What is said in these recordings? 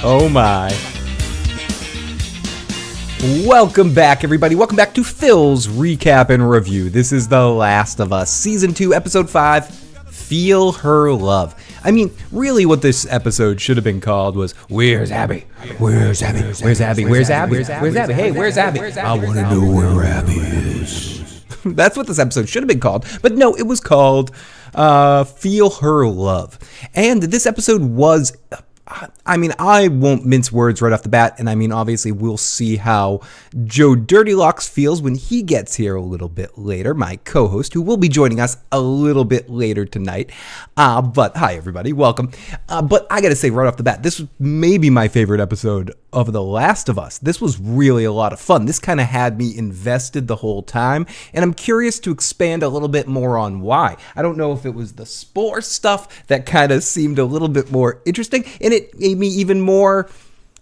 Oh my. Welcome back, everybody. Welcome back to Phil's Recap and Review. This is The Last of Us, Season 2, Episode 5, Feel Her Love. I mean, really what this episode should have been called was, Where's Abby? Where's Abby? Where's Abby? Where's Abby? Where's Abby? Hey, where's Abby? I want to know where Abby is. That's what this episode should have been called. But no, it was called Feel Her Love. And this episode was... I mean, I won't mince words right off the bat, and I mean, obviously, we'll see how Joe Dirtylocks feels when he gets here a little bit later, my co-host, who will be joining us a little bit later tonight. But hi, everybody, welcome. But I gotta say right off the bat, this was maybe my favorite episode of The Last of Us. This was really a lot of fun. This kind of had me invested the whole time, and I'm curious to expand a little bit more on why. I don't know if it was the spore stuff that kind of seemed a little bit more interesting, and it made me even more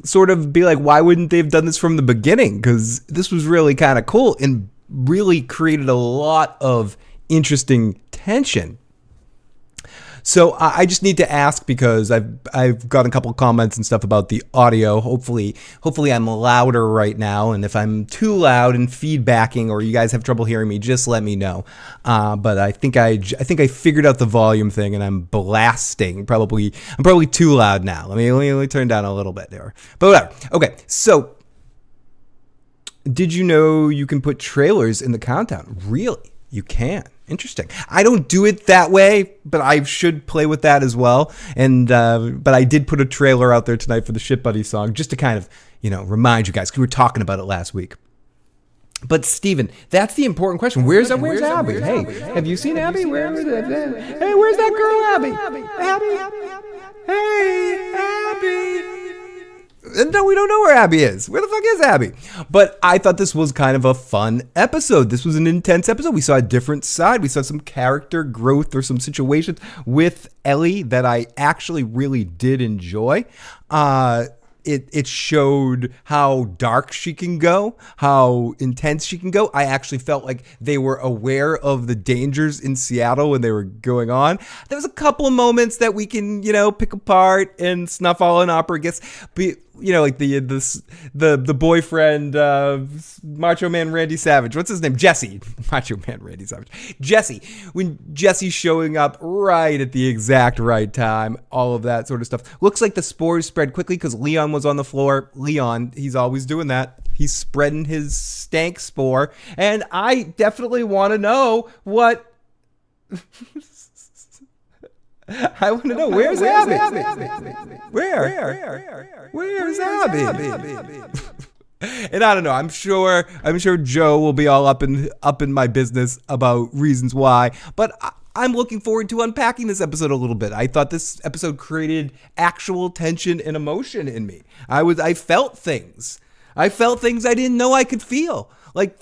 sort of be like, why wouldn't they have done this from the beginning? Because this was really kind of cool and really created a lot of interesting tension. So I just need to ask, because I've got a couple of comments and stuff about the audio. Hopefully I'm louder right now, and if I'm too loud and feedbacking or you guys have trouble hearing me, just let me know. But I think I figured out the volume thing, and I'm blasting. I'm probably too loud now. Let me turn down a little bit there. But whatever. Okay, so did you know you can put trailers in the countdown? Really? You can. Interesting. I don't do it that way, but I should play with that as well. And but I did put a trailer out there tonight for the Shit Buddy song, just to kind of, remind you guys, because we were talking about it last week. But Steven, that's the important question. Where's Abby? Hey, have you seen Abby? Where's that girl, Abby? Hey, Abby. No, we don't know where Abby is. Where the fuck is Abby? But I thought this was kind of a fun episode. This was an intense episode. We saw a different side. We saw some character growth or some situations with Ellie that I actually really did enjoy. It showed how dark she can go, how intense she can go. I actually felt like they were aware of the dangers in Seattle when they were going on. There was a couple of moments that we can, pick apart and snuff all an opera gets. But, like the boyfriend, Macho Man Randy Savage. What's his name? Jesse. Macho Man Randy Savage. Jesse. When Jesse's showing up right at the exact right time, all of that sort of stuff. Looks like the spores spread quickly because Leon was on the floor. Leon, he's always doing that. He's spreading his stank spore. And I definitely want to know what... I want to know, where's Abby? Where's Abby? And I don't know. I'm sure Joe will be all up in my business about reasons why. But I'm looking forward to unpacking this episode a little bit. I thought this episode created actual tension and emotion in me. I felt things. I didn't know I could feel. Like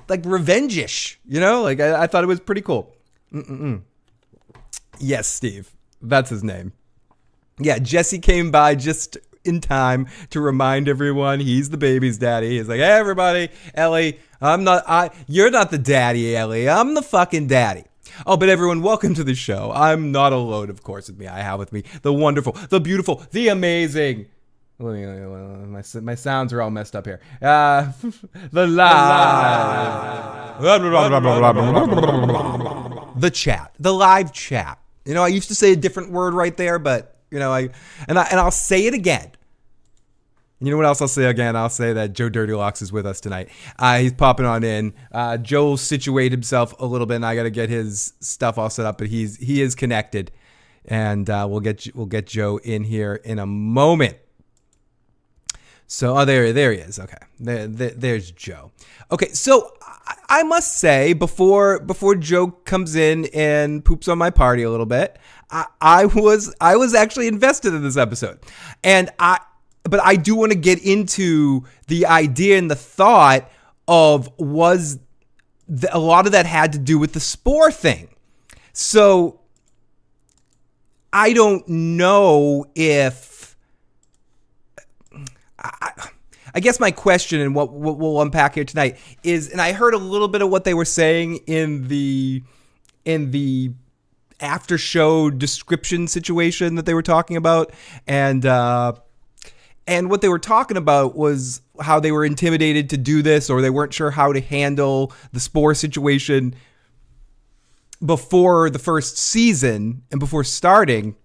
revenge-ish. I thought it was pretty cool. Yes, Steve. That's his name. Yeah, Jesse came by just in time to remind everyone he's the baby's daddy. He's like, hey, everybody, Ellie, you're not the daddy, Ellie. I'm the fucking daddy. Oh, but everyone, welcome to the show. I'm not alone, of course, with me. I have with me the wonderful, the beautiful, the amazing... My sounds are all messed up here. The live... The chat. The live chat. I used to say a different word right there, but I'll say it again. You know what else I'll say again? I'll say that Joe Dirtylocks is with us tonight. He's popping on in. Joe'll situate himself a little bit, and I got to get his stuff all set up, but he is connected, and we'll get Joe in here in a moment. So, there he is. Okay, there's Joe. Okay, so I must say, before Joe comes in and poops on my party a little bit, I was actually invested in this episode, but I do want to get into the idea and the thought of a lot of that had to do with the spore thing. So I don't know if. I guess my question and what we'll unpack here tonight is, and I heard a little bit of what they were saying in the after show description situation that they were talking about, and what they were talking about was how they were intimidated to do this, or they weren't sure how to handle the Spore situation before the first season and before starting.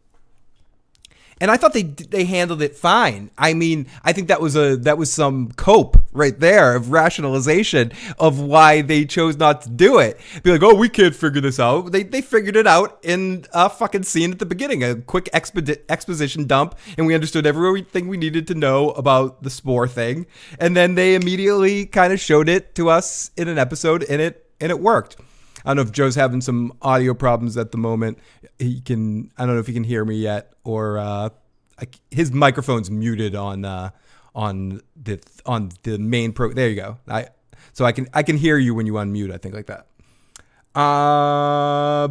And I thought they handled it fine. I mean, I think that was some cope right there of rationalization of why they chose not to do it. Be like, oh, we can't figure this out. They figured it out in a fucking scene at the beginning, a quick exposition dump, and we understood everything we needed to know about the Spore thing. And then they immediately kind of showed it to us in an episode, and it worked. I don't know if Joe's having some audio problems at the moment. I don't know if he can hear me yet, or his microphone's muted on the main pro. There you go. So I can hear you when you unmute. I think like that.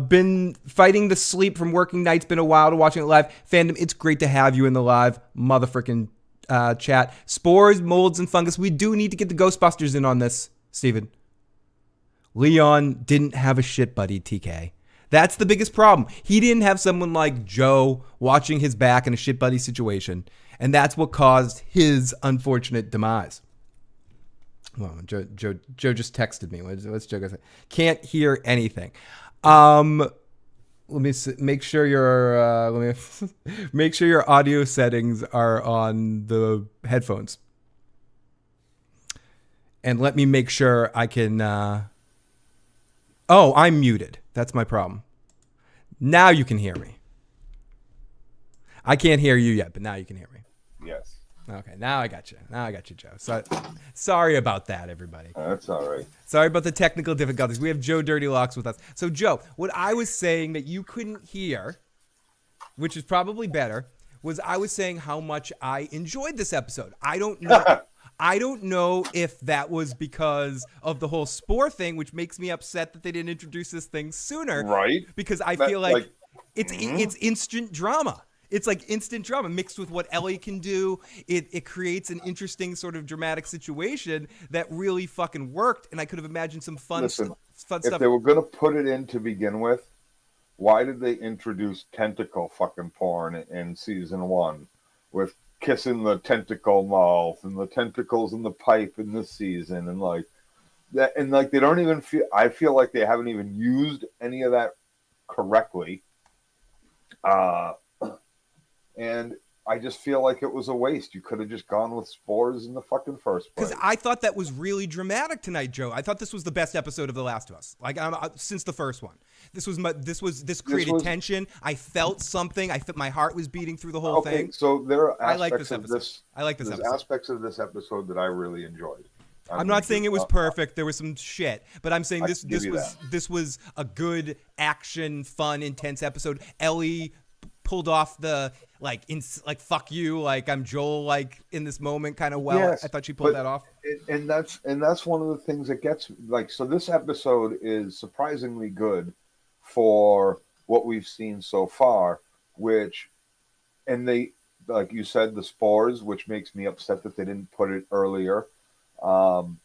Been fighting the sleep from working nights. Been a while to watching it live. Fandom, it's great to have you in the live motherfucking chat. Spores, molds, and fungus. We do need to get the Ghostbusters in on this, Steven. Leon didn't have a shit buddy, TK. That's the biggest problem. He didn't have someone like Joe watching his back in a shit buddy situation, and that's what caused his unfortunate demise. Well, Joe just texted me. What's Joe gonna say? Can't hear anything. Let me make sure your make sure your audio settings are on the headphones, and let me make sure I can. Oh, I'm muted. That's my problem. Now you can hear me. I can't hear you yet, but now you can hear me. Yes. Okay, now I got you. Joe. So, sorry about that, everybody. That's all right. Sorry about the technical difficulties. We have Joe Dirty Locks with us. So, Joe, what I was saying that you couldn't hear, which is probably better, was I was saying how much I enjoyed this episode. I don't know. I don't know if that was because of the whole Spore thing, which makes me upset that they didn't introduce this thing sooner. Right. Because I feel like it's instant drama. It's like instant drama mixed with what Ellie can do. It creates an interesting sort of dramatic situation that really fucking worked, and I could have imagined some fun stuff. If they were going to put it in to begin with, why did they introduce tentacle fucking porn in season 1 with kissing the tentacle mouth and the tentacles in the pipe in this season and like that, and like they don't even feel. I feel like they haven't even used any of that correctly, and I just feel like it was a waste. You could have just gone with Spores in the fucking first place. Because I thought that was really dramatic tonight, Joe. I thought this was the best episode of The Last of Us, like since the first one. This created tension. I felt something. My heart was beating through the whole thing. So there are aspects I like this episode. There's aspects of this episode that I really enjoyed. I'm not saying it was perfect. There was some shit, but I'm saying this was a good action, fun, intense episode. Ellie pulled off the fuck you, like I'm Joel, like in this moment kind of well. Yes, I thought she pulled that off. And that's one of the things that gets like, so this episode is surprisingly good for what we've seen so far, and they, like you said, the Spores, which makes me upset that they didn't put it earlier. One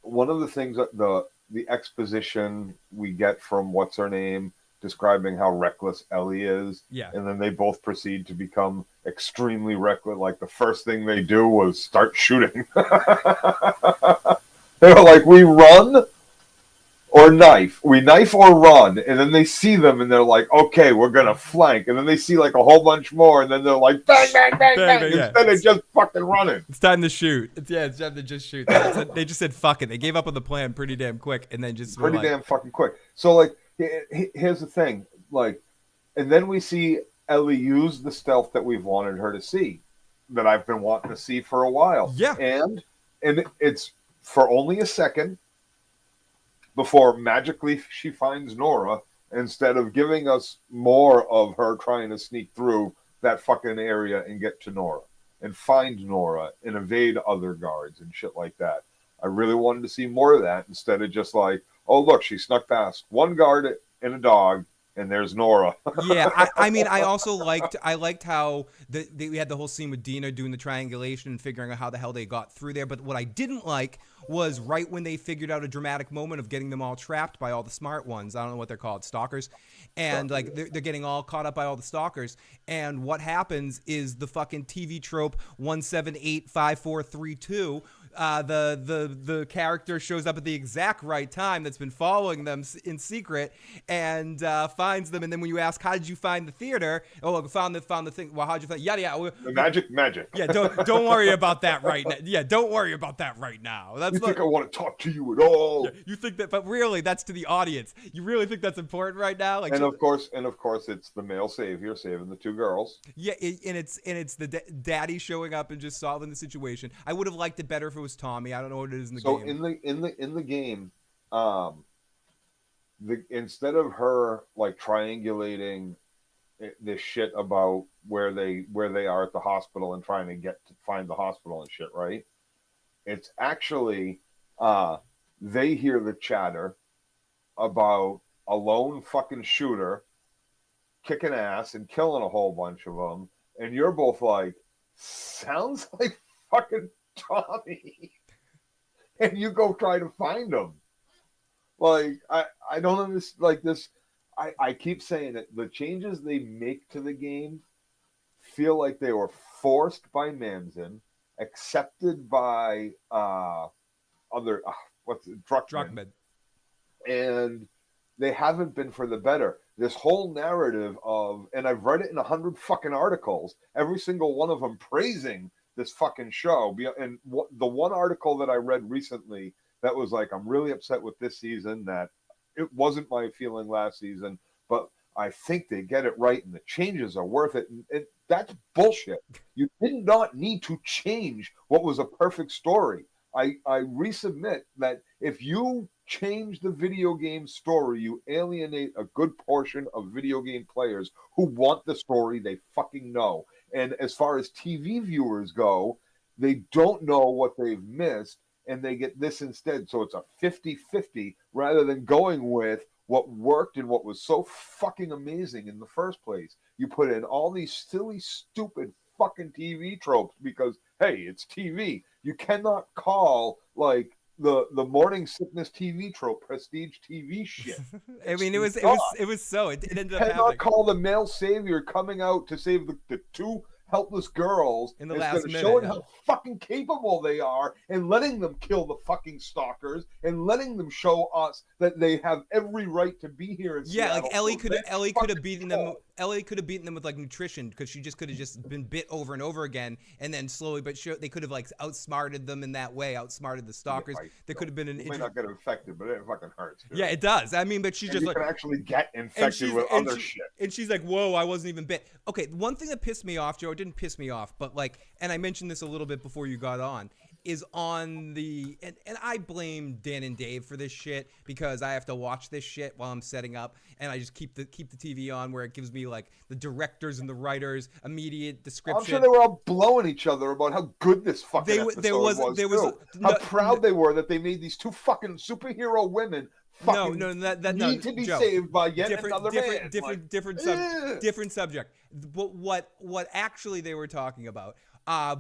of the things that the exposition we get from what's her name describing how reckless Ellie is, and then they both proceed to become extremely reckless. Like the first thing they do was start shooting. They were like, we run or knife. We knife or run. And then they see them and they're like, okay, we're going to flank. And then they see like a whole bunch more and then they're like, bang, bang, bang, bang. Instead of just fucking running. It's time to shoot. It's time to just shoot. They just said, fuck it. They gave up on the plan pretty damn quick and then just damn fucking quick. So like, here's the thing. Like, and then we see Ellie use the stealth that we've wanted her to see, that I've been wanting to see for a while. Yeah. And it's for only a second before magically she finds Nora, instead of giving us more of her trying to sneak through that fucking area and get to Nora and find Nora and evade other guards and shit like that. I really wanted to see more of that instead of just like, oh, look, she snuck past one guard and a dog and there's Nora. Yeah, I mean, I also liked how we had the whole scene with Dina doing the triangulation and figuring out how the hell they got through there. But what I didn't like was right when they figured out a dramatic moment of getting them all trapped by all the smart ones. I don't know what they're called, stalkers, and like they're getting all caught up by all the stalkers. And what happens is the fucking TV trope 1785432. The character shows up at the exact right time that's been following them in secret and finds them. And then when you ask, how did you find the theater? Oh, found the thing. Well, how'd you find? Yeah. The magic. Yeah, don't worry about that right now. Yeah, don't worry about that right now. That's you think I want to talk to you at all? Yeah, you think that, but really, that's to the audience. You really think that's important right now? Like, and of course, it's the male savior saving the two girls. Yeah, and it's the daddy showing up and just solving the situation. I would have liked it better if it was Tommy. I don't know what it is in the game. So in the game, instead of her like triangulating this shit about where they are at the hospital and trying to find the hospital and shit, right? It's actually they hear the chatter about a lone fucking shooter kicking ass and killing a whole bunch of them, and you're both like, sounds like fucking Tommy, and you go try to find him. Like, I don't understand, like this. I keep saying it. The changes they make to the game feel like they were forced by Manzin, accepted by other Druckmann, and they haven't been for the better. This whole narrative of, and I've read it in 100 fucking articles, every single one of them praising this fucking show. And the one article that I read recently that was like, I'm really upset with this season, that it wasn't my feeling last season, but I think they get it right and the changes are worth it. And that's bullshit. You did not need to change what was a perfect story. I resubmit that if you change the video game story, you alienate a good portion of video game players who want the story they fucking know. And as far as TV viewers go, they don't know what they've missed, and they get this instead. So it's a 50-50 rather than going with what worked and what was so fucking amazing in the first place. You put in all these silly, stupid fucking TV tropes because, hey, it's TV. You cannot call, like, the morning sickness TV trope prestige TV shit. I mean, it ended up happening. You cannot call the male savior coming out to save the two helpless girls in the last minute, showing how fucking capable they are and letting them kill the fucking stalkers and letting them show us that they have every right to be here in Seattle. Like Ellie could have beaten them. Ellie could have beaten them with like nutrition because she just could have just been bit over and over again, and then slowly but sure they could have like outsmarted them in that way, outsmarted the stalkers. Yeah, there could have been an. You may not get infected, but it fucking hurts. Dude. Yeah, it does. I mean, but she's just you can actually get infected with other shit. And she's like, "Whoa, I wasn't even bit." Okay, one thing that pissed me off, Joe, it didn't piss me off, but like, and I mentioned this a little bit before you got on, is on the and I blame Dan and Dave for this shit because I have to watch this shit while I'm setting up, and I just keep the TV on where it gives me like the directors and the writers immediate description. I'm sure they were all blowing each other about how good this fucking episode was. How proud they were that they made these two fucking superhero women need to be Joe, saved by yet another man. Different subject. But what actually they were talking about,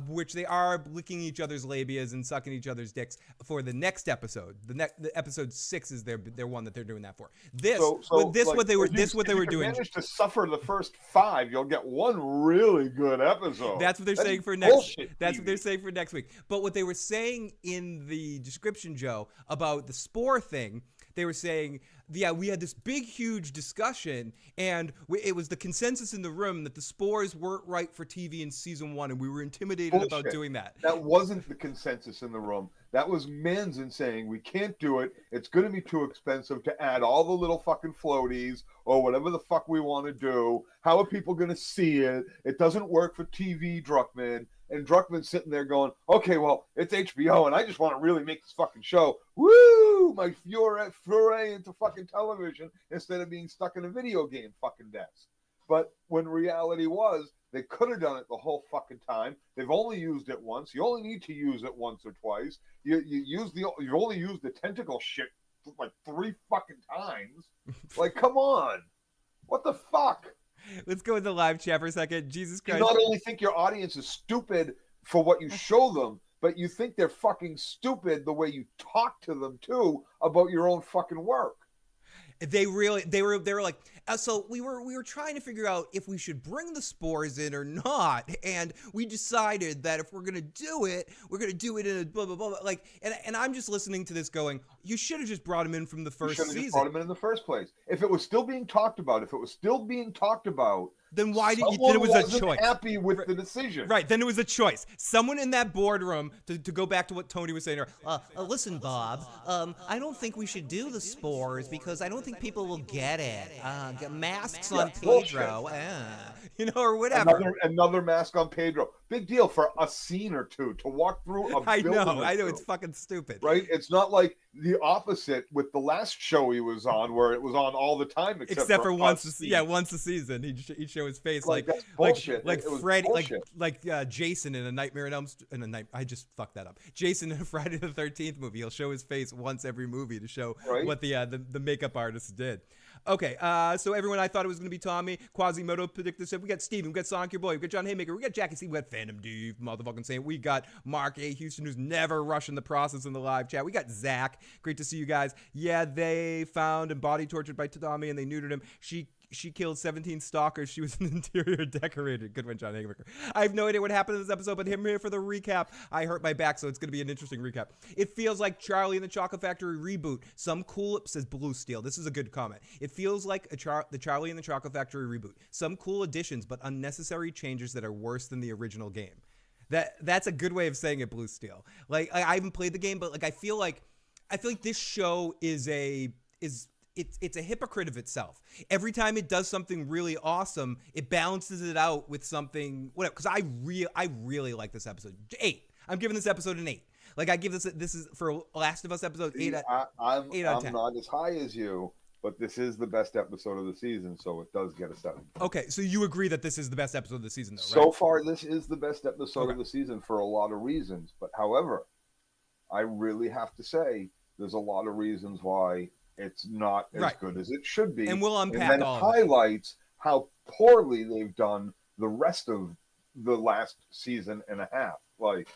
which they are licking each other's labias and sucking each other's dicks for the next episode. The episode 6 is their one that they're doing that for. What they were doing. If you manage to suffer the first 5, you'll get one really good episode. That's what they're saying for next. That's what they're saying for next week. But what they were saying in the description, Joe, about the spore thing. They were saying, yeah, we had this big, huge discussion, and it was the consensus in the room that the spores weren't right for TV in season 1, and we were intimidated about doing that. That wasn't the consensus in the room. That was Manzin saying, we can't do it. It's going to be too expensive to add all the little fucking floaties or whatever the fuck we want to do. How are people going to see it? It doesn't work for TV, Druckmann. And Druckmann's sitting there going, okay, well, it's HBO, and I just want to really make this fucking show. Woo! My foray into fucking television instead of being stuck in a video game fucking desk. But when reality was, they could have done it the whole fucking time. They've only used it once. You only need to use it once or twice. You only used the tentacle shit like 3 fucking times. Like, come on. What the fuck? Let's go in the live chat for a second. Jesus You Christ. not only think your audience is stupid for what you show them, but you think they're fucking stupid the way you talk to them too about your own fucking work. They were like, so we were trying to figure out if we should bring the spores in or not, and we decided that if we're gonna do it, we're gonna do it in a blah blah blah. Like, and I'm just listening to this going, you should have just brought him in from the first season. Just brought him in the first place. If it was still being talked about, then why did you? Then it was a choice. Happy with the decision, right? Then it was a choice. Someone in that boardroom to go back to what Tony was saying. Listen, Bob. I don't think we should do the spores because I don't think people will get it. Get masks on Pedro, or whatever. Another mask on Pedro. Big deal for a scene or two to walk through a building. I know, it's fucking stupid, right? It's not like the opposite with the last show he was on, where it was on all the time, except for once a season. He'd show his face like bullshit. like Freddy, like Jason in a Nightmare on Elm Street. I just fucked that up. Jason in a Friday the 13th movie. He'll show his face once every movie to show what the makeup artist did. Okay, so everyone, I thought it was going to be Tommy. Quasimodo predicted said we got Steven, we got Sonic your boy, we got John Haymaker, we got Jackie C, we got Phantom D, motherfucking saying, we got Mark A. Houston, who's never rushing the process in the live chat. We got Zach. Great to see you guys. Yeah, they found and body tortured by Tommy and they neutered him. She killed 17 stalkers. She was an interior decorator. Good one, John Haymaker. I have no idea what happened in this episode, but I'm here for the recap. I hurt my back, so it's going to be an interesting recap. It feels like Charlie and the Chocolate Factory reboot. Some cool, says Blue Steel. This is a good comment. It feels like the Charlie and the Chocolate Factory reboot. Some cool additions, but unnecessary changes that are worse than the original game. That's a good way of saying it, Blue Steel. Like, I haven't played the game, but like I feel like this show is it's a hypocrite of itself. Every time it does something really awesome, it balances it out with something whatever. Because I really like this episode. 8. I'm giving this episode an 8. Like I give this is for Last of Us episode 8. I'm not as high as you, but this is the best episode of the season, so it does get a 7. Okay, so you agree that this is the best episode of the season, though, right? So far, this is the best episode of the season for a lot of reasons. But however, I really have to say there's a lot of reasons why it's not as good as it should be. And we'll unpack and then all of highlights how poorly they've done the rest of the last season and a half. Like,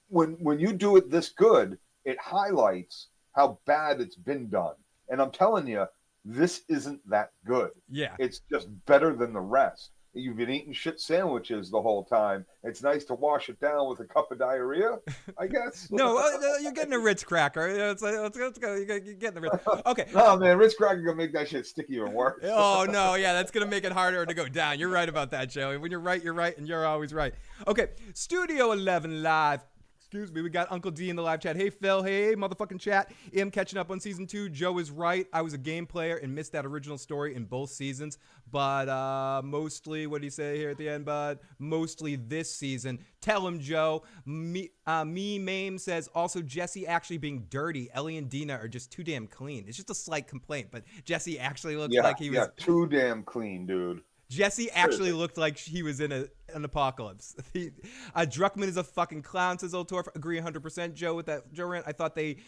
when you do it this good, it highlights how bad it's been done. And I'm telling you, this isn't that good. Yeah. It's just better than the rest. You've been eating shit sandwiches the whole time. It's nice to wash it down with a cup of diarrhea, I guess. No, you're getting a Ritz cracker. It's like, let's go. You're getting the Ritz. Okay. No, man, Ritz cracker gonna make that shit sticky or worse. Oh no, yeah, that's gonna make it harder to go down. You're right about that, Joey. When you're right, and you're always right. Okay, Studio 11 live. Excuse me, we got Uncle D in the live chat. Hey, Phil. Hey, motherfucking chat. I'm catching up on season 2. Joe is right. I was a game player and missed that original story in both seasons. But mostly, what do you say here at the end, bud? Mostly this season. Tell him, Joe. Mame says, also, Jesse actually being dirty. Ellie and Dina are just too damn clean. It's just a slight complaint, but Jesse actually looks like he was... Yeah, too damn clean, dude. Jesse actually looked like he was in an apocalypse. Druckmann is a fucking clown, says Oltorf. Agree 100%, Joe, with that. Joe Rant, I thought they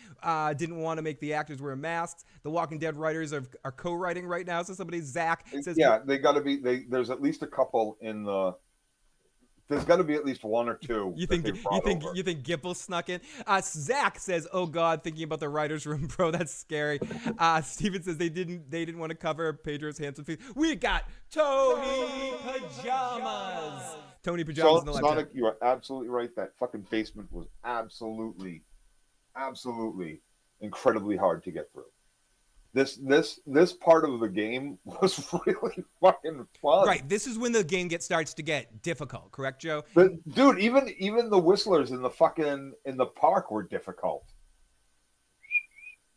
didn't want to make the actors wear masks. The Walking Dead writers are co-writing right now, so somebody, Zach, says... Yeah, they got to be... There's at least a couple in the... There's got to be at least one or two. You think Gipple snuck in? Zach says, "Oh God, thinking about the writers' room, bro. That's scary." Steven says they didn't want to cover Pedro's handsome face. We got Tony Pajamas. Tony Pajamas in the live Sonic, chat. you are absolutely right. That fucking basement was absolutely incredibly hard to get through. This part of the game was really fucking fun. Right, this is when the game starts to get difficult, correct, Joe? But dude, even the whistlers in the park were difficult.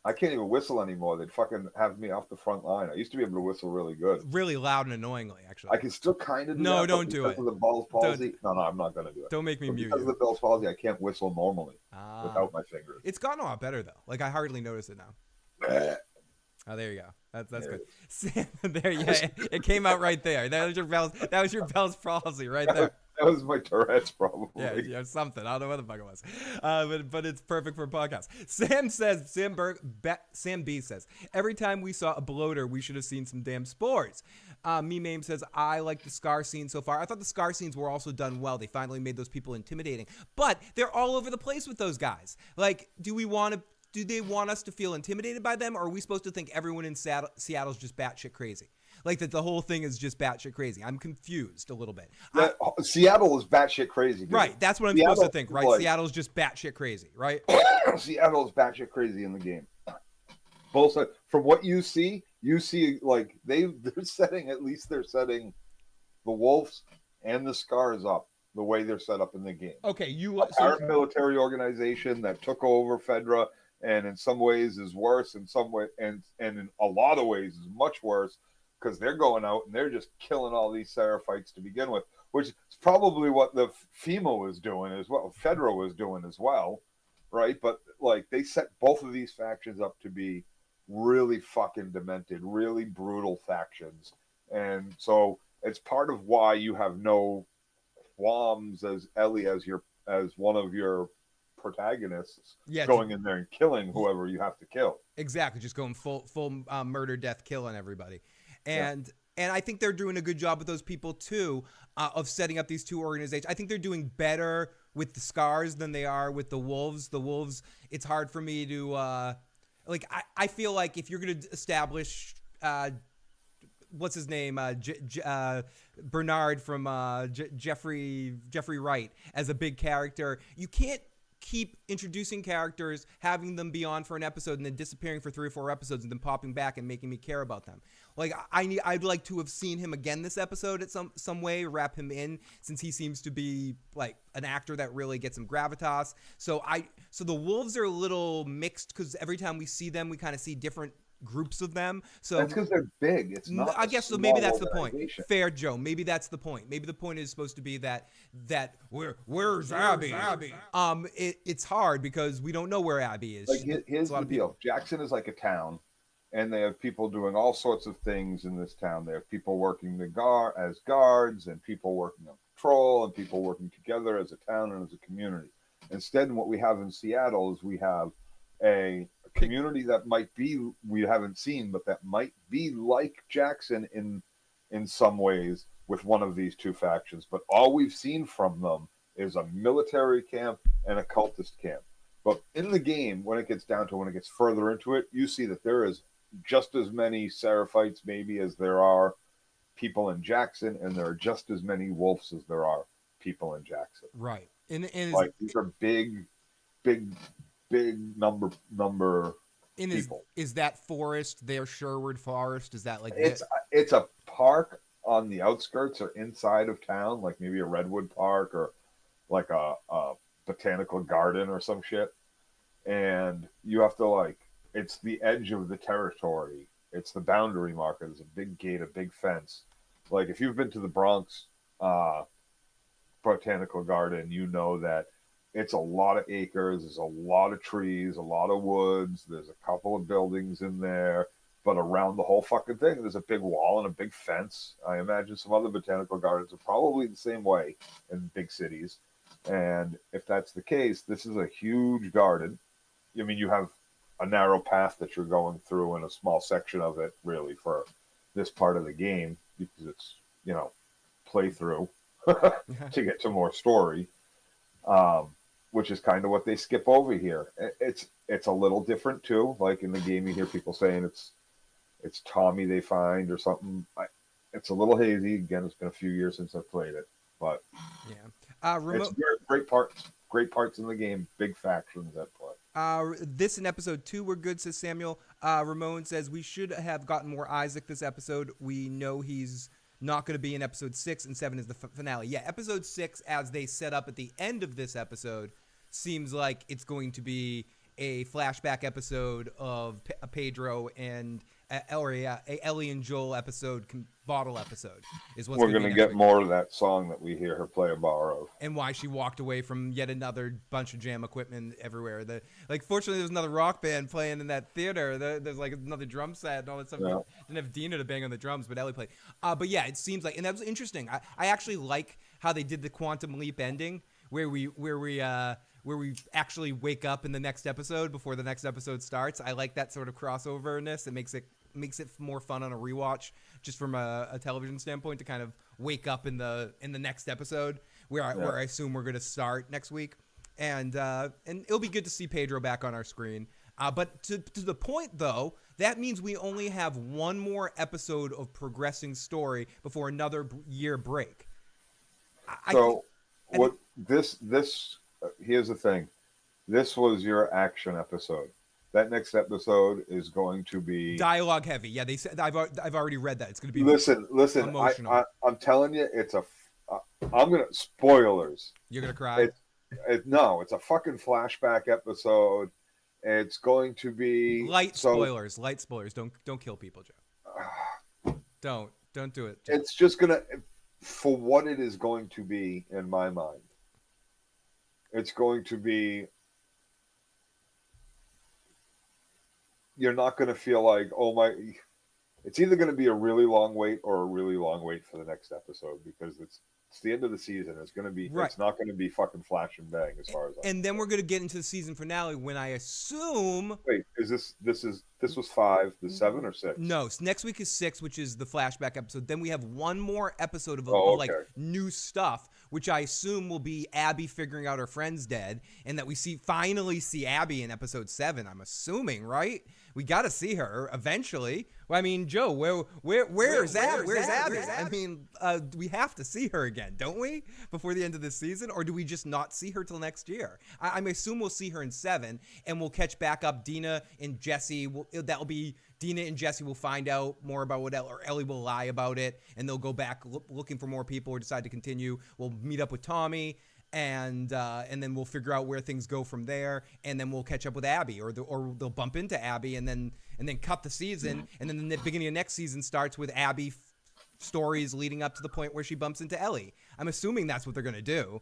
I can't even whistle anymore. They'd fucking have me off the front line. I used to be able to whistle really good. Really loud and annoyingly, actually. I can still kind of do no, that. Don't do it. Because of the Bell's palsy. No, I'm not going to do it. Don't make me mute you. Because of the Bell's palsy, I can't whistle normally without my fingers. It's gotten a lot better, though. Like, I hardly notice it now. Oh, there you go. That's good. There, yeah, it came out right there. That was your Bell's palsy right there. That was my Tourette's, probably. Yeah, something. I don't know what the fuck it was. But it's perfect for a podcast. Sam B says, every time we saw a bloater, we should have seen some damn spores. Me Mame says, I like the scar scene so far. I thought the scar scenes were also done well. They finally made those people intimidating. But they're all over the place with those guys. Like, do they want us to feel intimidated by them, or are we supposed to think everyone in Seattle's just batshit crazy? Like that the whole thing is just batshit crazy. I'm confused a little bit. Seattle is batshit crazy, dude. Right, that's what I'm supposed to think, right? Like, Seattle's just batshit crazy, right? Seattle is batshit crazy in the game. Both sides. From what you see like they're setting the Wolves and the Scars up the way they're set up in the game. Okay, Paramilitary organization that took over Fedra, and in some ways is worse, in some way, and in a lot of ways is much worse, because they're going out and they're just killing all these Seraphites to begin with, which is probably what the FEMA was doing as well, Fedra was doing as well, right? But like they set both of these factions up to be really fucking demented, really brutal factions, and so it's part of why you have no qualms as Ellie as one of your protagonists, going in there and killing whoever you have to kill. Exactly, just going full murder, death, killing everybody. And I think they're doing a good job with those people too, of setting up these two organizations. I think they're doing better with the Scars than they are with the Wolves. The Wolves, it's hard for me to I feel like if you're going to establish what's his name, Bernard from Jeffrey Wright as a big character, you can't keep introducing characters, having them be on for an episode and then disappearing for 3 or 4 episodes and then popping back and making me care about them. Like I'd like to have seen him again this episode at some way, wrap him in, since he seems to be like an actor that really gets some gravitas. So the Wolves are a little mixed, because every time we see them, we kind of see different groups of them. So that's because they're big. It's not. I guess so. Maybe that's the point. Fair, Joe. Maybe that's the point. Maybe the point is supposed to be that where's Abby? It's hard because we don't know where Abby is. Like, here's the deal. Jackson is like a town, and they have people doing all sorts of things in this town. They have people working as guards, and people working on patrol, and people working together as a town and as a community. Instead, what we have in Seattle is we have a community that might be, we haven't seen, but that might be like Jackson in some ways with one of these two factions. But all we've seen from them is a military camp and a cultist camp. But in the game, when it gets further into it, you see that there is just as many Seraphites maybe as there are people in Jackson, and there are just as many Wolves as there are people in Jackson. Right. And like, these are big number people. Is that forest their Sherwood Forest? Is that like it's a park on the outskirts or inside of town, like maybe a redwood park or like a botanical garden or some shit. And you have to it's the edge of the territory. It's the boundary marker. There's a big gate, a big fence. Like if you've been to the Bronx botanical garden, you know that it's a lot of acres, there's a lot of trees, a lot of woods, there's a couple of buildings in there, but around the whole fucking thing, there's a big wall and a big fence. I imagine some other botanical gardens are probably the same way in big cities. And if that's the case, this is a huge garden. I mean, you have a narrow path that you're going through and a small section of it, really, for this part of the game, because it's, playthrough to get to more story. Which is kind of what they skip over here. It's a little different too. Like in the game, you hear people saying it's Tommy they find or something. It's a little hazy. Again, it's been a few years since I've played it, but it's great parts in the game. Big factions at play. This in episode 2 were good, says Samuel. Ramon says we should have gotten more Isaac this episode. We know he's not going to be in episode 6, and 7 is the finale. Yeah, episode 6, as they set up at the end of this episode, seems like it's going to be a flashback episode of Pedro and a Ellie and Joel episode, bottle episode, is what's We're going to gonna be next get week. more of that song that we hear her play a bar of. And why she walked away from yet another bunch of jam equipment everywhere. Fortunately, there's another rock band playing in that theater. There's like another drum set and all that stuff. Yeah. Didn't have Dina to bang on the drums, but Ellie played. But yeah, it seems like, and that was interesting. I actually like how they did the Quantum Leap ending, where we actually wake up in the next episode before the next episode starts. I like that sort of crossoverness. It makes it more fun on a rewatch, just from a television standpoint, to kind of wake up in the next episode where I assume we're going to start next week, and it'll be good to see Pedro back on our screen. But to the point though, that means we only have one more episode of progressing story before another year break. Here's the thing. This was your action episode. That next episode is going to be dialogue heavy. Yeah, they said I've already read that. It's going to be listen. emotional. I'm telling you, I'm gonna spoilers. You're gonna cry. No, it's a fucking flashback episode. It's going to be light spoilers. Light spoilers. Don't kill people, Joe. Don't do it, Joe. It's just gonna, for what it is going to be in my mind. It's going to be. You're not going to feel like, oh my. It's either going to be a really long wait or a really long wait for the next episode, because it's the end of the season. It's going to be. Right. It's not going to be fucking flash and bang as far as. And then we're going to get into the season finale, when I assume. Wait, this was 5, the 7 or 6? No, next week is 6, which is the flashback episode. Then we have one more episode of like new stuff, which I assume will be Abby figuring out her friend's dead, and that we finally see Abby in episode 7. I'm assuming, right? We got to see her eventually. Well, I mean, Joe, where's Abby? Where's Abby? I mean, we have to see her again, don't we? Before the end of this season, or do we just not see her till next year? I assume we'll see her in 7, and we'll catch back up Dina and Jesse. That'll be Dina and Jesse will find out more about what Ellie will lie about it, and they'll go back looking for more people or decide to continue. We'll meet up with Tommy, and then we'll figure out where things go from there, and then we'll catch up with Abby, or they'll bump into Abby, and then cut the season, and then the beginning of next season starts with Abby stories leading up to the point where she bumps into Ellie. I'm assuming that's what they're gonna do.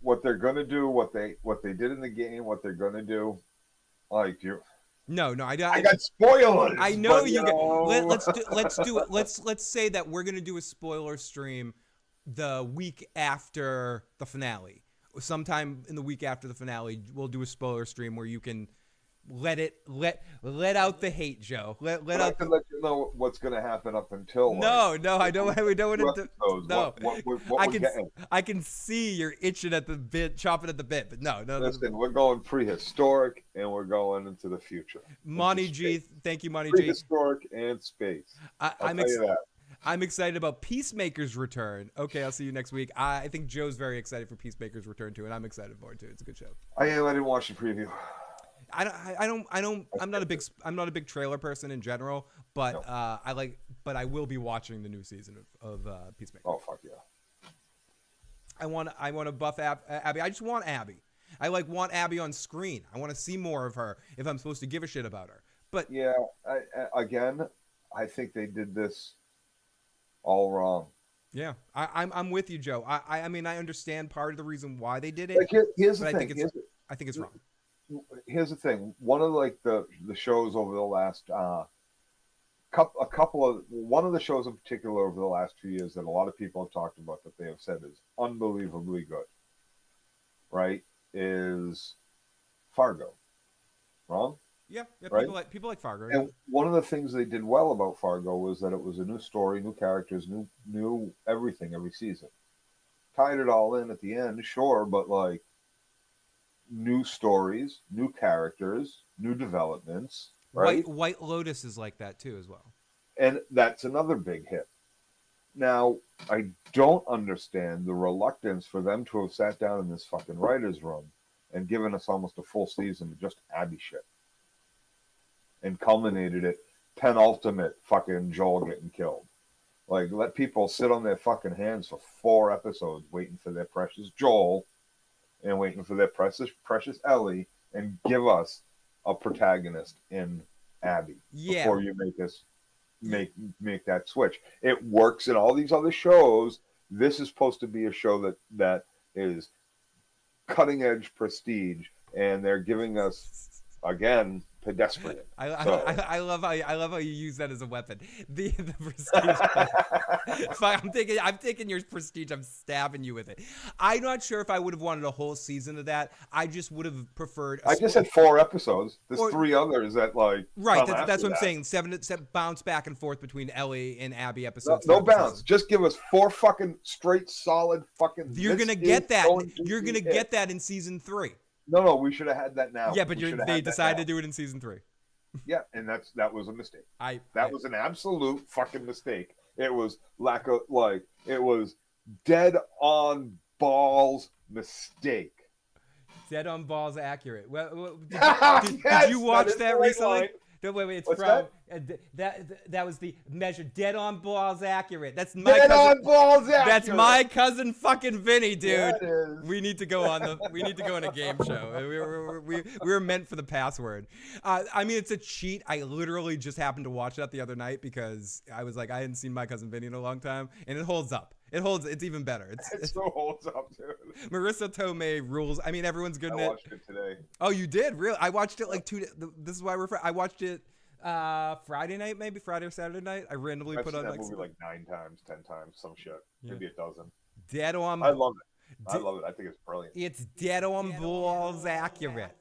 What they're gonna do, what they did in the game, what they're gonna do, like you. No, I got spoilers. I know you got. Let's do it. Let's say that we're gonna do a spoiler stream the week after the finale. Sometime in the week after the finale, we'll do a spoiler stream where you can let out the hate, Joe. Let you know what's going to happen up until. No, I don't. We don't want to. No, what I can see you're itching at the bit, chopping at the bit, but no. Listen, we're going prehistoric and we're going into the future. Monty G, thank you, Monty G. Prehistoric and space. I'm excited about Peacemaker's return. Okay, I'll see you next week. I think Joe's very excited for Peacemaker's return too, and I'm excited for it too. It's a good show. I didn't watch the preview. I'm not a big trailer person in general, but no. But I will be watching the new season of Peacemaker. Oh fuck yeah! I want to buff Abby. I just want Abby. I want Abby on screen. I want to see more of her if I'm supposed to give a shit about her. But yeah, I think they did this all wrong. Yeah, I'm with you, Joe. I mean, I understand part of the reason why they did it. Like here's the thing. I think it's wrong. Here's the thing. One of the shows over the last one of the shows in particular over the last 2 years that a lot of people have talked about that they have said is unbelievably good, right? Is Fargo. Wrong? Yeah, right? People like Fargo. And one of the things they did well about Fargo was that it was a new story, new characters, new everything every season. Tied it all in at the end, sure, but like new stories, new characters, new developments. Right? White Lotus is like that too, as well. And that's another big hit. Now, I don't understand the reluctance for them to have sat down in this fucking writer's room and given us almost a full season of just Abby shit. And culminated it, penultimate fucking Joel getting killed. Like, let people sit on their fucking hands for 4 episodes waiting for their precious Joel and waiting for their precious Ellie, and give us a protagonist in Abby Yeah. before you make that switch. It works in all these other shows. This is supposed to be a show that is cutting edge prestige, and they're giving us again pedestrian. I love how you use that as a weapon. The prestige. Fine, I'm taking your prestige. I'm stabbing you with it. I'm not sure if I would have wanted a whole season of that. I just would have preferred. I just had 4 episodes. There's 3 others that right. come That's what I'm that. saying. 7 bounce back and forth between Ellie and Abby episodes. No bounce. Just give us 4 fucking straight solid fucking. You're gonna get that. You're gonna get that in season 3. No, we should have had that now. Yeah, but they decided to do it in season 3. Yeah, and that was a mistake. That was an absolute fucking mistake. It was it was dead on balls mistake. Dead on balls accurate. Well, did Yes, you watch that recently? Line. No, wait. It's What's from that was the measure. Dead on balls accurate. That's my dead cousin. On balls accurate. That's my cousin fucking Vinny, dude. Yeah, it is. We need to go on a game show. We were meant for the password. I mean, it's a cheat. I literally just happened to watch that the other night because I was like, I hadn't seen my cousin Vinny in a long time, and it holds up. It's even better. It so holds up, dude. Marissa Tomei rules. I mean, everyone's good in it. I watched it today. Oh, you did? Really? I watched it like this is why I watched it Friday night, maybe Friday or Saturday night. I randomly put on that movie like 9 times, 10 times, some shit. Yeah. Maybe a dozen. Dead on. I love it. I think it's brilliant. It's dead on balls accurate.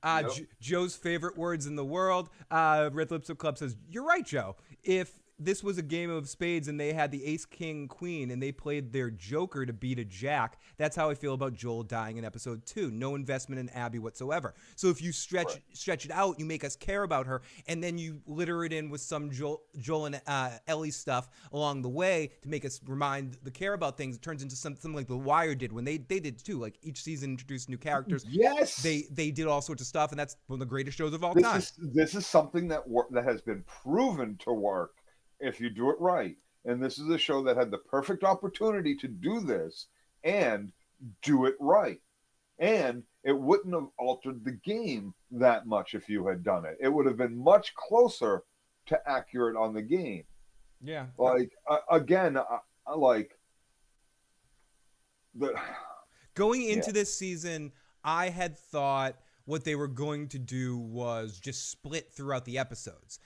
Yep. Joe's favorite words in the world. Red Lipstick Club says, "You're right, Joe. If this was a game of spades and they had the ace, king, queen, and they played their joker to beat a jack, that's how I feel about Joel dying in episode 2. No investment in Abby whatsoever. So if you stretch it out, you make us care about her, and then you litter it in with some Joel and Ellie stuff along the way to make us remind the care about things. It turns into something like The Wire did when they did too. Like each season introduced new characters. Yes, they did all sorts of stuff, and that's one of the greatest shows of all time. This is something that has been proven to work if you do it right. And this is a show that had the perfect opportunity to do this and do it right. And it wouldn't have altered the game that much if you had done it. It would have been much closer to accurate on the game. Yeah. Going into this season, I had thought what they were going to do was just split throughout the episodes.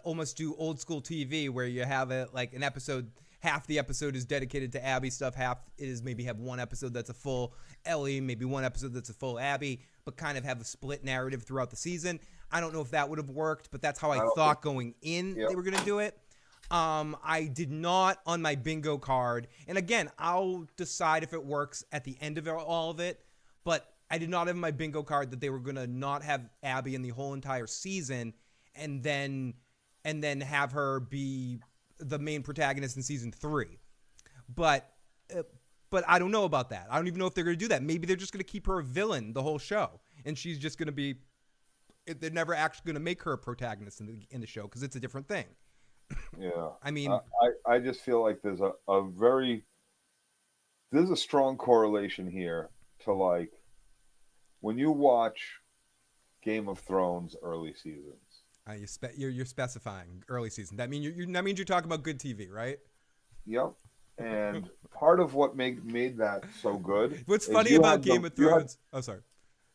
Almost do old school TV where you have it like an episode, half the episode is dedicated to Abby stuff, half is maybe have one episode that's a full Ellie, maybe one episode that's a full Abby, but kind of have a split narrative throughout the season. I don't know if that would have worked, but that's how I thought going in they were going to do it. I did not on my bingo card. And again, I'll decide if it works at the end of all of it, but I did not have my bingo card that they were going to not have Abby in the whole entire season and then have her be the main protagonist in season 3. But I don't know about that. I don't even know if they're going to do that. Maybe they're just going to keep her a villain the whole show, and she's just going to be. They're never actually going to make her a protagonist in the show because it's a different thing. Yeah, I mean, I just feel like there's a strong correlation here to like when you watch Game of Thrones early seasons. You're specifying early season. That means you're talking about good TV, right? Yep. And part of what made that so good. What's funny about Game of Thrones? Oh, sorry.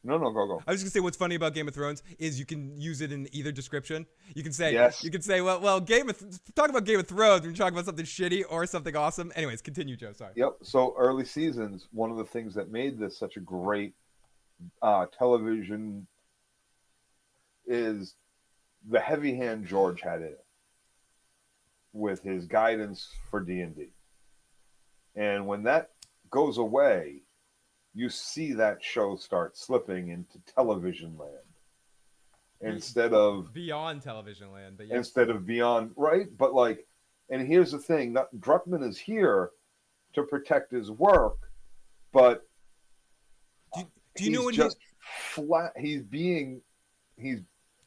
No, go. I was just gonna say what's funny about Game of Thrones is you can use it in either description. You can say, yes. You can say, well, talk about Game of Thrones when you're talking about something shitty or something awesome. Anyways, continue, Joe. Sorry. Yep. So early seasons, one of the things that made this such a great television is the heavy hand George had in it with his guidance for D&D. And when that goes away, you see that show start slipping into television land instead of beyond television land, but yes. Instead of beyond, right? But like, and here's the thing: Druckmann is here to protect his work, but do you know what just flat? He's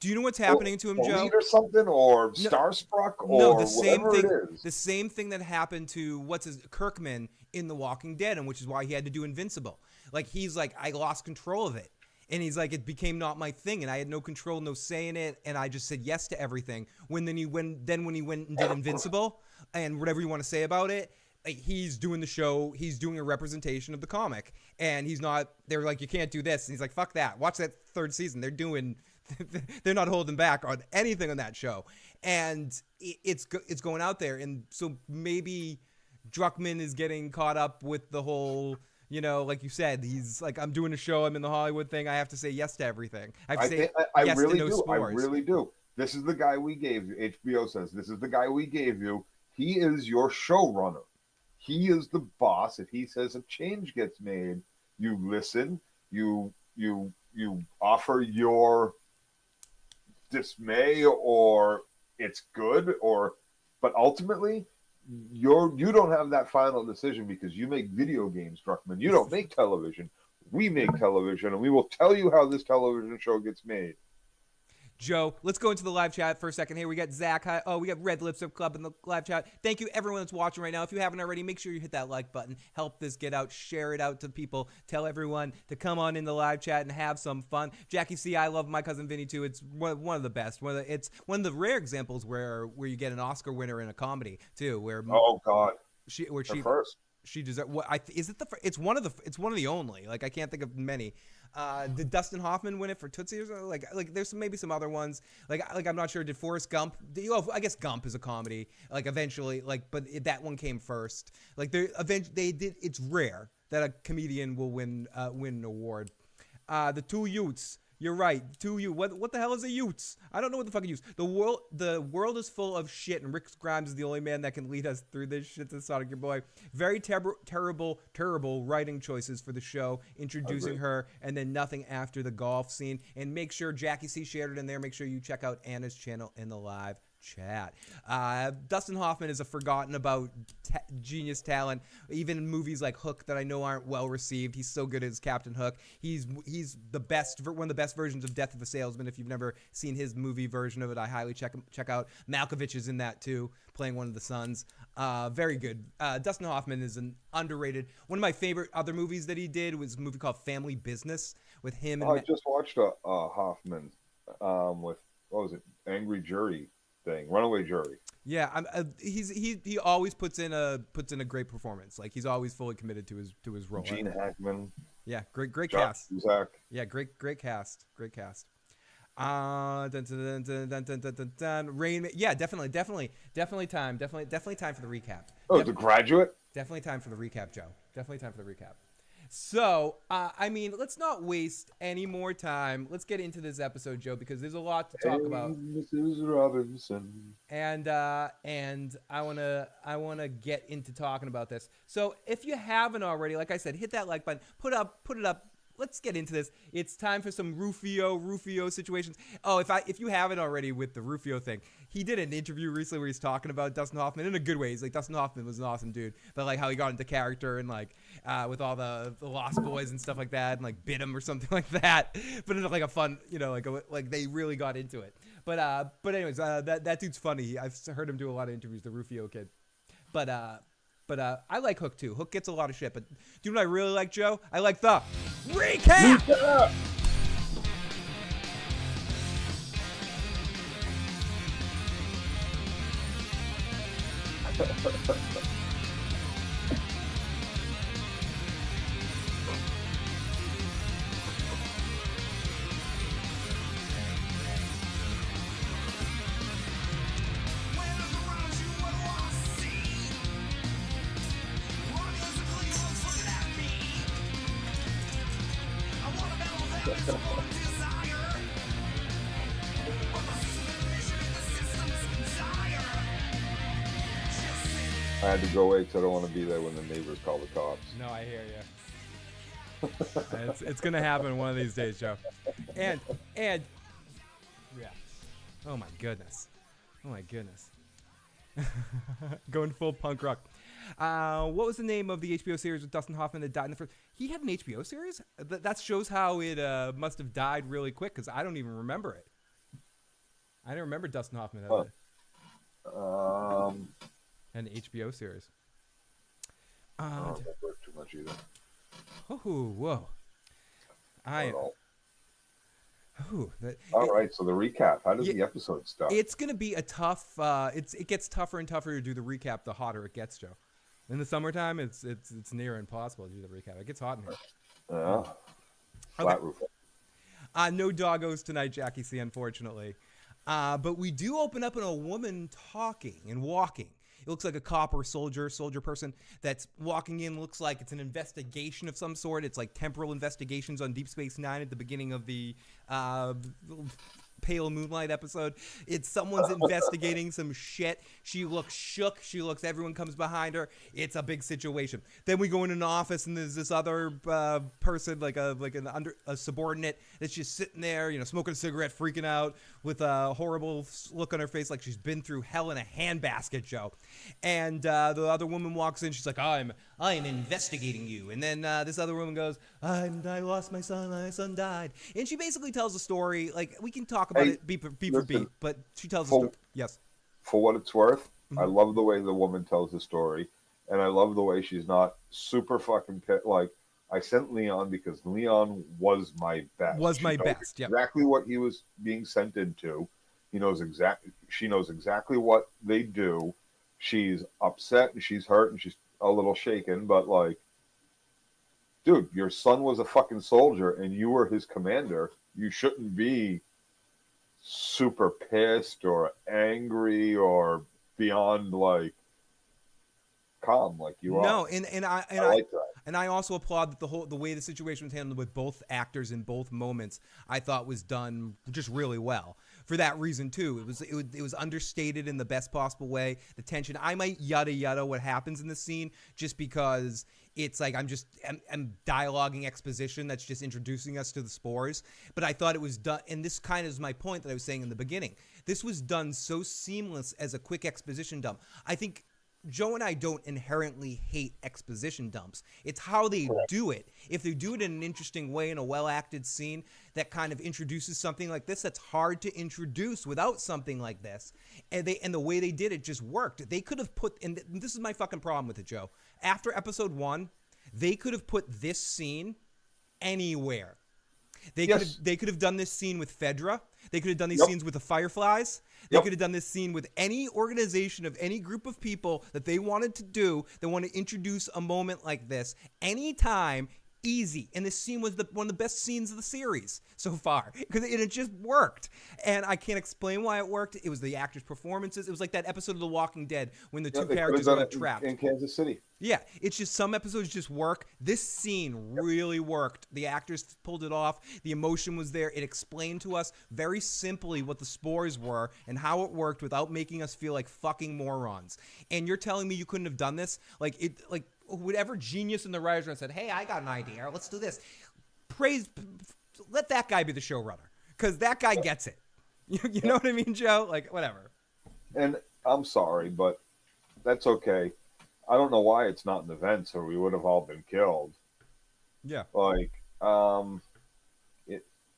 do you know what's happening to him, Joe? Or something, or starstruck, or the same whatever thing. It is. The same thing that happened to Kirkman in The Walking Dead, and which is why he had to do Invincible. Like he's like, I lost control of it, And he's like, it became not my thing, and I had no control, no say in it, and I just said yes to everything. When he went and did Invincible, and whatever you want to say about it, like, he's doing the show, he's doing a representation of the comic, and he's not. They're like, you can't do this, and he's like, fuck that. Watch that third season. They're not holding back on anything on that show, and it's going out there, and so maybe Druckmann is getting caught up with the whole. You know, like you said, he's like, I'm doing a show, I'm in the Hollywood thing, I have to say yes to everything. I have to say yes really to no do. spores. I really do. This is the guy we gave you. HBO says, this is the guy we gave you. He is your showrunner. He is the boss. If he says a change gets made, you listen, you offer your dismay, or it's good, but ultimately you don't have that final decision, because you make video games, Druckmann. You don't make television. We make television, and we will tell you how this television show gets made. Joe, let's go into the live chat for a second here. We got Zach. We got Red Lipstick Club in the live chat. Thank you, everyone that's watching right now. If you haven't already, make sure you hit that like button. Help this get out. Share it out to people. Tell everyone to come on in the live chat and have some fun. Jackie C, I love My Cousin Vinny too. It's one of the best. It's one of the rare examples where you get an Oscar winner in a comedy too. Where oh God, she first. She deserves. What is it? It's one of the only. Like, I can't think of many. Did Dustin Hoffman win it for Tootsie or something? Like there's maybe some other ones. Like I'm not sure. Did Forrest Gump? I guess Gump is a comedy. Like eventually, but that one came first. Like they did. It's rare that a comedian will win an award. The two Utes. You're right. Two Utes. What the hell is a Utes? I don't know what the fuck a Utes. The world is full of shit, and Rick Grimes is the only man that can lead us through this shit. To Sonic, your boy. Very terrible writing choices for the show, introducing her, and then nothing after the golf scene. And make sure Jackie C shared it in there. Make sure you check out Anna's channel in the live chat. Dustin Hoffman is a forgotten about genius talent, even in movies like Hook that I know aren't well received. He's so good as Captain Hook. He's the best, one of the best versions of Death of a Salesman. If you've never seen his movie version of it, I highly check out. Malkovich is in that too, playing one of the sons. Very good. Dustin Hoffman is an underrated. One of my favorite other movies that he did was a movie called Family Business with him. I just watched a Hoffman with, what was it, Angry Jury thing, Runaway Jury. Yeah, he always puts in a great performance. Like, he's always fully committed to his role. Gene Hackman. Yeah, great John cast. Cusack. Yeah, great cast. Dun, dun, dun, dun, dun, dun, dun, dun. Rain. Yeah, definitely time. Definitely time for the recap. Oh, The Graduate. Definitely time for the recap, Joe. Definitely time for the recap. So, let's not waste any more time. Let's get into this episode, Joe, because there's a lot to talk about. Mrs. Robinson. And I wanna get into talking about this. So, if you haven't already, like I said, hit that like button, put it up. Let's get into this. It's time for some Rufio situations. Oh, if you haven't already with the Rufio thing, he did an interview recently where he's talking about Dustin Hoffman in a good way. He's like, Dustin Hoffman was an awesome dude, but like how he got into character and like with all the Lost Boys and stuff like that, and like bit him or something like that. But in like a fun, like they really got into it. But anyways, that dude's funny. I've heard him do a lot of interviews, the Rufio kid. But I like Hook too. Hook gets a lot of shit, but do you know what I really like, Joe? I like the recap! I had to go away because I don't want to be there when the neighbors call the cops. No, I hear you. It's gonna happen one of these days, Joe. And yeah. Oh my goodness. Going full punk rock. What was the name of the HBO series with Dustin Hoffman that died in the first? He had an HBO series? That shows how it must have died really quick, because I don't even remember it. I didn't remember Dustin Hoffman had an HBO series. I don't remember too much either. Oh, whoa. Ooh, All right, so the recap. How does Yeah, the episode start? it's gonna be a tough. It gets tougher and tougher to do the recap the hotter it gets, Joe. In the summertime, it's near impossible to do the recap. It gets hot in here. Yeah, Okay. flat roof. No doggos tonight, Jackie C, unfortunately. But we do open up in a woman talking and walking. It looks like a cop or soldier person that's walking in. Looks like it's an investigation of some sort. It's like temporal investigations on Deep Space Nine at the beginning of the Pale Moonlight episode. It's someone's investigating some shit. She looks shook. Everyone comes behind her. It's a big situation. Then we go in an office and there's this other person, like a subordinate, that's just sitting there, smoking a cigarette, freaking out with a horrible look on her face, like she's been through hell in a handbasket, Joe. And the other woman walks in. She's like, I'm investigating you. And then this other woman goes, I lost my son. My son died. And she basically tells a story. Like, we can talk about it beat for beat, but she tells a story. Yes. For what it's worth, I love the way the woman tells the story, and I love the way she's not super fucking like. I sent Leon because Leon was my best. Yep. Exactly what he was being sent into. She knows exactly what they do. She's upset and she's hurt and she's a little shaken, but like, dude, your son was a fucking soldier and you were his commander. You shouldn't be super pissed or angry or beyond like calm like you are. No, and I like that. And I also applaud that the way the situation was handled with both actors in both moments. I thought was done just really well. For that reason too, it was understated in the best possible way. The tension. I might yada what happens in the scene just because it's like I'm dialoguing exposition that's just introducing us to the spores. But I thought it was done, and this kind of is my point that I was saying in the beginning. This was done so seamless as a quick exposition dump. I think Joe and I don't inherently hate exposition dumps. It's how they do it. If they do it in an interesting way in a well-acted scene that kind of introduces something like this that's hard to introduce without something like this, and the way they did it just worked. They could have put, and this is my fucking problem with it, Joe. After episode 1, they could have put this scene anywhere. They could have done this scene with Fedra. They could have done these scenes with the Fireflies. They could have done this scene with any organization of any group of people that they wanted to do. They want to introduce a moment like this anytime. Easy. And this scene was one of the best scenes of the series so far because it just worked. And I can't explain why it worked. It was the actors' performances. It was like that episode of The Walking Dead when the two characters got trapped in Kansas City. Yeah, it's just some episodes just work. This scene really worked. The actors pulled it off. The emotion was there. It explained to us very simply what the spores were and how it worked without making us feel like fucking morons. And you're telling me you couldn't have done this? Like whatever genius in the writers room said, hey, I got an idea. Let's do this. Let that guy be the showrunner because that guy gets it. You know what I mean, Joe? Like, whatever. And I'm sorry, but that's okay. I don't know why it's not in the vents or we would have all been killed. Yeah. Like,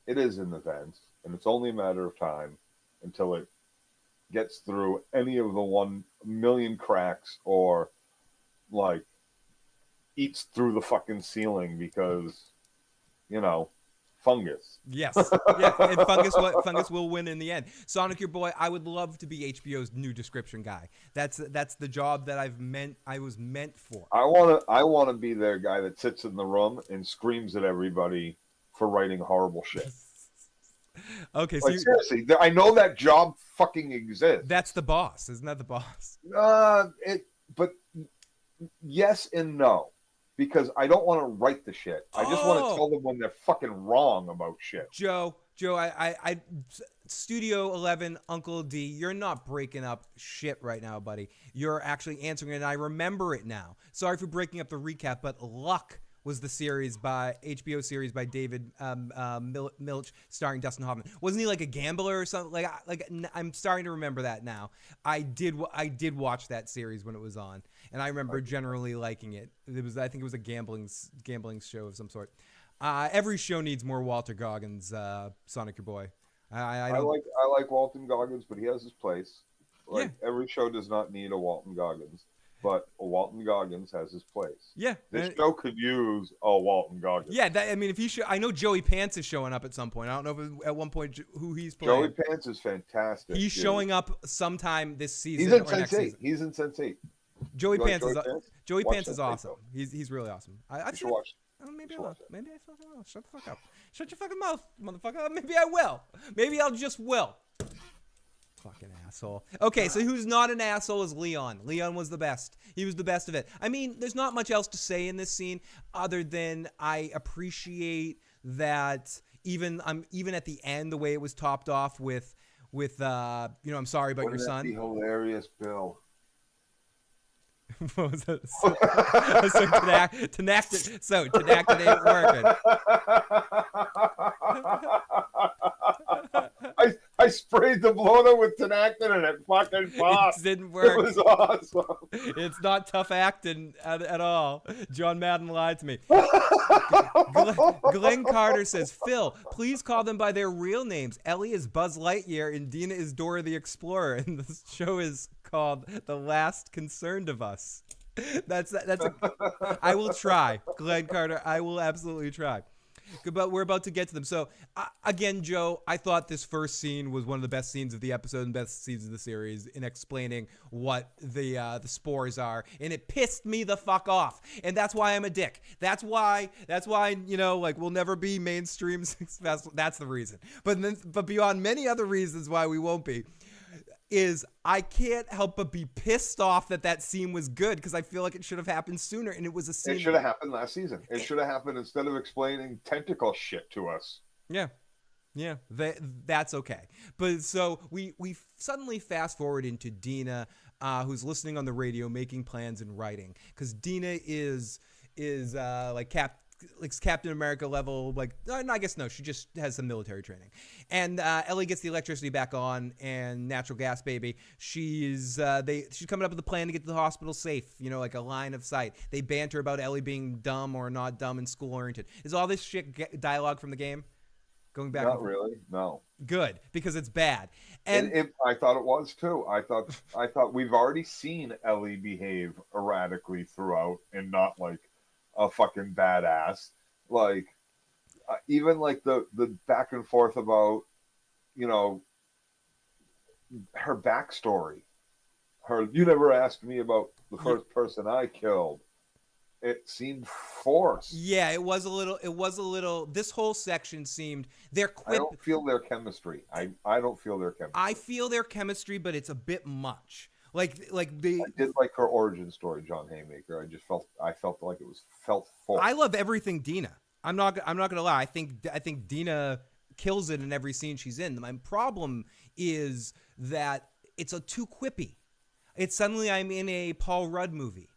it is in the vents, and it's only a matter of time until it gets through any of the 1 million cracks or, like, eats through the fucking ceiling because, fungus. Yes. Yeah, and fungus will win in the end. Sonic, your boy, I would love to be HBO's new description guy. That's the job that I was meant for. I want to be their guy that sits in the room and screams at everybody for writing horrible shit. Okay, so seriously, I know that job fucking exists. That's the boss, isn't that the boss? But yes and no. Because I don't want to write the shit. I just want to tell them when they're fucking wrong about shit. Joe, I Studio 11, Uncle D, you're not breaking up shit right now, buddy. You're actually answering it, and I remember it now. Sorry for breaking up the recap, but Luck was the HBO series by David Milch, starring Dustin Hoffman. Wasn't he like a gambler or something? Like I'm starting to remember that now. I did watch that series when it was on, and I remember generally liking it. I think it was a gambling show of some sort. Every show needs more Walter Goggins. Sonic, your boy. I like Walton Goggins, but he has his place. Every show does not need a Walton Goggins. but Walton Goggins has his place. Yeah. This show could use a Walton Goggins. Yeah, I mean, if he should, I know Joey Pants is showing up at some point. I don't know if at one point who he's playing. Joey Pants is fantastic. He's showing up sometime this season. He's in or Sense8. next season. He's in Sense8. Joey You like Pants is Joey Pants is Sense8, awesome. though. He's really awesome. You should watch. Maybe I will. Maybe I fucking will. Shut the fuck up. Shut your fucking mouth, motherfucker. Maybe I will. Maybe I'll just will. Fucking asshole. Okay, so who's not an asshole is Leon. Leon was the best. He was the best of it. I mean, there's not much else to say in this scene other than I appreciate that even at the end, the way it was topped off with I'm sorry about your son. Wouldn't that be hilarious, Bill? What was that? Tenactin ain't working. I sprayed the bloater with Tenactin and it fucking popped. It didn't work. It was awesome. It's not tough acting at all. John Madden lied to me. Glenn Carter says, Phil, please call them by their real names. Ellie is Buzz Lightyear and Dina is Dora the Explorer. And the show is called The Last Concerned of Us. I will try, Glenn Carter. I will absolutely try. But we're about to get to them. So, again, Joe, I thought this first scene was one of the best scenes of the episode and best scenes of the series in explaining what the spores are. And it pissed me the fuck off. And that's why I'm a dick. That's why, we'll never be mainstream successful. That's the reason. But beyond many other reasons why we won't be, is I can't help but be pissed off that scene was good because I feel like it should have happened sooner, and it was a scene. It should have happened last season. It should have happened instead of explaining tentacle shit to us. Yeah, that's okay. But so we suddenly fast forward into Dina, who's listening on the radio, making plans and writing, because Dina is like Captain America level, I guess no, she just has some military training. And Ellie gets the electricity back on, and natural gas baby. She's coming up with a plan to get to the hospital safe, like a line of sight. They banter about Ellie being dumb or not dumb and school oriented. Is all this shit dialogue from the game? Going back? Not really, no. Good, because it's bad. And I thought it was too. I thought we've already seen Ellie behave erratically throughout, and not like a fucking badass. Even the back and forth about her backstory. You never asked me about the first person I killed. It seemed forced. Yeah, it was a little. This whole section seemed I don't feel their chemistry. I don't feel their chemistry. I feel their chemistry, but it's a bit much. I did like her origin story, John Haymaker. I felt like it was felt forced. I love everything Dina. I'm not gonna lie. I think Dina kills it in every scene she's in. My problem is that it's too quippy. It's suddenly I'm in a Paul Rudd movie,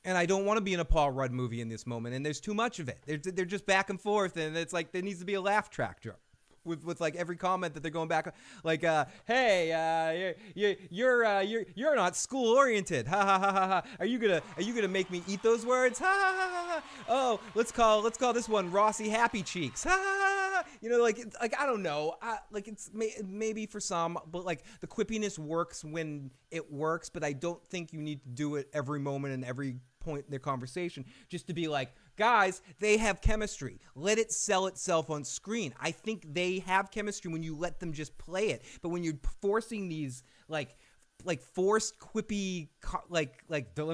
and I don't want to be in a Paul Rudd movie in this moment. And there's too much of it. They're just back and forth, and it's like there needs to be a laugh track drop. With like every comment that they're going back, like, hey, you're not school oriented. Ha ha ha ha ha. Are you gonna make me eat those words? Ha ha ha ha. Oh, let's call this one Rossi Happy Cheeks. Ha ha ha. I don't know. It's maybe for some, but like the quippiness works when it works, but I don't think you need to do it every moment and every point in their conversation just to be like, guys, they have chemistry. Let it sell itself on screen. I think they have chemistry when you let them just play it. But when you're forcing these like forced quippy let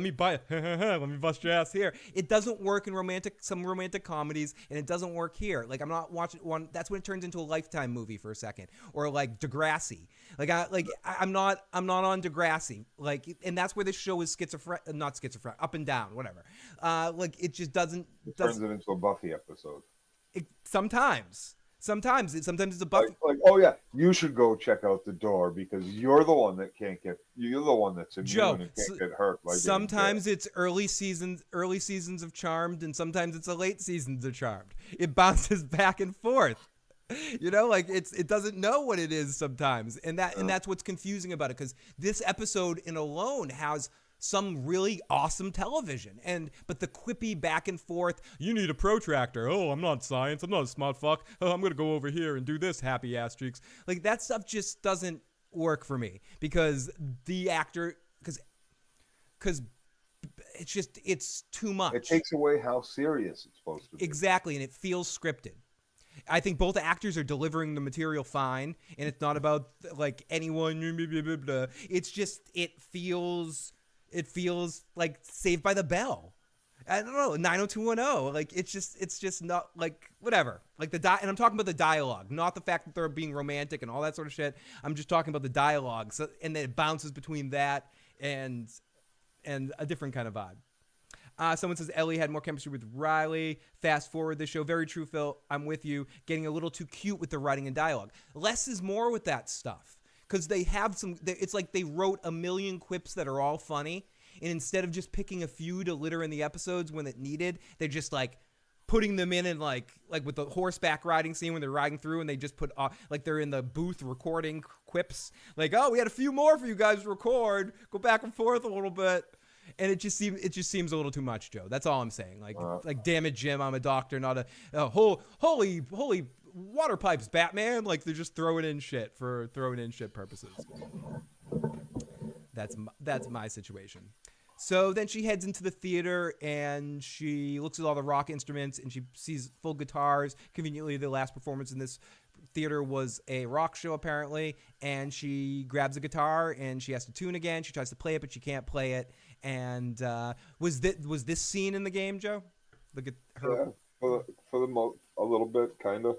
me let me bust your ass here. It doesn't work in some romantic comedies, and it doesn't work here. Like I'm not watching one. That's when it turns into a Lifetime movie for a second, or like Degrassi. I'm not on Degrassi. And that's where this show is not schizophrenic, up and down, whatever. It just doesn't. It turns it into a Buffy episode. Sometimes it's a Buffy. Oh yeah, you should go check out The Door because you're the one that can't get. You're the one that's immune and can't get hurt. Sometimes it's early seasons of Charmed, and sometimes it's a late seasons of Charmed. It bounces back and forth. It doesn't know what it is sometimes, and that's what's confusing about it. Because this episode in alone has some really awesome television, but the quippy back and forth, you need a protractor, oh, I'm not science, I'm not a smart fuck, oh, I'm gonna go over here and do this, happy ass streaks. That stuff just doesn't work for me because the actor, because it's too much. It takes away how serious it's supposed to be. Exactly, and it feels scripted. I think both actors are delivering the material fine, and it's not about like anyone. Blah, blah, blah, blah. It's just it feels like Saved by the Bell. I don't know, 90210. Like it's just not like whatever. Like and I'm talking about the dialogue, not the fact that they're being romantic and all that sort of shit. I'm just talking about the dialogue. So and then it bounces between that and a different kind of vibe. Someone says Ellie had more chemistry with Riley. Fast forward this show. Very true, Phil. I'm with you. Getting a little too cute with the writing and dialogue. Less is more with that stuff. Because they have it's like they wrote a million quips that are all funny. And instead of just picking a few to litter in the episodes when it needed, they're just like putting them in and like with the horseback riding scene when they're riding through and they just put like they're in the booth recording quips. Like, oh, we had a few more for you guys to record. Go back and forth a little bit. And it just seems a little too much, Joe. That's all I'm saying. Like, damn it, Jim, I'm a doctor, not a holy water pipes, Batman. Like they're just throwing in shit purposes. That's my situation. So then she heads into the theater and she looks at all the rock instruments and she sees full guitars. Conveniently, the last performance in this theater was a rock show apparently, and she grabs a guitar and she has to tune again. She tries to play it, but she can't play it. And was this scene in the game, Joe? Yeah, for a little bit, kind of.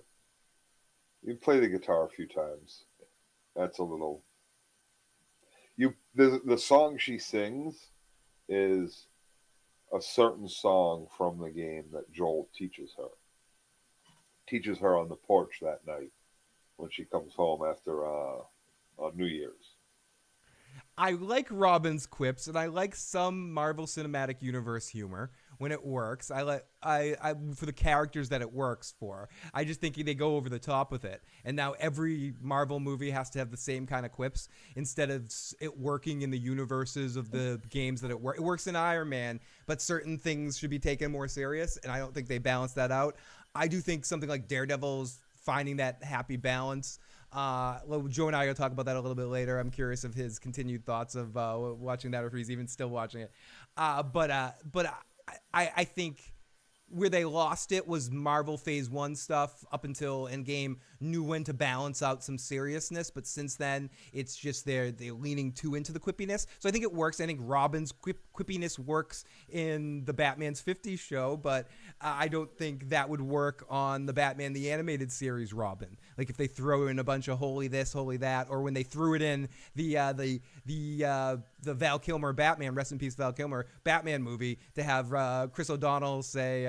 You play the guitar a few times. That's a little. The song she sings is a certain song from the game that Joel teaches her. Teaches her on the porch that night when she comes home after New Year's. I like Robin's quips, and I like some Marvel Cinematic Universe humor when it works. I for the characters that it works for. I just think they go over the top with it. And now every Marvel movie has to have the same kind of quips instead of it working in the universes of the games that it works. It works in Iron Man, but certain things should be taken more serious, and I don't think they balance that out. I do think something like Daredevil's finding that happy balance. Joe and I will talk about that a little bit later. I'm curious of his continued thoughts of watching that, or if he's even still watching it. But I think where they lost it was Marvel Phase 1 stuff up until Endgame knew when to balance out some seriousness, but since then it's just they're leaning too into the quippiness. So I think it works. I think Robin's quippiness works in the Batman's 50s show, but I don't think that would work on the Batman the Animated Series Robin. Like if they throw in a bunch of holy this, holy that, or when they threw it in the Val Kilmer Batman, rest in peace Val Kilmer Batman movie, to have Chris O'Donnell say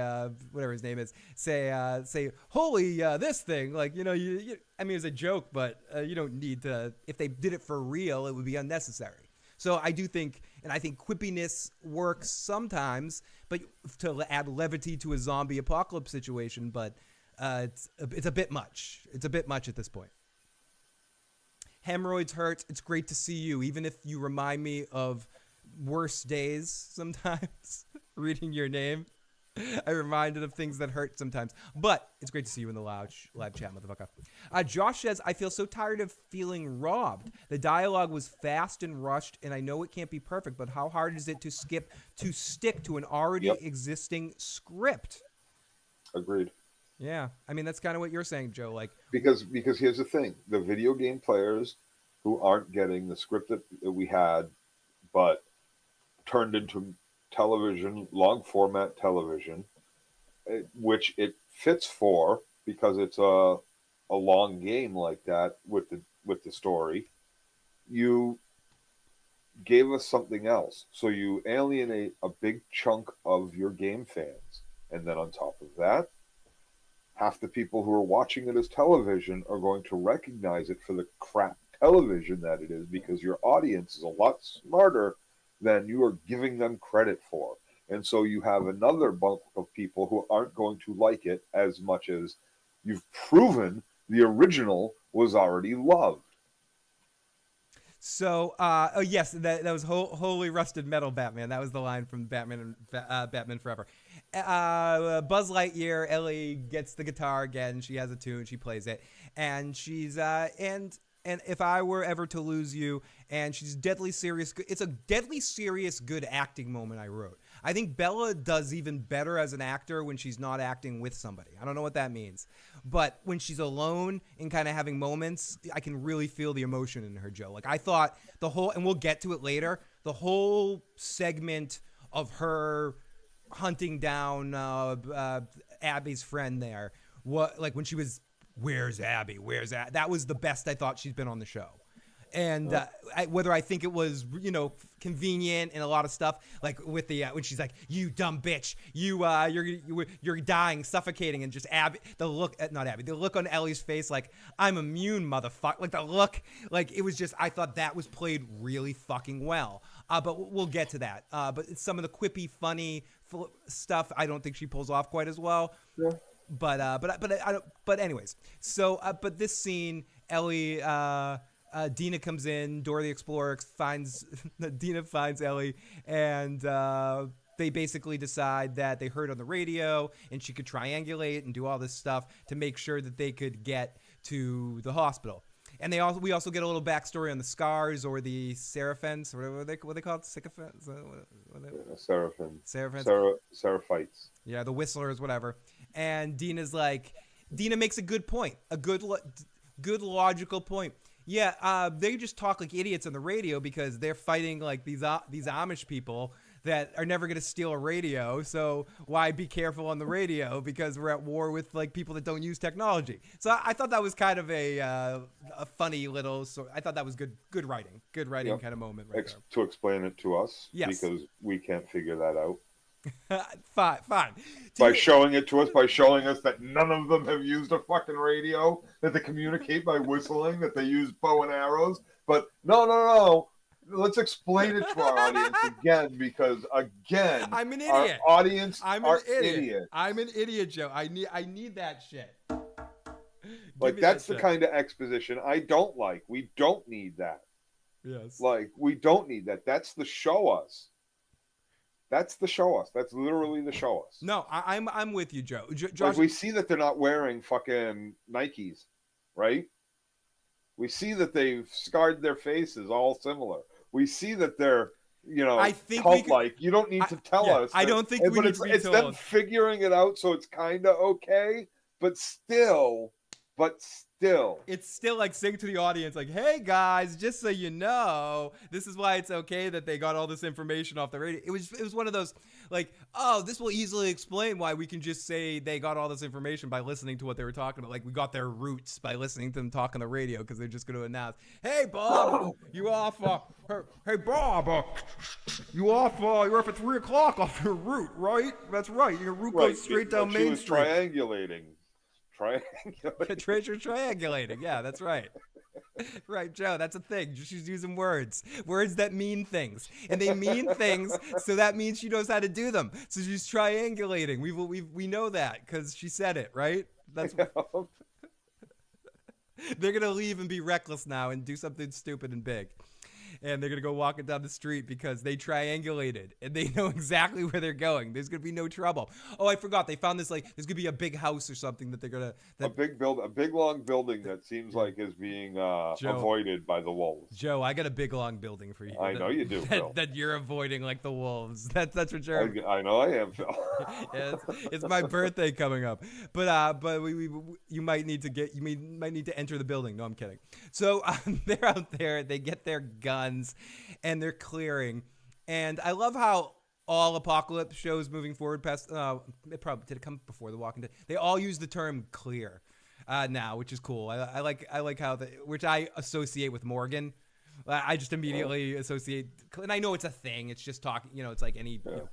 whatever his name is, say holy this thing, like I mean it's a joke, but you don't need to. If they did it for real, it would be unnecessary. So I do think, and I think quippiness works sometimes, but to add levity to a zombie apocalypse situation, but it's a bit much. It's a bit much at this point. Hemorrhoids hurt. It's great to see you, even if you remind me of worse days sometimes. Reading your name, I'm reminded of things that hurt sometimes. But it's great to see you in the live chat, motherfucker. Josh says, I feel so tired of feeling robbed. The dialogue was fast and rushed, and I know it can't be perfect, but how hard is it to stick to an already existing script? Agreed. Yeah, I mean that's kind of what you're saying, Joe. Like because here's the thing: the video game players who aren't getting the script that we had, but turned into television, long format television, which it fits for because it's a long game like that with the story. You gave us something else, so you alienate a big chunk of your game fans, and then on top of that, half the people who are watching it as television are going to recognize it for the crap television that it is, because your audience is a lot smarter than you are giving them credit for. And so you have another bunch of people who aren't going to like it as much as you've proven the original was already loved. So, yes, that was Holy Rusted Metal Batman. That was the line from Batman Forever. Buzz Lightyear, Ellie gets the guitar again. She has a tune. She plays it, and she's and and if I were ever to lose you, and she's deadly serious, it's a deadly serious good acting moment I wrote. I think Bella does even better as an actor when she's not acting with somebody. I don't know what that means, but when she's alone and kind of having moments, I can really feel the emotion in her, Joe. Like I thought the whole, and we'll get to it later, the whole segment of her hunting down Abby's friend there, what, like when she was, where's Abby? Where's Abby? That was the best I thought she's been on the show. And whether I think it was, convenient and a lot of stuff, like with the when she's like, "You dumb bitch, you're dying, suffocating," and just Abby, the look on Ellie's face, like, "I'm immune, motherfucker." Like the look, like it was just, I thought that was played really fucking well. But we'll get to that. But some of the quippy, funny stuff, I don't think she pulls off quite as well. Yeah. But anyways, so but this scene, Ellie. Dina comes in, Dora the Explorer Dina finds Ellie, and they basically decide that they heard on the radio and she could triangulate and do all this stuff to make sure that they could get to the hospital. And we also get a little backstory on the scars or the Seraphins, or what they call it, sycophants? Seraphins. Seraphites. Yeah, the whistlers, whatever. And Dina makes a good point, a good logical point. Yeah, they just talk like idiots on the radio because they're fighting like these Amish people that are never going to steal a radio. So why be careful on the radio? Because we're at war with like people that don't use technology. So I thought that was kind of a funny little. So I thought that was good writing, Yep. kind of moment right there. To explain it to us, Yes. because we can't figure that out. Fine. By showing it to us, by showing us that none of them have used a fucking radio, that they communicate by whistling, that they use bow and arrows. But no. Let's explain it to our audience again, because again, I'm an idiot. Our audience I'm are an idiot. idiots. I'm an idiot, Joe. I need that shit. Like that's the kind of exposition I don't like. We don't need that. Yes. Like we don't need that. That's the show us. That's the show us. That's literally the show us. No, I'm with you, Joe. Josh, Like we see that they're not wearing fucking Nikes, right? We see that they've scarred their faces all similar. We see that they're, I think cult-like. You don't need to tell us. I don't think we need to be it's told. them figuring it out, so it's kind of okay, but still. It's still like saying to the audience, like, "Hey guys, just so you know, this is why it's okay that they got all this information off the radio." It was one of those, like, "Oh, this will easily explain why we can just say they got all this information by listening to what they were talking about. Like, we got their roots by listening to them talk on the radio because they're just going to announce, "Hey Bob, you off? Hey Bob, you off? You're off at 3:00 off your route, right? That's right. Your route goes straight down Main Street." Triangulating. Treasure triangulating. Yeah, that's right. Right, Joe, that's a thing. She's using words that mean things, and they mean things, so that means she knows how to do them. So she's triangulating. We know that because she said it, right? That's they're gonna leave and be reckless now and do something stupid and big. And they're going to go walking down the street because they triangulated and they know exactly where they're going. There's going to be no trouble. Oh, I forgot. They found this, like, there's going to be a big house or something that they're going to... A big long building that seems like is being avoided by the wolves. Joe, I got a big long building for you. I know you do, Phil. That you're avoiding like the wolves. That's for sure. I know I am, Phil. Yeah, it's my birthday coming up. But you might need to enter the building. No, I'm kidding. So they're out there. They get their guns and they're clearing. And I love how all apocalypse shows moving forward past it probably did it come before The Walking Dead. They all use the term clear now, which is cool. I like how which I associate with Morgan. I just immediately associate, and I know it's a thing. It's just talking, it's like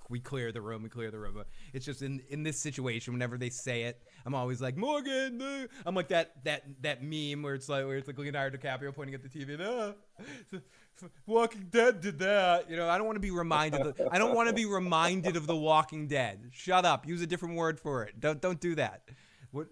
we clear the room. But it's just in this situation, whenever they say it, I'm always like, Morgan. I'm like that meme where it's like Leonardo DiCaprio pointing at the TV. Walking Dead did that. I don't want to be reminded. I don't want to be reminded of The Walking Dead. Shut up. Use a different word for it. Don't do that. What?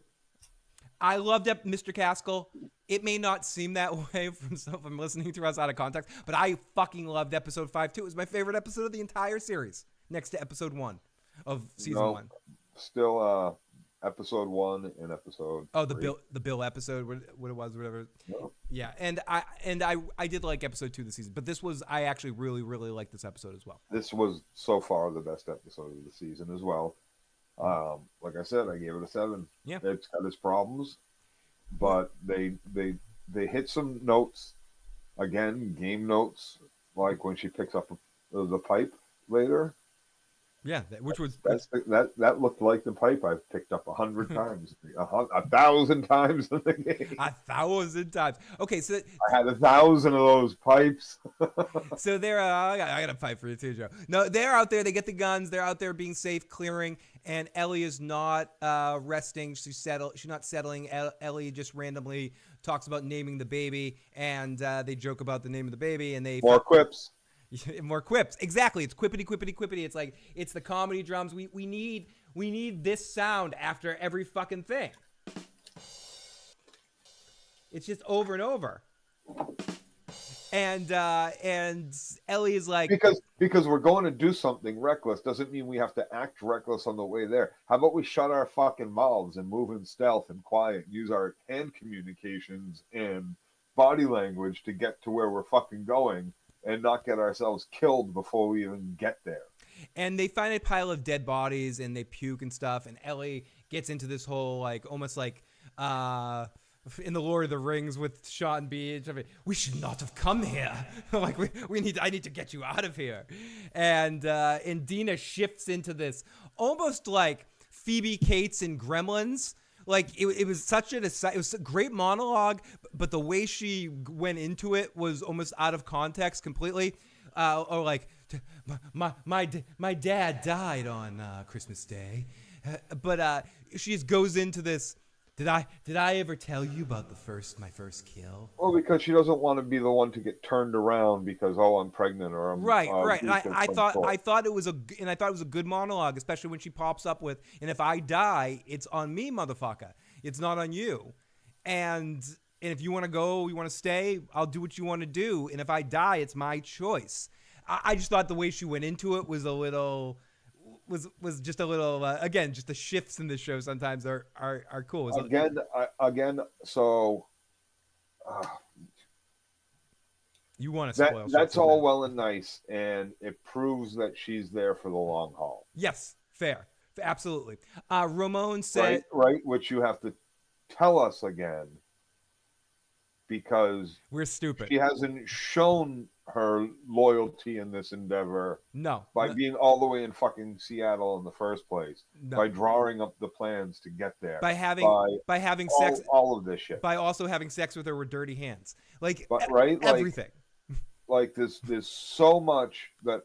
I loved Mr. Caskell. It may not seem that way from listening to us out of context, but I fucking loved episode 5 too. It was my favorite episode of the entire series, next to episode 1 of season 1. Still, episode 1 and episode Oh, 3. the Bill episode, what it was, whatever. Yep. Yeah, and I did like episode 2 this season, but this was I actually really really liked this episode as well. This was so far the best episode of the season as well. Like I said, I gave it a 7. Yeah. It's got its problems, but they hit some notes, again, game notes, like when she picks up the pipe later. Yeah, which was That looked like the pipe I've picked up 100 times, 1,000 times in the game. 1,000 times. Okay, so I had 1,000 of those pipes. so they're I got a pipe for you too, Joe. No, they're out there. They get the guns. They're out there being safe, clearing, and Ellie is not resting. She's not settling. Ellie just randomly talks about naming the baby, and they joke about the name of the baby, and they More quips. More quips. Exactly. It's quippity, quippity, quippity. It's like it's the comedy drums. We need this sound after every fucking thing. It's just over and over. And Ellie is like, because we're going to do something reckless doesn't mean we have to act reckless on the way there. How about we shut our fucking mouths and move in stealth and quiet, and use our hand communications and body language to get to where we're fucking going, and not get ourselves killed before we even get there. And they find a pile of dead bodies and they puke and stuff. And Ellie gets into this whole like almost like in the Lord of the Rings with Sean Bean. We should not have come here. Like I need to get you out of here. And Dina shifts into this almost like Phoebe Cates in Gremlins. Like it was it was a great monologue, but the way she went into it was almost out of context completely. Or like, my dad died on Christmas Day, but she just goes into this. Did I ever tell you about my first kill? Well, because she doesn't want to be the one to get turned around because I'm pregnant or I'm right. And I thought it was a good monologue, especially when she pops up with, and if I die, it's on me, motherfucker. It's not on you. And if you want to go, you want to stay, I'll do what you want to do. And if I die, it's my choice. I just thought the way she went into it was a little. Was just a little again, just the shifts in the show sometimes are cool. So you want to spoil that's all well and nice, and it proves that she's there for the long haul. Yes, fair, absolutely. Ramon said right, which you have to tell us again, because we're stupid. She hasn't shown her loyalty in this endeavor. No. By being all the way in fucking Seattle in the first place. No. By drawing up the plans to get there. By having sex. All of this shit. By also having sex with her with dirty hands. Like, everything. Like there's so much that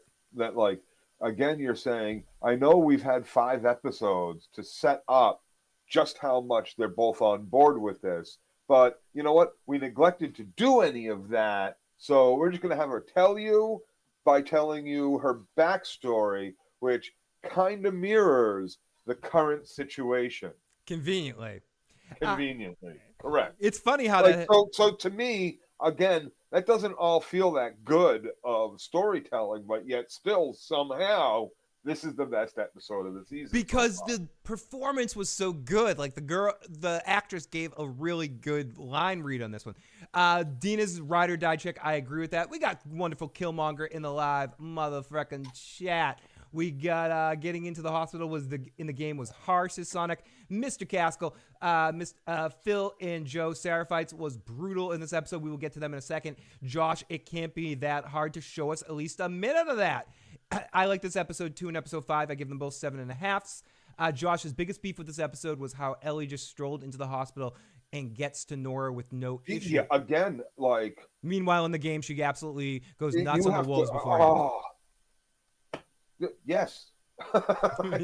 like, again, you're saying, I know we've had 5 episodes to set up just how much they're both on board with this. But you know what? We neglected to do any of that. So we're just going to have her tell you by telling you her backstory, which kind of mirrors the current situation. Conveniently. Correct. It's funny how So to me, again, that doesn't all feel that good of storytelling, but yet still somehow this is the best episode of the season. Because the performance was so good. Like the actress gave a really good line read on this one. Dina's ride or die chick, I agree with that. We got wonderful Killmonger in the live motherfucking chat. We got getting into the hospital in the game was harsh as Sonic. Mr. Caskell, Phil and Joe Seraphites was brutal in this episode. We will get to them in a second. Josh, it can't be that hard to show us at least a minute of that. I like this episode 2 and episode 5. I give them both 7.5s. Josh's biggest beef with this episode was how Ellie just strolled into the hospital and gets to Nora with no issue. Yeah, again, like. Meanwhile, in the game, she absolutely goes nuts on the wolves before. Yes.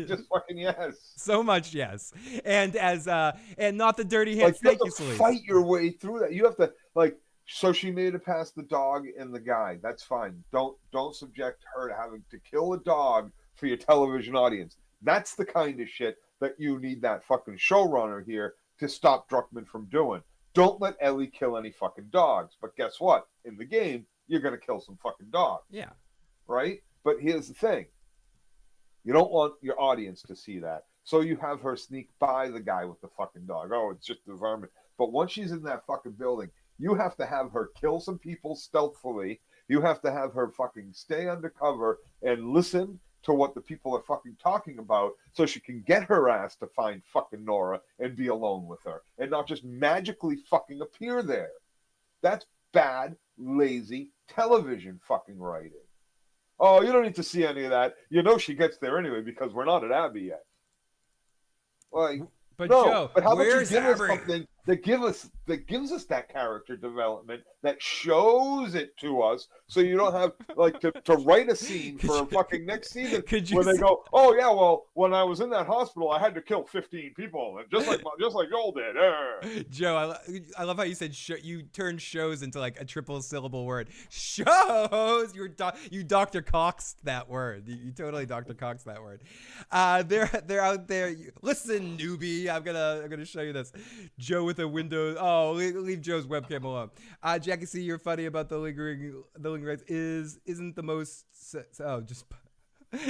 Just fucking yes. So much yes. And and not the dirty hands. Like, you have to fight your way through that. You have to So she made it past the dog and the guy. That's fine. Don't subject her to having to kill a dog for your television audience. That's the kind of shit that you need that fucking showrunner here to stop Druckmann from doing. Don't let Ellie kill any fucking dogs. But guess what? In the game, you're going to kill some fucking dogs. Yeah. Right? But here's the thing. You don't want your audience to see that. So you have her sneak by the guy with the fucking dog. Oh, it's just the varmint. But once she's in that fucking building, you have to have her kill some people stealthily. You have to have her fucking stay undercover and listen to what the people are fucking talking about so she can get her ass to find fucking Nora and be alone with her and not just magically fucking appear there. That's bad, lazy television fucking writing. Oh, you don't need to see any of that. You know she gets there anyway because we're not at Abbey yet. Like, But no, Joe, but how about you where's give us Avery? something that gives us that character development that shows it to us, so you don't have like to write a scene for a fucking next season where they go, oh yeah, well when I was in that hospital I had to kill 15 people, and just like Joel did. Joe, I love how you said you turned shows into like a triple syllable word. Shows. You Dr. Cox that word. You totally Dr. Cox that word. They're out there. Listen, newbie. I'm gonna show you this. Joe with a window. Oh, leave Joe's webcam alone. Jackie C, you're funny about the lingering rights. Isn't the most. Oh, just.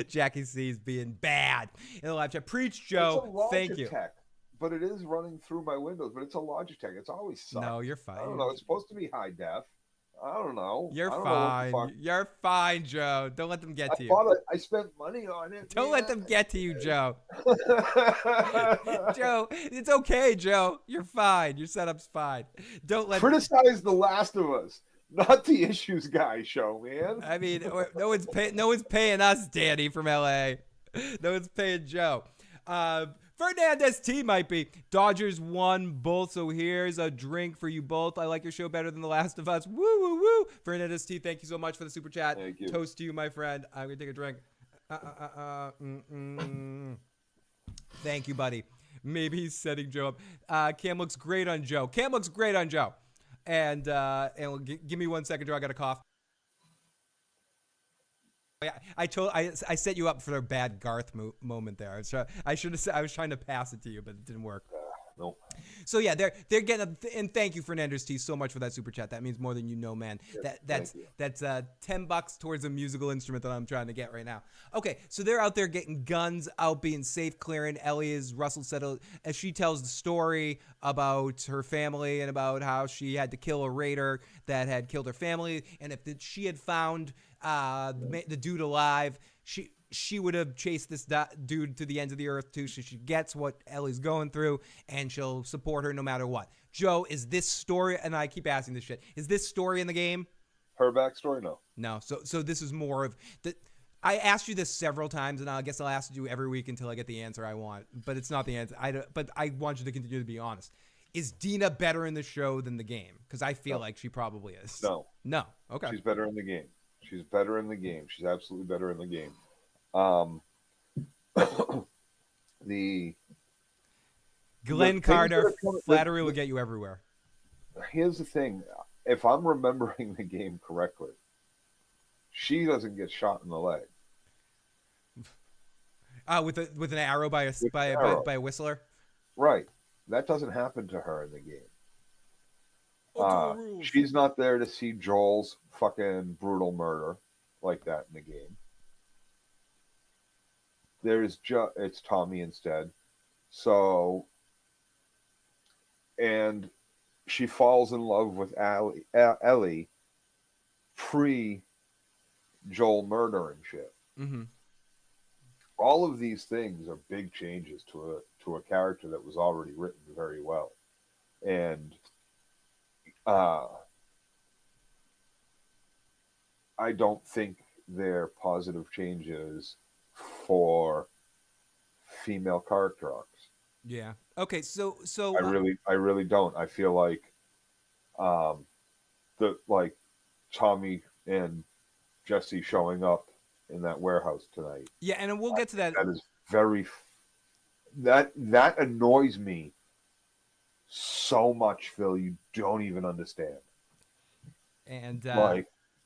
Jackie C's being bad in the live chat. Preach, Joe. Thank you. But it is running through my windows. But it's a Logitech. It's always sucked. No, you're fine. I don't know. It's supposed to be high def. I don't know. You're fine. You're fine, Joe. Don't let them get to you. I spent money on it. Don't let them get to you, Joe. Joe, it's okay, Joe. You're fine. Your setup's fine. Don't let criticize The Last of Us, not the Issues Guy show, man. I mean, no one's paying us, Danny from LA. No one's paying Joe. Fernandez T might be. Dodgers won both, so here's a drink for you both. I like your show better than The Last of Us. Woo, woo, woo. Fernandez T, thank you so much for the super chat. Thank you. Toast to you, my friend. I'm going to take a drink. Thank you, buddy. Maybe he's setting Joe up. Cam looks great on Joe. And give me 1 second, Joe. I got a cough. I set you up for a bad Garth moment there. I was trying to pass it to you, but it didn't work. No. So yeah, they're getting and thank you, Fernandez T, so much for that super chat. That means more than you know, man. That's $10 towards a musical instrument that I'm trying to get right now. Okay, so they're out there getting guns out, being safe, clearing. Ellie, as Russell said, as she tells the story about her family and about how she had to kill a raider that had killed her family, and if she had found the dude alive, she would have chased this dude to the ends of the earth too, so she gets what Ellie's going through, and she'll support her no matter what. Joe, is this story, and I keep asking this shit, is this story in the game? Her backstory? No. No, so this is more of the. I asked you this several times, and I guess I'll ask you every week until I get the answer I want, but it's not the answer. But I want you to continue to be honest. Is Dina better in the show than the game? Because I feel like she probably is. No. Okay. She's better in the game. She's absolutely better in the game. The Glenn Carter, flattery will get you everywhere. Here's the thing. If I'm remembering the game correctly, she doesn't get shot in the leg. With an arrow by a whistler? Right. That doesn't happen to her in the game. She's not there to see Joel's fucking brutal murder like that in the game. It's Tommy instead. So, and she falls in love with Ellie pre Joel murder and shit. Mm-hmm. All of these things are big changes to a character that was already written very well, and I don't think they're positive changes for female character arcs. Yeah. Okay. So I really don't. I feel like Tommy and Jesse showing up in that warehouse tonight. Yeah, and we'll get to that. That is that annoys me so much, Phil. You don't even understand. And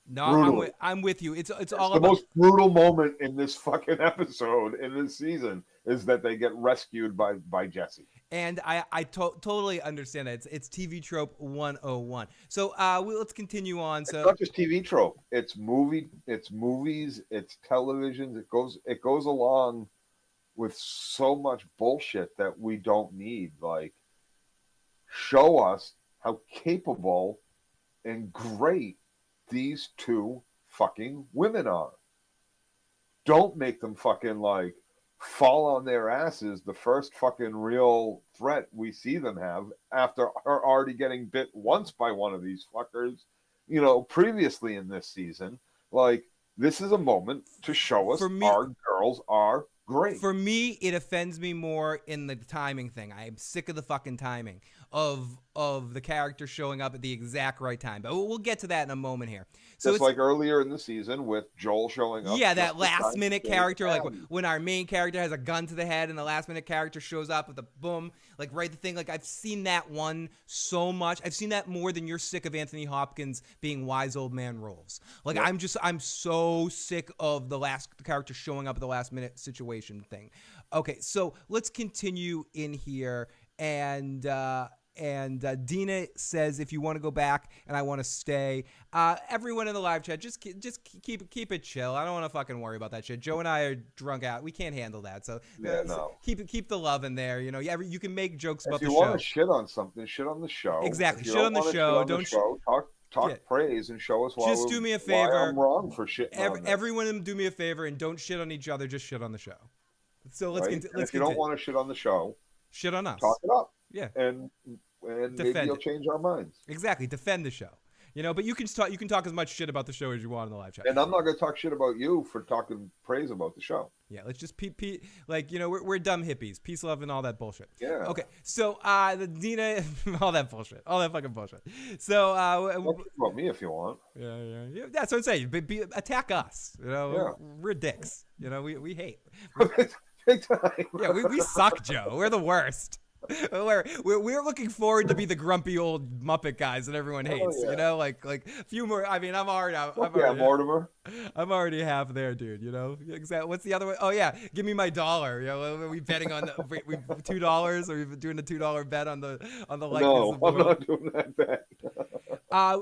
no, I'm with you. It's all the about most brutal moment in this fucking episode in this season is that they get rescued by Jesse. And I totally understand that. It's TV trope 101. So let's continue on. So it's not just TV trope. It's movies. It's televisions. It goes along with so much bullshit that we don't need. Like, show us how capable and great these two fucking women are. Don't make them fucking like fall on their asses the first fucking real threat we see them have after her already getting bit once by one of these fuckers, previously in this season. Like, this is a moment to show us our girls are great. For me, it offends me more in the timing thing. I am sick of the fucking timing of the character showing up at the exact right time. But we'll get to that in a moment here. So just like earlier in the season with Joel showing up. Yeah, that last minute character, like when our main character has a gun to the head and the last minute character shows up with a boom, like right the thing. Like, I've seen that one so much. I've seen that more than you're sick of Anthony Hopkins being wise old man roles. Like, yep. I'm so sick of the last character showing up at the last minute situation thing. Okay, so let's continue in here. And Dina says, if you want to go back and I want to stay, everyone in the live chat, just keep it chill. I don't want to fucking worry about that shit. Joe and I are drunk out. We can't handle that. So keep the love in there. You can make jokes about the show. If you want to shit on something, shit on the show. Exactly. Shit on the show. Don't talk praise and show us why. Just do me a favor. Why I'm wrong for shitting on everyone do me a favor and don't shit on each other. Just shit on the show. So let's if you don't want to shit on the show, shit on us. Talk it up. Yeah. And maybe you'll change our minds. Exactly. Defend the show. But you can talk as much shit about the show as you want in the live chat. And I'm not going to talk shit about you for talking praise about the show. Yeah, let's just we're dumb hippies. Peace, love, and all that bullshit. Yeah. Okay, so the Dina, all that bullshit, all that fucking bullshit. So talk about me if you want. Yeah. That's what I'm saying. Attack us. We're dicks. We hate. Big time. Yeah, we suck, Joe. We're the worst. We're looking forward to be the grumpy old Muppet guys that everyone hates. Yeah. Like a few more. I mean, I'm already. Mortimer. I'm already half there, dude. Exactly. What's the other one? Oh yeah, give me my $1. Are we betting on we $2? Are we doing a $2 bet on the likeness? No, I'm not doing that bet.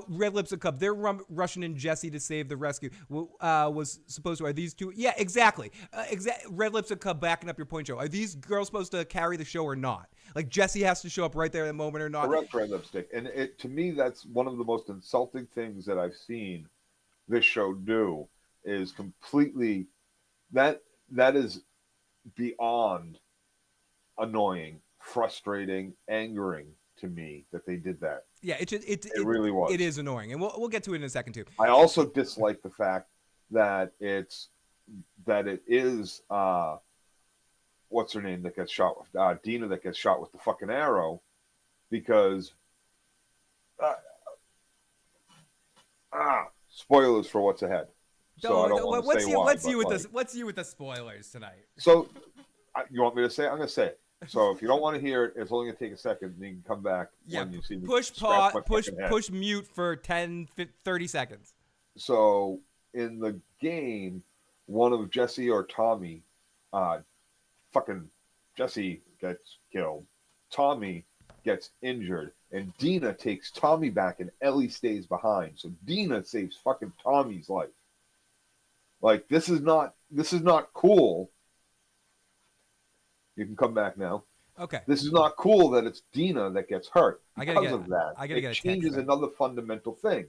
Red Lips of Cup. They're rushing in Jesse to save the rescue. Was supposed to. Are these two? Yeah, exactly. Red Lips of Cup. Backing up your point, Joe. Are these girls supposed to carry the show or not? Like, Jesse has to show up right there at the moment or not? Correct, red lipstick. And to me, that's one of the most insulting things that I've seen this show do. Is completely that is beyond annoying, frustrating, angering to me that they did that. Yeah, it really was. It is annoying, and we'll get to it in a second too. I also dislike the fact that it is what's her name that gets shot with Dina that gets shot with the fucking arrow, because spoilers for what's ahead. So I don't want to say why. What's you with the spoilers tonight? So you want me to say it? I'm going to say it. So if you don't want to hear it, it's only going to take a second, and you can come back when you see me. Push mute for 10, 30 seconds. So in the game, one of Jesse or Tommy, fucking Jesse gets killed. Tommy gets injured, and Dina takes Tommy back, and Ellie stays behind. So Dina saves fucking Tommy's life. Like, this is not cool. You can come back now. Okay. This is not cool that it's Dina that gets hurt because of that. It changes another fundamental thing.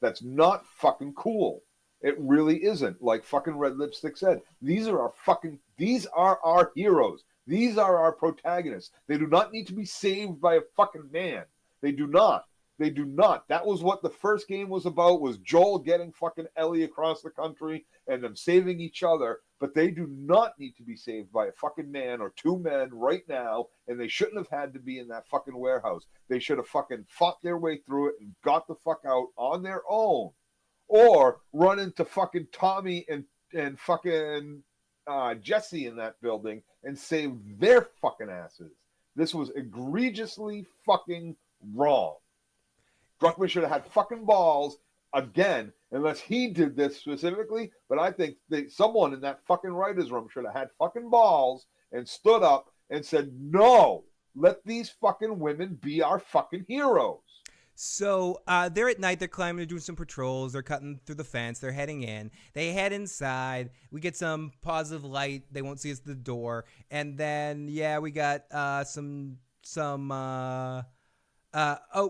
That's not fucking cool. It really isn't. Like fucking Red Lipstick said, these are our heroes. These are our protagonists. They do not need to be saved by a fucking man. They do not. That was what the first game was about, was Joel getting fucking Ellie across the country and them saving each other. But they do not need to be saved by a fucking man or two men right now, and they shouldn't have had to be in that fucking warehouse. They should have fucking fought their way through it and got the fuck out on their own. Or run into fucking Tommy and fucking Jesse in that building and save their fucking asses. This was egregiously fucking wrong. Druckmann should have had fucking balls again, unless he did this specifically. But I think someone in that fucking writer's room should have had fucking balls and stood up and said, no, let these fucking women be our fucking heroes. So they're at night. They're climbing. They're doing some patrols. They're cutting through the fence. They're heading in. They head inside. We get some positive light. They won't see us at the door. And then we got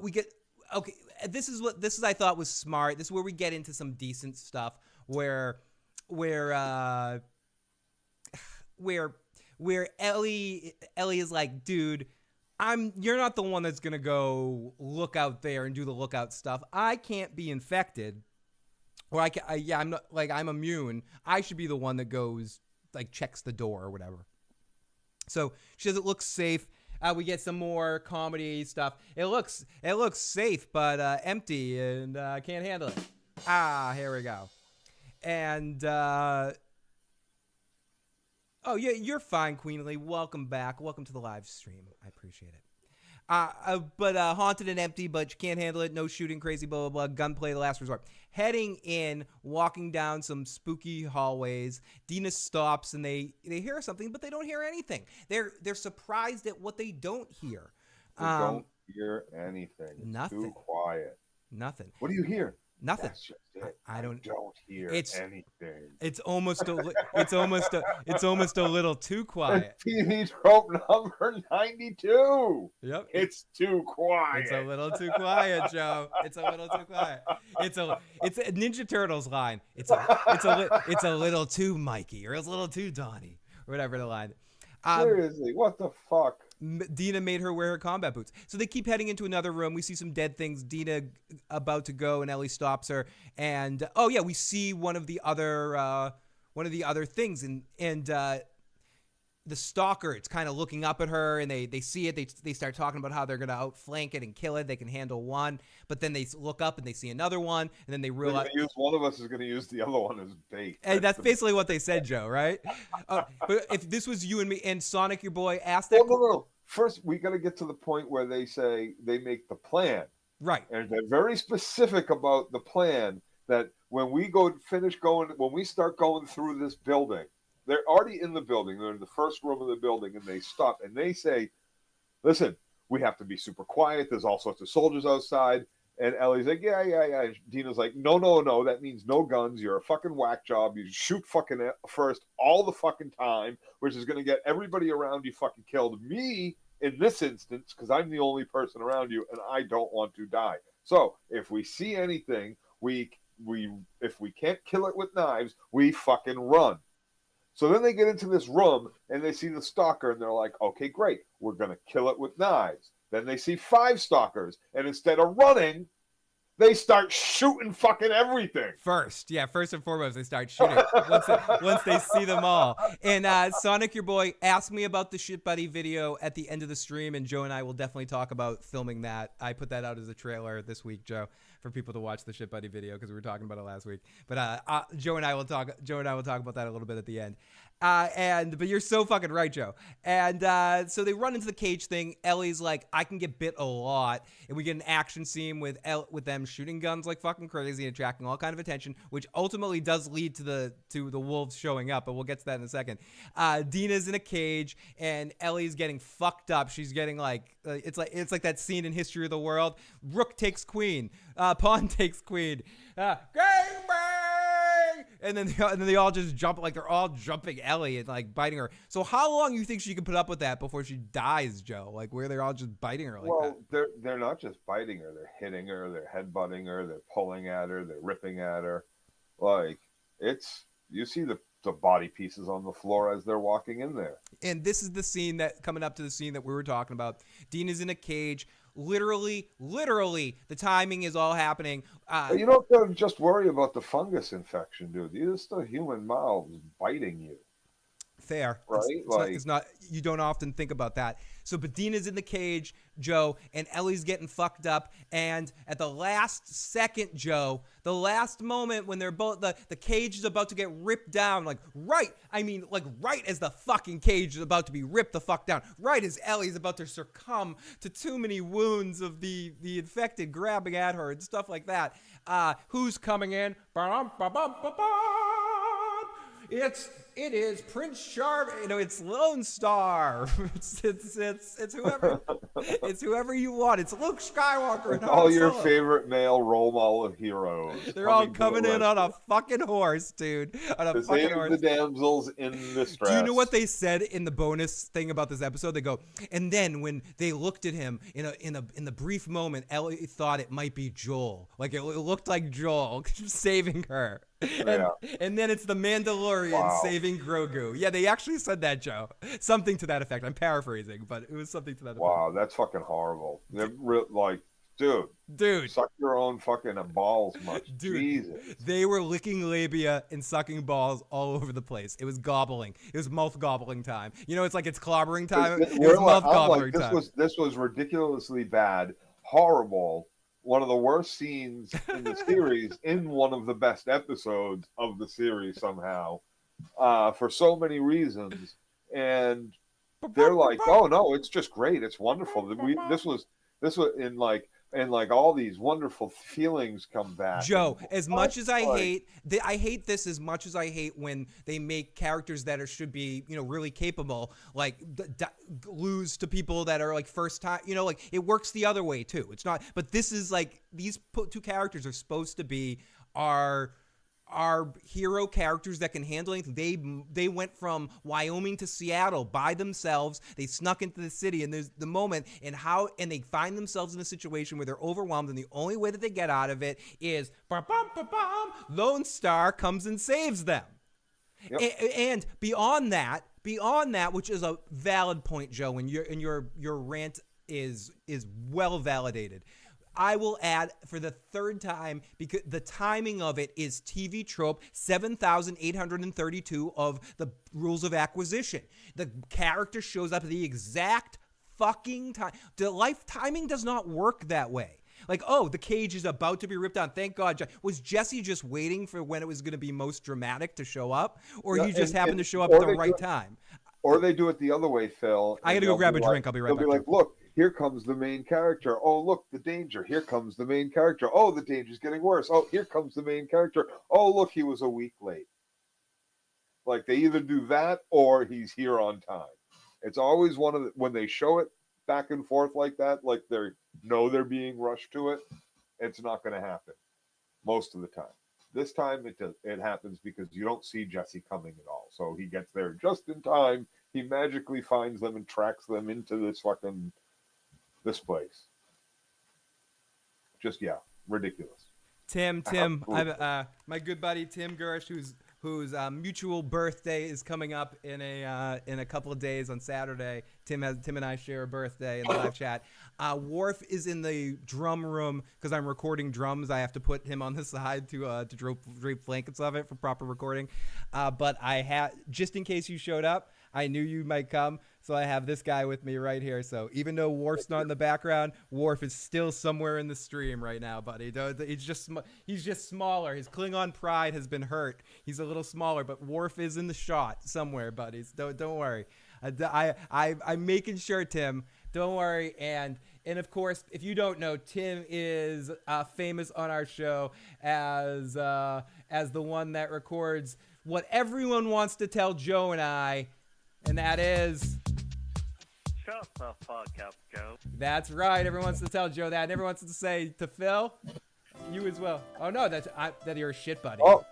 we get okay. This is I thought was smart. This is where we get into some decent stuff where Ellie is like, dude, you're not the one that's gonna go look out there and do the lookout stuff. I can't be infected, or I'm not, like, I'm immune. I should be the one that goes, like, checks the door or whatever. So she says it looks safe. We get some more comedy stuff. It looks safe, but empty, and can't handle it. Here we go. And oh, yeah, you're fine, Queenly. Welcome back. Welcome to the live stream. I appreciate it. But haunted and empty, but you can't handle it. No shooting, crazy, blah, blah, blah. Gunplay, the last resort. Heading in, walking down some spooky hallways. Dina stops, and they hear something, but they don't hear anything. They're surprised at what they don't hear. They don't hear anything. It's Nothing. too quiet. Nothing. What do you hear? Nothing. That's just it. I don't hear anything. It's almost a little too quiet. TV trope number 92. Yep. It's too quiet. It's a little too quiet, Joe. It's a little too quiet. It's a Ninja Turtles line. It's a little too Mikey, or it's a little too Donnie, or whatever the line. Seriously, what the fuck? Dina made her wear her combat boots. So they keep heading into another room. We see some dead things. Dina about to go, and Ellie stops her. And we see one of the other things, and the stalker, it's kind of looking up at her, and they see it. They start talking about how they're going to outflank it and kill it. They can handle one, but then they look up and they see another one, and then they realize one of us is going to use the other one as bait. Hey, that's basically what they said, Joe, right? But if this was you and me and Sonic, your boy, asked that. No. First, we got to get to the point where they say they make the plan. Right. And they're very specific about the plan that when we start going through this building, they're already in the building. They're in the first room of the building, and they stop and they say, listen, we have to be super quiet. There's all sorts of soldiers outside. And Ellie's like, yeah. Dina's like, no. That means no guns. You're a fucking whack job. You shoot fucking first all the fucking time, which is going to get everybody around you fucking killed. Me, in this instance, because I'm the only person around you, and I don't want to die. So if we see anything, if we can't kill it with knives, we fucking run. So then they get into this room, and they see the stalker, and they're like, okay, great. We're going to kill it with knives. Then they see 5 stalkers, and instead of running, they start shooting fucking everything. First and foremost, they start shooting once they see them all. And Sonic, your boy, asked me about the Shit Buddy video at the end of the stream, and Joe and I will definitely talk about filming that. I put that out as a trailer this week, Joe, for people to watch the Shit Buddy video, because we were talking about it last week. But Joe and I will talk about that a little bit at the end. But you're so fucking right, Joe. And so they run into the cage thing. Ellie's like, I can get bit a lot, and we get an action scene with them shooting guns like fucking crazy and attracting all kind of attention, which ultimately does lead to the wolves showing up. But we'll get to that in a second. Dina's in a cage, and Ellie's getting fucked up. She's getting it's like that scene in History of the World. Rook takes queen. Pawn takes queen. Gang bang! And then they all just jump, like they're all jumping Ellie and like biting her. So how long do you think she can put up with that before she dies, Joe? Like where they're all just biting her like that? Well, they're not just biting her. They're hitting her. They're headbutting her. They're pulling at her. They're ripping at her. Like you see the body pieces on the floor as they're walking in there. And this is the scene coming up to the scene that we were talking about. Dina's in a cage. Literally, the timing is all happening. You don't just worry about the fungus infection, dude. These are human mouths biting you. Fair. Right? It's not, you don't often think about that. So, but Dina's in the cage, Joe, and Ellie's getting fucked up. And at the last second, Joe, the last moment when they're both, the cage is about to get ripped down, right as the fucking cage is about to be ripped the fuck down, right as Ellie's about to succumb to too many wounds of the infected grabbing at her and stuff like that. Who's coming in? Ba-dum, ba-bum, ba-bum. It is Prince Charming. You know, it's Lone Star. It's whoever. It's whoever you want. It's Luke Skywalker. And All Han your Solo. favorite male role model heroes. They're all to coming the in on a rescue. fucking horse, dude. On a To fucking save horse. the damsels in distress. Do you know what they said in the bonus thing about this episode? They go, and then when they looked at him in the brief moment, Ellie thought it might be Joel. Like it looked like Joel saving her. And then it's the Mandalorian saving Grogu. Yeah, they actually said that, Joe. Something to that effect. I'm paraphrasing, but it was something to that effect. Wow, that's fucking horrible. They're like, dude, suck your own fucking balls much. Dude, Jesus. they were licking labia and sucking balls all over the place. It was gobbling. It was mouth gobbling time. You know, it's like it's clobbering time. It was mouth gobbling time. This was ridiculously bad, horrible. One of the worst scenes in the series, in one of the best episodes of the series somehow, for so many reasons. And they're like, oh no, it's just great. It's wonderful. This was in like all these wonderful feelings come back. Joe, as much as I hate this as much as I hate when they make characters that should be, you know, really capable, like lose to people that are like first time, you know, like it works the other way too. It's not, but this is like these two characters are supposed to be our hero characters that can handle anything. They went from Wyoming to Seattle by themselves. They snuck into the city, and there's the moment and they find themselves in a situation where they're overwhelmed, and the only way that they get out of it is Lone Star comes and saves them. Yep. And beyond that, which is a valid point, Joe, and your rant is well validated. I will add for the third time, because the timing of it is TV trope 7,832 of the rules of acquisition. The character shows up at the exact fucking time. The life timing does not work that way. Like, oh, the cage is about to be ripped down. Thank God. Was Jesse just waiting for when it was going to be most dramatic to show up? Or he just happened to show up at the right time? Or they do it the other way, Phil. I got to go grab a drink. I'll be right back. They'll be like, look, here comes the main character. Oh, look, the danger. Here comes the main character. Oh, the danger's getting worse. Oh, here comes the main character. Oh, look, he was a week late. Like, they either do that or he's here on time. It's always when they show it back and forth like that, like they're being rushed to it, it's not going to happen most of the time. This time it happens because you don't see Jesse coming at all. So he gets there just in time. He magically finds them and tracks them into this place. Just, ridiculous. Tim, my good buddy Tim Gersh, whose mutual birthday is coming up in a couple of days on Saturday. Tim and I share a birthday in the live chat. Worf is in the drum room because I'm recording drums. I have to put him on the side to drape blankets of it for proper recording. But I had, just in case you showed up, I knew you might come, so I have this guy with me right here. So even though Worf's not in the background, Worf is still somewhere in the stream right now, buddy. He's just smaller. His Klingon pride has been hurt. He's a little smaller, but Worf is in the shot somewhere, buddies. Don't worry. I'm making sure, Tim. Don't worry. And of course, if you don't know, Tim is famous on our show as the one that records what everyone wants to tell Joe and I. And that is... Shut the fuck up, Joe. That's right. Everyone wants to tell Joe that. And everyone wants to say to Phil, you as well. Oh, no, that you're a shit buddy. Oh.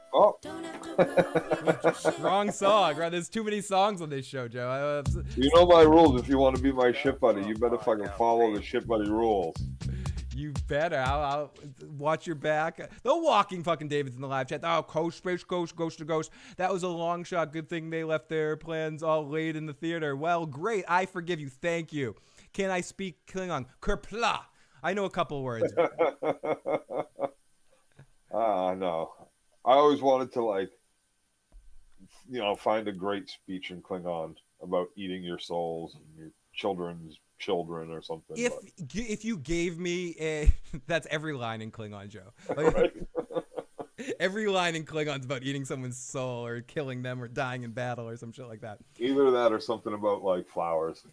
Wrong song, right? There's too many songs on this show, Joe. You know my rules. If you want to be my shit buddy, you better fucking follow the shit buddy rules. You better. I'll watch your back. The walking fucking David's in the live chat. Oh, coast, space, ghost to ghost. That was a long shot. Good thing they left their plans all laid in the theater. Well, great. I forgive you. Thank you. Can I speak Klingon? Kerpla. I know a couple words. No. I always wanted to, find a great speech in Klingon about eating your souls and your children's children or something. If you gave me that's every line in Klingon, Joe. Right. Every line in Klingon's about eating someone's soul or killing them or dying in battle or some shit like that. Either that or something about flowers.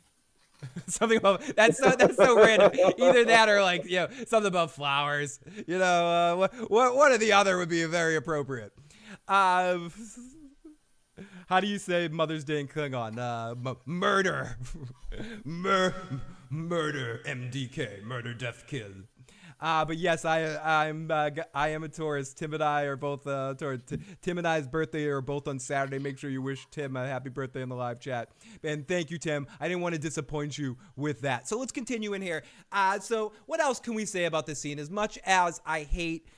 Something about that's so random. Either that or something about flowers. One or the other would be very appropriate. How do you say Mother's Day in Klingon? Murder. Murder. MDK. Murder, death, kill. But yes, I am a Taurus. Tim and I are both Taurus. Tim and I's birthday are both on Saturday. Make sure you wish Tim a happy birthday in the live chat. And thank you, Tim. I didn't want to disappoint you with that. So let's continue in here. So what else can we say about this scene? As much as I hate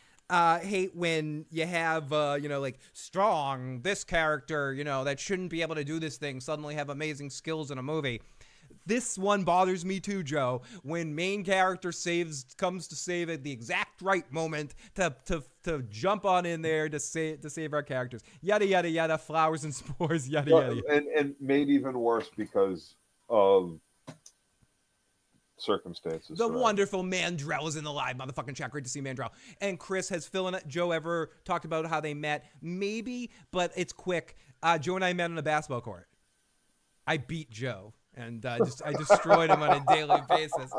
when you have, like strong, this character, that shouldn't be able to do this thing suddenly have amazing skills in a movie. This one bothers me too, Joe, when main character comes to save at the exact right moment to jump on in there to save our characters. Yada, yada, yada, flowers and spores, yada, yada, yada. And made even worse because of circumstances. The wonderful Mandrell is in the live motherfucking chat. Great to see Mandrell. And Chris, has Phil and Joe ever talked about how they met? Maybe, but it's quick. Joe and I met on a basketball court. I beat Joe. And I destroyed him on a daily basis.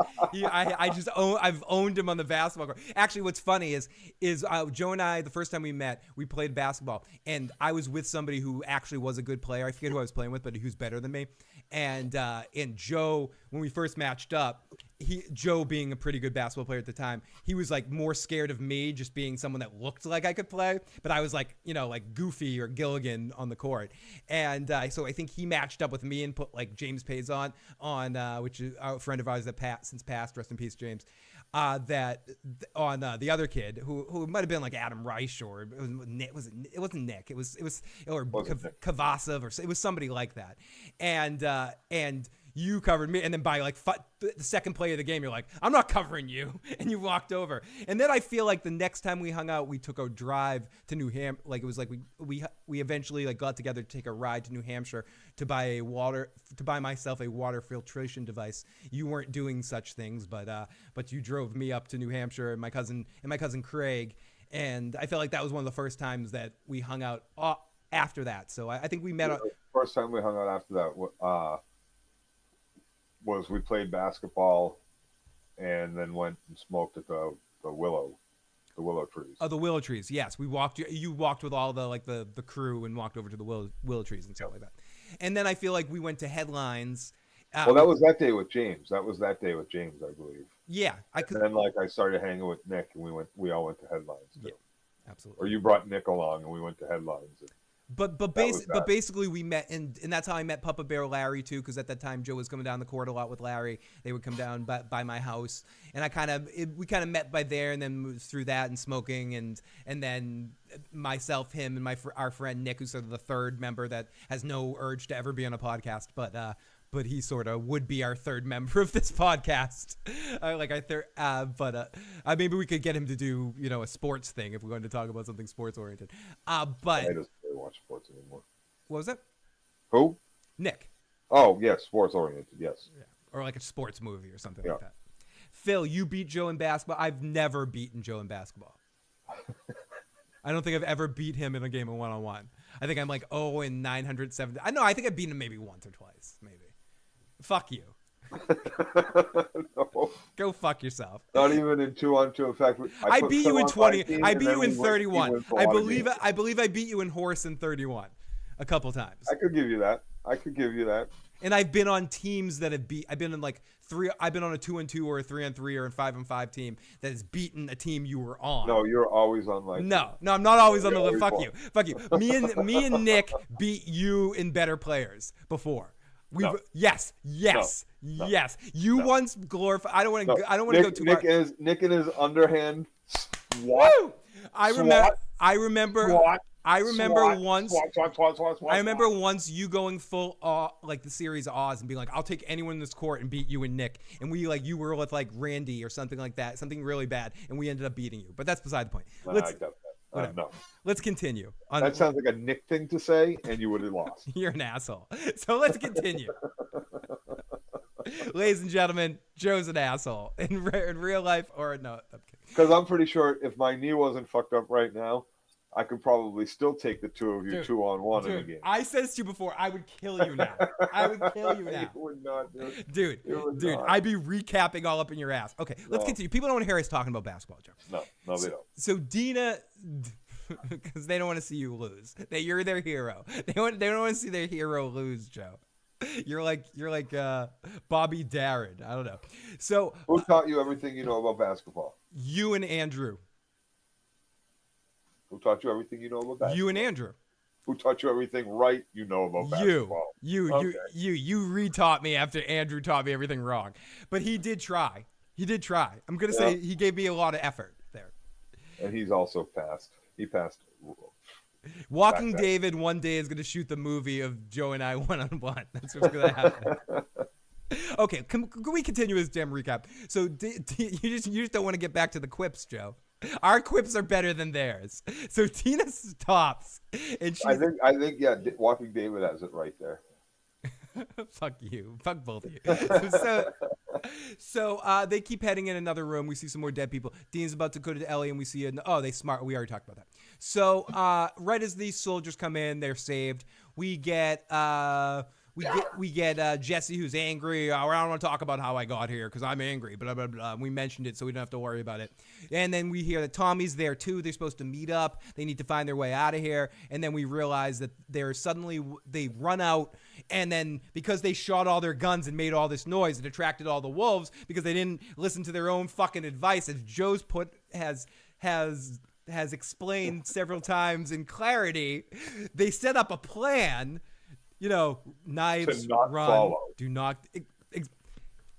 I've owned him on the basketball court. Actually, what's funny is Joe and I, the first time we met, we played basketball, and I was with somebody who actually was a good player. I forget who I was playing with, but he was better than me. And Joe, when we first matched up, Joe being a pretty good basketball player at the time, he was like more scared of me just being someone that looked like I could play, but I was like, like Goofy or Gilligan on the court. And so I think he matched up with me and put like James Pays on which is a friend of ours that since passed, rest in peace, James. The other kid who might have been like Adam Reich or it wasn't Nick. It was Kavasov, or it was somebody like that. And you covered me, and then by like the second play of the game, you're like, I'm not covering you, and you walked over. And then I feel like the next time we hung out, we took a drive to New Hampshire. Like it was like we eventually like got together to take a ride to New Hampshire to buy myself a water filtration device. You weren't doing such things, but you drove me up to New Hampshire and my cousin Craig, and I felt like that was one of the first times that we hung out after that. So I think we met. First time we hung out after that was we played basketball and then went and smoked at the willow trees. Oh, the willow trees. Yes, we walked. You walked with all the crew and walked over to the willow trees and stuff like that. And then I feel like we went to Headlines. Well, that was that day with James. I believe. Yeah, and then I started hanging with Nick, and we all went to Headlines too. Yeah, absolutely. Or you brought Nick along, and we went to Headlines. But basically we met, and that's how I met Papa Bear Larry too, because at that time Joe was coming down the court a lot with Larry. They would come down by my house, and we kind of met by there, and then moved through that and smoking, and then myself, him, and our friend Nick, who's sort of the third member that has no urge to ever be on a podcast, but he sort of would be our third member of this podcast. Maybe we could get him to do, a sports thing if we're going to talk about something sports oriented. But I don't really watch sports anymore. What was that? Who? Nick. Oh, yes, sports oriented, yes. Yeah. Or like a sports movie or something like that. Phil, you beat Joe in basketball. I've never beaten Joe in basketball. I don't think I've ever beat him in a game of one-on-one. I think I'm like 0-970. I think I've beaten him maybe once or twice, maybe. Fuck you. No. Go fuck yourself. Not even in 2-on-2. In fact, I beat you in 20. I beat you in 31. I believe I beat you in horse in 31 a couple times. I could give you that. And I've been on teams that have I've been in like 3. I've been on a 2-on-2 or a 3-on-3 or a 5-on-5 team that has beaten a team you were on. No, you're always on like. No, I'm not always on the list. Fuck you. Me and Nick beat you in better players before. Yes. You once glorified. I don't want to go too far. Nick and his underhand swat. Woo! I remember once you going full like the series Oz and being like, I'll take anyone in this court and beat you and Nick, and you were with like Randy or something like that, something really bad, and we ended up beating you. But that's beside the point. No. Let's continue. That sounds like a Nick thing to say, and you would have lost. You're an asshole. So let's continue. Ladies and gentlemen, Joe's an asshole in real life, or no? Because I'm pretty sure if my knee wasn't fucked up right now, I could probably still take the two of you 2-on-1 in a game. I said to you before, I would kill you now. You would not, dude. I'd be recapping all up in your ass. Okay, let's continue. People don't want to hear us talking about basketball, Joe. No, they don't. So Dina, because they don't want to see you lose. You're their hero. They don't want to see their hero lose, Joe. You're like Bobby Darin. I don't know. So Who taught you everything you know about basketball? you and Andrew. Who taught you everything you know about basketball? You and Andrew. Who taught you everything right you know about basketball? Okay. You re-taught me after Andrew taught me everything wrong. But he did try. I'm going to say he gave me a lot of effort there. And he's also passed. He passed. Walking David one day is going to shoot the movie of Joe and I one-on-one. That's what's going to happen. Okay, can we continue this damn recap? So you just don't want to get back to the quips, Joe. Our quips are better than theirs. So Tina stops, and she. I think, Walking David has it right there. Fuck you. Fuck both of you. So they keep heading in another room. We see some more dead people. Dean's about to go to Ellie, and we see they smart. We already talked about that. So right as these soldiers come in, they're saved. We get Jesse, who's angry. I don't want to talk about how I got here because I'm angry. Blah blah blah. We mentioned it, so we don't have to worry about it. And then we hear that Tommy's there too. They're supposed to meet up. They need to find their way out of here. And then we realize that they run out. And then because they shot all their guns and made all this noise, it attracted all the wolves because they didn't listen to their own fucking advice, as Joe's has explained several times in clarity. They set up a plan. Knives, to not run, follow. do not.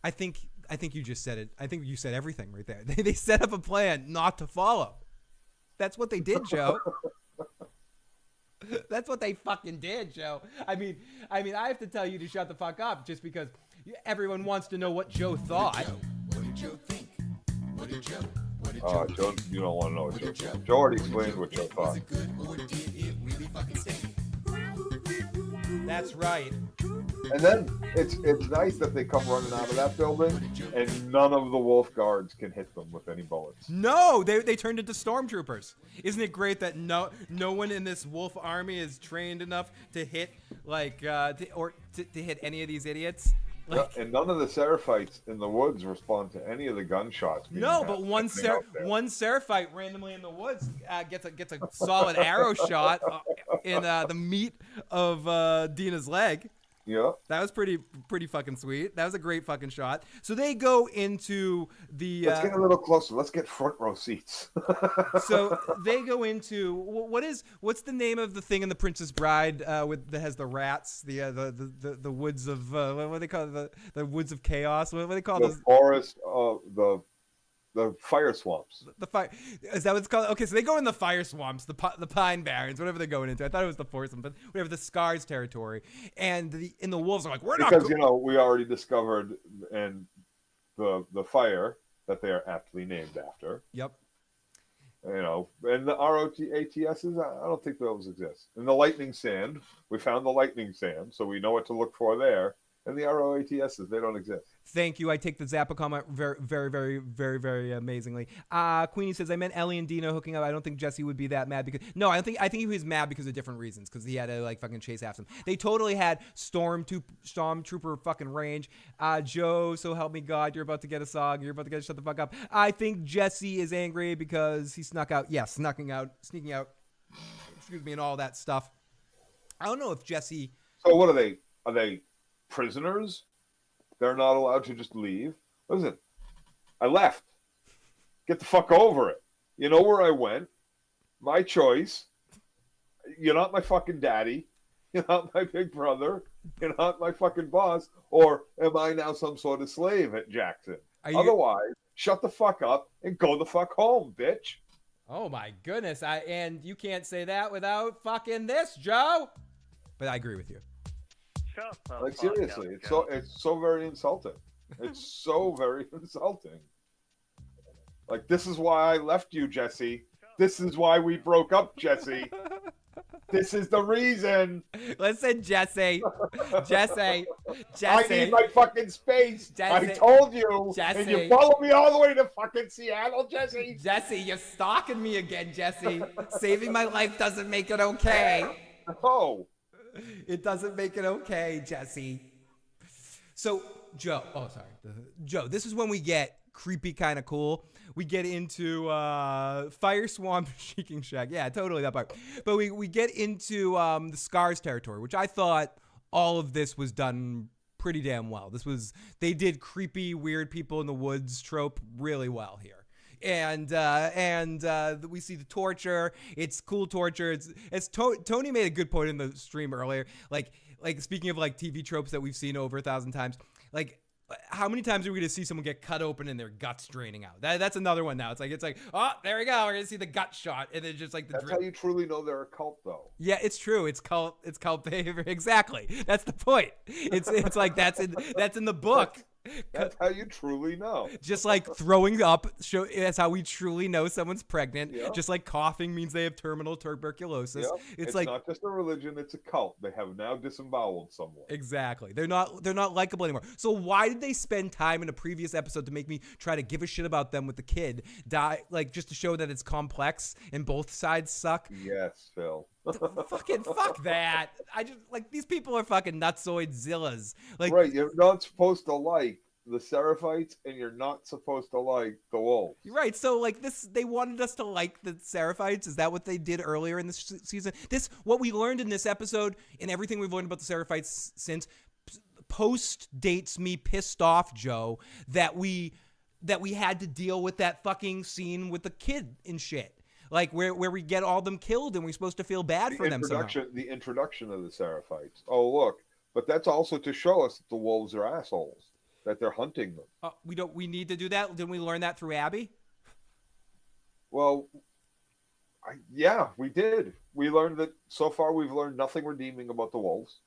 I think you just said it. I think you said everything right there. They set up a plan not to follow. That's what they did, Joe. That's what they fucking did, Joe. I mean, I have to tell you to shut the fuck up just because everyone wants to know what Joe thought. What did Joe think? What did Joe? Joe, you don't want to know what Joe thought. Joe already explained what Joe thought. Was it good or did it really fucking stink? That's right. And then it's nice that they come running out of that building and none of the wolf guards can hit them with any bullets. No, they turned into stormtroopers. Isn't it great that no one in this wolf army is trained enough to hit to hit any of these idiots? And none of the Seraphites in the woods respond to any of the gunshots. No, but one Seraphite randomly in the woods gets a solid arrow shot in the meat of Dina's leg. Yeah. That was pretty fucking sweet. That was a great fucking shot. So they go into the. Let's get a little closer. Let's get front row seats. So they go into what's the name of the thing in The Princess Bride that has the rats, the woods of what do they call it? The woods of chaos. What do they call the those? Forest the fire swamps. The fire, is that what it's called? Okay, so they go in the fire swamps, the pine barrens, whatever they're going into. I thought it was the foursome, but whatever, the Scars territory. And the wolves are like, we're because not. We already discovered in the fire that they are aptly named after. Yep. And the ROTATSs, I don't think those exist. And the lightning sand, we found the lightning sand, so we know what to look for there. And the ROATSs, they don't exist. Thank you. I take the Zappa comment very, very, very, very, very amazingly. Queenie says, I meant Ellie and Dina hooking up. I don't think Jesse would be that mad because I think he was mad because of different reasons, because he had to fucking chase after them. They totally had stormtrooper fucking range. Joe, so help me God, you're about to get a song. You're about to shut the fuck up. I think Jesse is angry because he snuck out. Yes, sneaking out. Excuse me, and all that stuff. I don't know if Jesse. So what are they? Are they prisoners? They're not allowed to just leave. Listen, I left. Get the fuck over it. You know where I went. My choice. You're not my fucking daddy. You're not my big brother. You're not my fucking boss. Or am I now some sort of slave at Jackson? Otherwise, shut the fuck up and go the fuck home, bitch. Oh my goodness. And you can't say that without fucking this, Joe. But I agree with you. Shut the Like fuck seriously, up, it's so very insulting. It's so very insulting. Like, this is why I left you, Jesse. This is why we broke up, Jesse. This is the reason. Listen, Jesse. Jesse. I need my fucking space. Jesse. I told you. Jesse. And you followed me all the way to fucking Seattle, Jesse. Jesse, you're stalking me again, Jesse. Saving my life doesn't make it okay. No. It doesn't make it okay, Jesse. So, Joe. Oh, sorry. Joe, this is when we get creepy, kind of cool. We get into Fire Swamp Sheeking Shack. Yeah, totally that part. But we get into the Scars territory, which I thought all of this was done pretty damn well. They did creepy, weird people in the woods trope really well here. And we see the torture. It's cool torture. Tony made a good point in the stream earlier. Like speaking of like TV tropes that we've seen over 1,000 times. Like, how many times are we going to see someone get cut open and their guts draining out? That's another one now. It's like, oh, there we go. We're going to see the gut shot, and then just like the. That's how you truly know they're a cult, though. Yeah, it's true. It's cult behavior. Exactly. That's the point. It's like that's in the book. That's how you truly know. Just like throwing up, that's how we truly know someone's pregnant. Yeah. Just like coughing means they have terminal tuberculosis. Yeah. It's like not just a religion; it's a cult. They have now disemboweled someone. Exactly. They're not likable anymore. So why did they spend time in a previous episode to make me try to give a shit about them with the kid die? Like just to show that it's complex and both sides suck. Yes, Phil. Fuck that. I just like these people are fucking nutsoid zillas. Like Right, you're not supposed to like the Seraphites, and you're not supposed to like the wolves. Right, so like this, they wanted us to like the Seraphites. Is that what they did earlier in this season? What we learned in this episode, and everything we've learned about the Seraphites since, post dates me pissed off, Joe, that we had to deal with that fucking scene with the kid and shit. Like where we get all them killed, and we're supposed to feel bad for them somehow. The introduction of the Seraphites. Oh, look, but that's also to show us that the wolves are assholes, that they're hunting them. We need to do that. Didn't we learn that through Abby? Well, yeah, we did. We learned that so far. We've learned nothing redeeming about the wolves.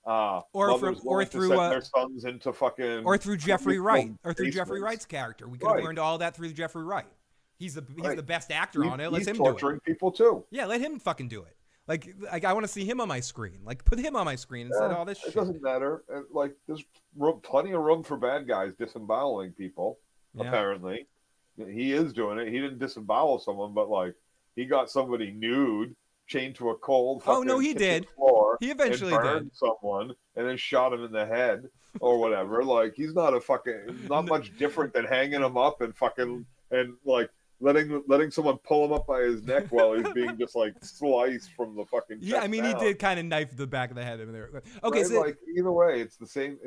Or through their sons into fucking, or through Jeffrey Wright, or through basements. Jeffrey Wright's character. We could have learned all that through Jeffrey Wright. He's the best actor on it. Let him do it. He's torturing people too. Yeah, let him fucking do it. Like I want to see him on my screen. Like put him on my screen instead of all this shit. It doesn't matter. Like there's plenty of room for bad guys disemboweling people. Yeah. Apparently, he is doing it. He didn't disembowel someone, but like he got somebody nude, chained to a cold. Oh no, he did. Floor he eventually and burned did someone, and then shot him in the head or whatever. Like he's not much different than hanging him up and fucking and like. Letting someone pull him up by his neck while he's being just like sliced from the fucking chest. Yeah, I mean down. he did kind of knife the back of the head in there. Okay, right? so like either way, it's the same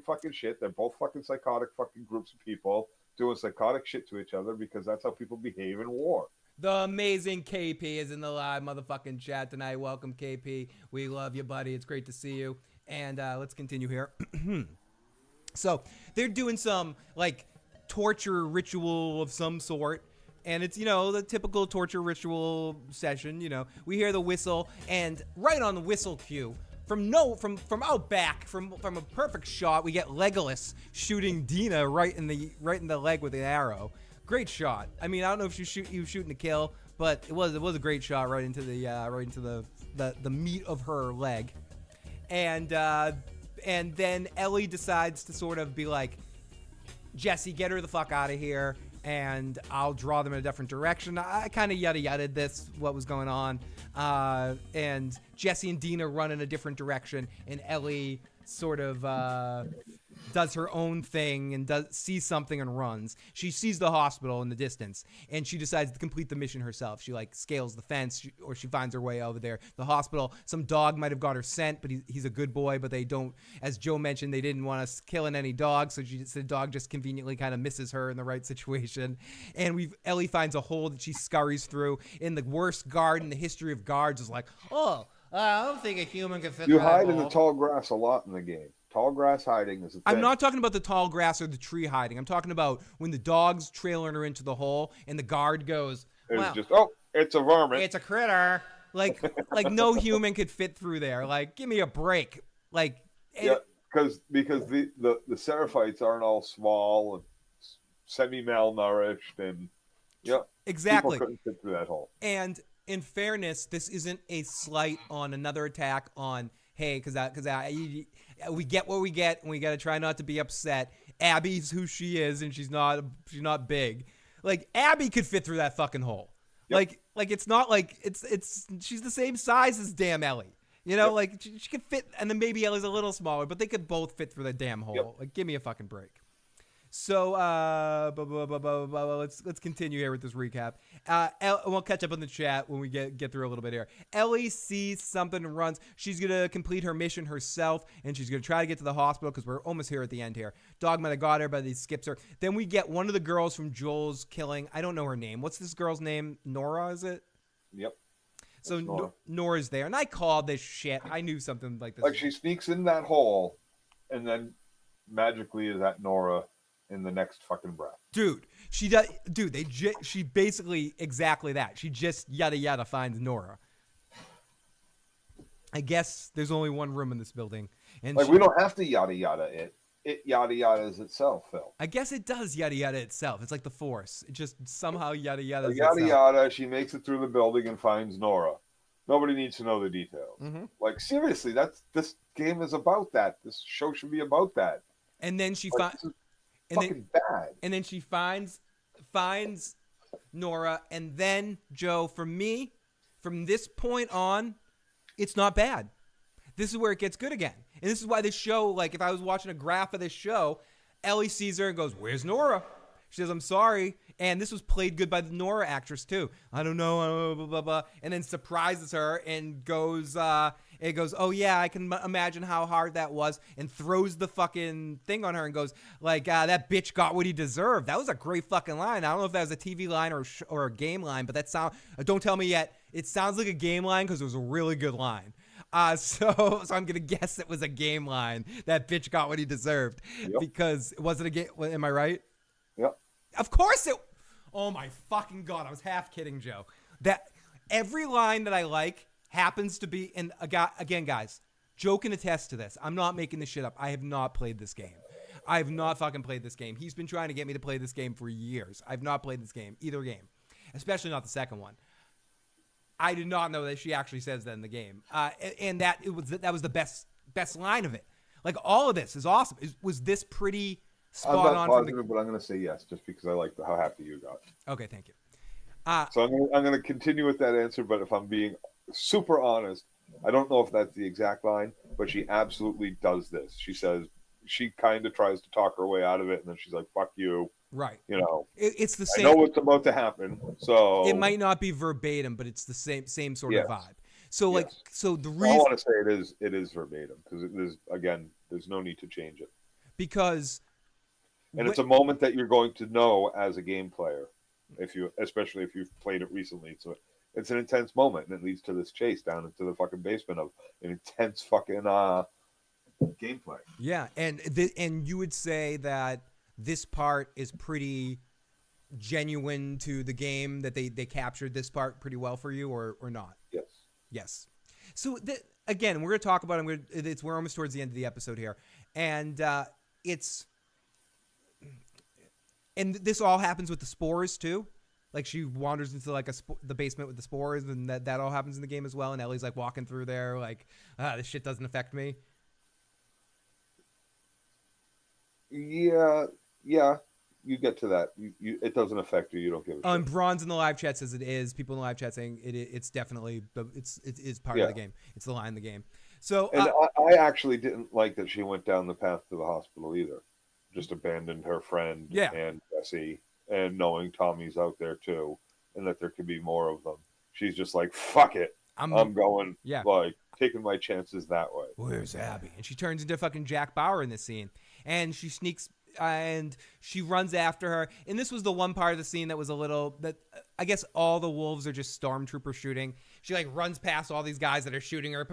fucking shit. They're both fucking psychotic fucking groups of people doing psychotic shit to each other because that's how people behave in war. The amazing KP is in the live motherfucking chat tonight. Welcome, KP. We love you, buddy. It's great to see you. And let's continue here. So they're doing some like torture ritual of some sort. And it's, the typical torture ritual session, We hear the whistle, and right on the whistle cue, from out back, from a perfect shot, we get Legolas shooting Dina right in the leg with an arrow. Great shot. I mean, I don't know if he was shooting to kill, but it was a great shot right into the meat of her leg. And then Ellie decides to sort of be like, Jesse, get her the fuck out of here. And I'll draw them in a different direction. I kind of yada-yada'd this, what was going on. And Jesse and Dina run in a different direction. And Ellie sort of does her own thing and sees something and runs. She sees the hospital in the distance. And she decides to complete the mission herself. She scales the fence or she finds her way over there. The hospital, some dog might have got her scent, but he's a good boy. But they don't, as Joe mentioned, they didn't want us killing any dogs. So the dog just conveniently kind of misses her in the right situation. And Ellie finds a hole that she scurries through. In the worst guard in the history of guards is like, I don't think a human can fit. You hide in the tall grass a lot in the game. Tall grass hiding is a thing. I'm not talking about the tall grass or the tree hiding. I'm talking about when the dog's trailing her into the hole and the guard goes, it's a varmint. It's a critter. Like no human could fit through there. Like, give me a break. Like, because the Seraphites aren't all small and semi-malnourished and exactly. People couldn't fit through that hole. And in fairness, this isn't a slight on another attack on, hey, because we get what we get, and we got to try not to be upset. Abby's who she is, and she's not big. Like, Abby could fit through that fucking hole. Yep. Like it's not like it's she's the same size as damn Ellie. Like she could fit, and then maybe Ellie's a little smaller, but they could both fit through that damn hole. Yep. Like, give me a fucking break. So let's continue here with this recap. We'll catch up on the chat when we get through a little bit here. Ellie sees something and runs. She's gonna complete her mission herself, and she's gonna try to get to the hospital because we're almost here at the end here. Dog might have got her, but he skips her. Then we get one of the girls from Joel's killing. I don't know her name. What's this girl's name? Nora, is it? Yep. So Nora. Nora's there, and I called this shit. I knew something like this. Like she sneaks in that hole, and then magically is at Nora in the next fucking breath. Dude, she does. Dude, she basically exactly that. She just yada yada finds Nora. I guess there's only one room in this building, and Like we don't have to yada yada it. It yada yadas itself, Phil. I guess it does yada yada itself. It's like the Force. It just somehow yada yada. Yada yada. She makes it through the building and finds Nora. Nobody needs to know the details. Mm-hmm. Like seriously, this game is about that. This show should be about that. And then she Like, finds. this is And fucking then, bad. and then she finds Nora, and then Joe, for me, from this point on, it's not bad. This is where it gets good again, and this is why this show, like if I was watching a graph of this show, Ellie sees her and goes, "Where's Nora?" She says, "I'm sorry," and this was played good by the Nora actress too. I don't know, blah blah blah, and then surprises her and goes, it goes, "Oh yeah, I can imagine how hard that was," and throws the fucking thing on her and goes, like, "That bitch got what he deserved." That was a great fucking line. I don't know if that was a TV line or a game line, but that sound. Don't tell me yet. It sounds like a game line because it was a really good line. So I'm gonna guess it was a game line. That bitch got what he deserved. Yep. Because was it a game? Am I right? Yep. Of course it. Oh my fucking god! I was half kidding, Joe. That every line that I like happens to be in again, guys. Joe can attest to this. I'm not making this shit up. I have not played this game. I have not fucking played this game. He's been trying to get me to play this game for years. I've not played this game, either game, especially not the second one. I did not know that she actually says that in the game, and that was the best line of it. Like all of this is awesome. Was this pretty spot I'm not on? positive, but I'm going to say yes, just because I like how happy you got. Okay, thank you. So I'm going to continue with that answer, but if I'm being super honest, I don't know if that's the exact line, but she absolutely does this. She says she kind of tries to talk her way out of it, and then she's like, "Fuck you." Right. You know, It's the I same. know what's about to happen, so It might not be verbatim, but it's the same sort Yes. of vibe. So like, Yes. so the I reason want to say it is verbatim because it is, again, there's no need to change it, because and it's a moment that you're going to know as a game player, especially if you've played it recently. So it's an intense moment, and it leads to this chase down into the fucking basement of an intense fucking gameplay. yeah, and you would say that this part is pretty genuine to the game, that they captured this part pretty well for you, or not? Yes. Yes. So again, we're gonna talk about it. We're almost towards the end of the episode here, and this all happens with the spores too. Like she wanders into like the basement with the spores, and that all happens in the game as well. And Ellie's like walking through there, like, this shit doesn't affect me. Yeah, you get to that. It doesn't affect you. You don't give a shit. And Bronze in the live chat says it is. People in the live chat saying it's definitely it is part of the game. It's the line in the game. So And I actually didn't like that she went down the path to the hospital either. Just abandoned her friend and Jesse, and knowing Tommy's out there too, and that there could be more of them. She's just like, fuck it. I'm going, like, taking my chances that way. Where's Abby? And she turns into fucking Jack Bauer in this scene. And she sneaks and she runs after her. And this was the one part of the scene that was a little, that I guess all the wolves are just stormtrooper shooting. She like runs past all these guys that are shooting her.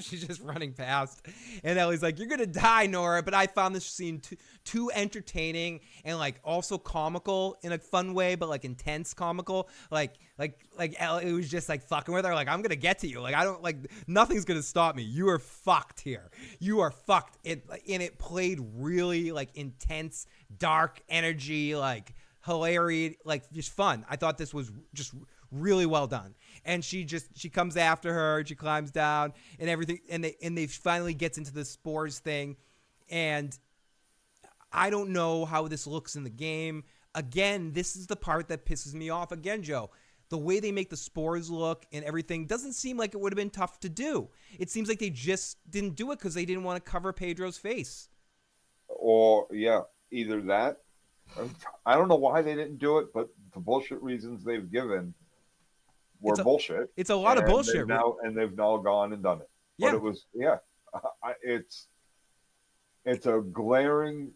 She's just running past. And Ellie's like, "You're going to die, Nora." But I found this scene too entertaining and like also comical in a fun way, but like intense comical. Like Ellie was just like fucking with her. Like, "I'm going to get to you. Like, I don't like, nothing's going to stop me. You are fucked here. You are fucked." And it played really like intense, dark energy, like hilarious, like just fun. I thought this was just really well done. And she comes after her, she climbs down and everything, and they finally gets into the spores thing. And I don't know how this looks in the game. Again, this is the part that pisses me off. Again, Joe, the way they make the spores look and everything doesn't seem like it would have been tough to do. It seems like they just didn't do it because they didn't want to cover Pedro's face. Or, yeah. either that. I don't know why they didn't do it, but the bullshit reasons they've given were bullshit. It's a lot of bullshit. They've now gone and done it. Yeah. But it was it's a glaring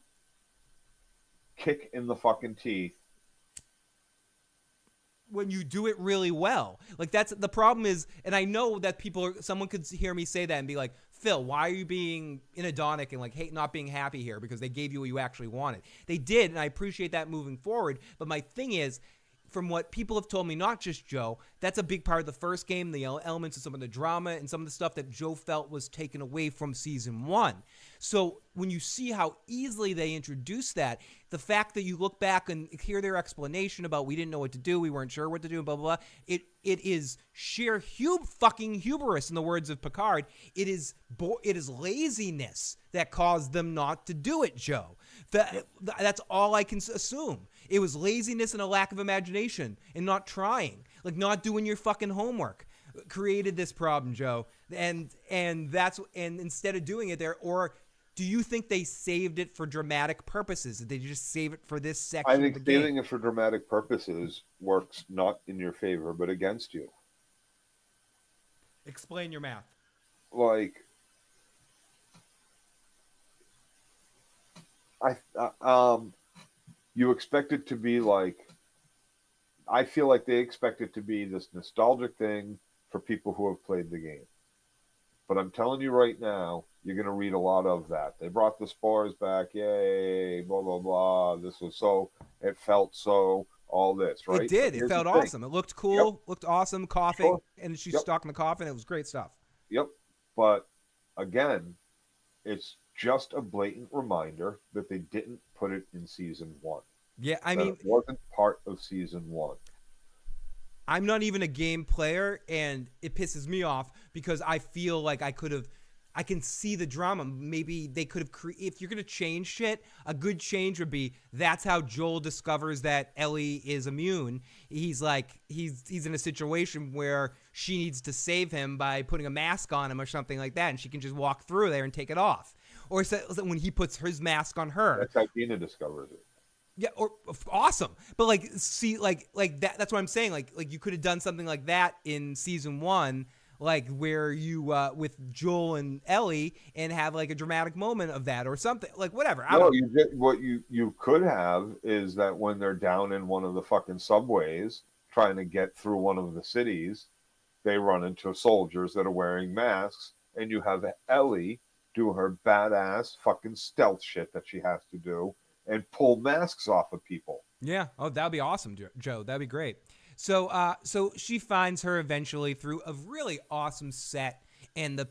kick in the fucking teeth. When you do it really well. Like, that's the problem is, and I know that someone could hear me say that and be like, Phil, why are you being inadonic and like not being happy here because they gave you what you actually wanted? They did, and I appreciate that moving forward. But my thing is, from what people have told me, not just Joe, that's a big part of the first game, the elements of some of the drama and some of the stuff that Joe felt was taken away from season 1. So when you see how easily they introduced that, the fact that you look back and hear their explanation about we didn't know what to do, we weren't sure what to do, blah, blah, blah, it is sheer fucking hubris, in the words of Picard. It is laziness that caused them not to do it, Joe. That's all I can assume. It was laziness and a lack of imagination and not trying, like not doing your fucking homework, created this problem, Joe. And instead of doing it there, or do you think they saved it for dramatic purposes? Did they just save it for this section I think of the game? saving it for dramatic purposes works not in your favor, but against you. Explain your math. Like, you expect it to be like, I feel like they expect it to be this nostalgic thing for people who have played the game. But I'm telling you right now, you're going to read a lot of that. They brought the spores back, yay, blah, blah, blah. This was so, it felt so, all this, right? It did. It felt awesome. It looked cool, looked awesome, coughing, and she's stuck in the coffin. It was great stuff. Yep. But again, it's just a blatant reminder that they didn't put it in season 1. Yeah, I mean, it wasn't part of season 1. I'm not even a game player, and it pisses me off because I feel like I can see the drama. Maybe they could have if you're going to change shit, a good change would be that's how Joel discovers that Ellie is immune. He's like, he's in a situation where she needs to save him by putting a mask on him or something like that, and she can just walk through there and take it off. Or when he puts his mask on her. That's how Dina discovers it. Yeah, or awesome. But like, see, like that's what I'm saying. Like you could have done something like that in season 1, like where you with Joel and Ellie, and have like a dramatic moment of that or something. Like whatever. What you could have is that when they're down in one of the fucking subways trying to get through one of the cities, they run into soldiers that are wearing masks, and you have Ellie do her badass fucking stealth shit that she has to do and pull masks off of people. Yeah. Oh, that'd be awesome, Joe. That'd be great. So, so she finds her eventually through a really awesome set, and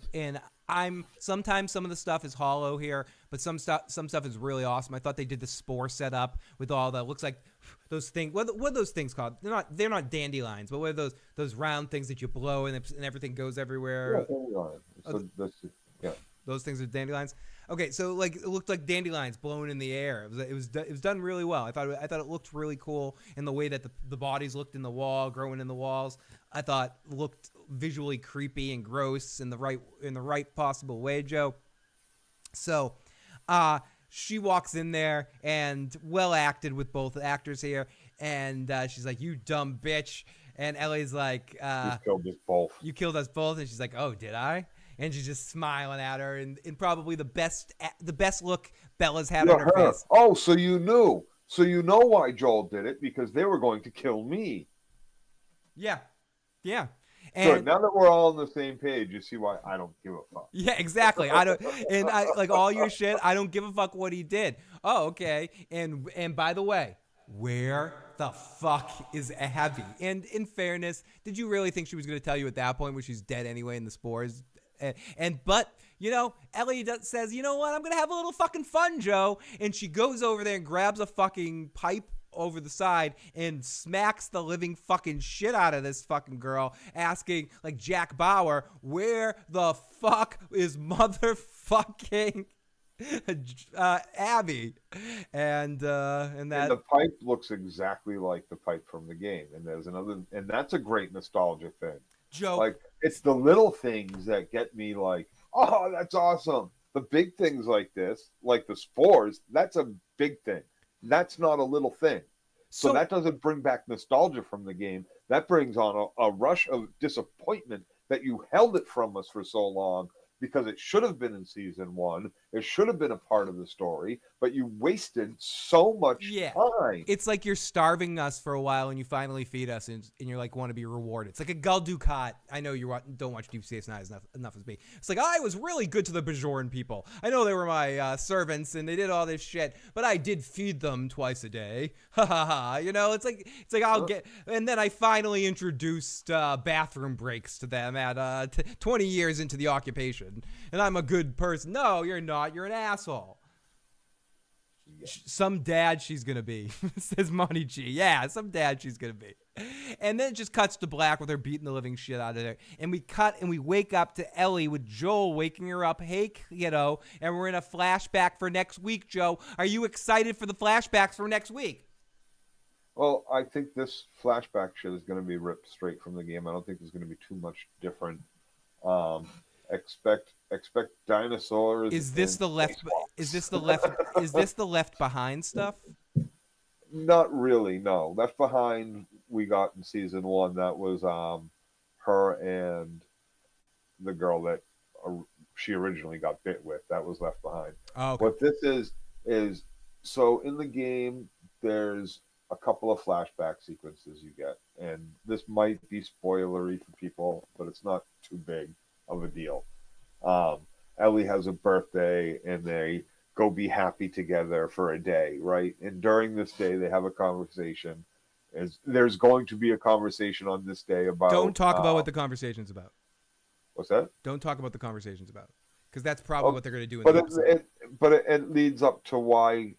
sometimes some of the stuff is hollow here, but some stuff is really awesome. I thought they did the spore setup with all the looks like those things. What are those things called? They're not dandelions, but what are those round things that you blow and everything goes everywhere? Yeah, those things are dandelions. Okay, so like it looked like dandelions blown in the air. It was done really well. I thought it looked really cool in the way that the bodies looked in the wall, growing in the walls. I thought looked visually creepy and gross in the right possible way, Joe. So, she walks in there and well acted with both actors here, and she's like, "You dumb bitch," and Ellie's like, "You killed us both. You killed us both," and she's like, "Oh, did I?" And she's just smiling at her, and probably the best look Bella's had on her face. Oh, so you knew. So you know why Joel did it, because they were going to kill me. Yeah. Yeah. And now that we're all on the same page, you see why I don't give a fuck. Yeah, exactly. I like all your shit. I don't give a fuck what he did. Oh, okay. And by the way, where the fuck is Abby? And in fairness, did you really think she was going to tell you at that point when she's dead anyway in the spores? But you know, Ellie says, "You know what? I'm gonna have a little fucking fun, Joe." And she goes over there and grabs a fucking pipe over the side and smacks the living fucking shit out of this fucking girl, asking like Jack Bauer, "Where the fuck is motherfucking Abby?" And the pipe looks exactly like the pipe from the game, and that's a great nostalgia thing. Joe, like it's the little things that get me like, oh, that's awesome. The big things like this, like the spores, that's a big thing. That's not a little thing. So that doesn't bring back nostalgia from the game. That brings on a rush of disappointment that you held it from us for so long because it should have been in season 1. It should have been a part of the story, but you wasted so much time. It's like you're starving us for a while and you finally feed us and you're like, want to be rewarded. It's like a Gul Dukat. I know you don't watch Deep Space Nine enough as me. It's like, I was really good to the Bajoran people. I know they were my servants and they did all this shit, but I did feed them twice a day. Ha ha ha. You know, it's like I'll get, and then I finally introduced bathroom breaks to them at 20 years into the occupation. And I'm a good person. No, you're not. You're an asshole. Some dad she's going to be, says Monty G. Yeah, some dad she's going to be. And then it just cuts to black with her beating the living shit out of her. And we cut and we wake up to Ellie with Joel waking her up. Hey, kiddo. And we're in a flashback for next week, Joe. Are you excited for the flashbacks for next week? Well, I think this flashback shit is going to be ripped straight from the game. I don't think there's going to be too much different. Expect dinosaurs. Is this the left? Is this the left? Is this the Left Behind stuff? Not really. No, Left Behind we got in season 1. That was her and the girl that she originally got bit with. That was Left Behind. Oh, okay. What this is so in the game there's a couple of flashback sequences you get, and this might be spoilery for people, but it's not too big of a deal. Ellie has a birthday and they go be happy together for a day, right? And during this day they have a conversation. There's going to be a conversation on this day about... Don't talk about what the conversation's about. What's that? Don't talk about the conversation's about. Because that's probably what they're going to do in the episode. But it leads up to why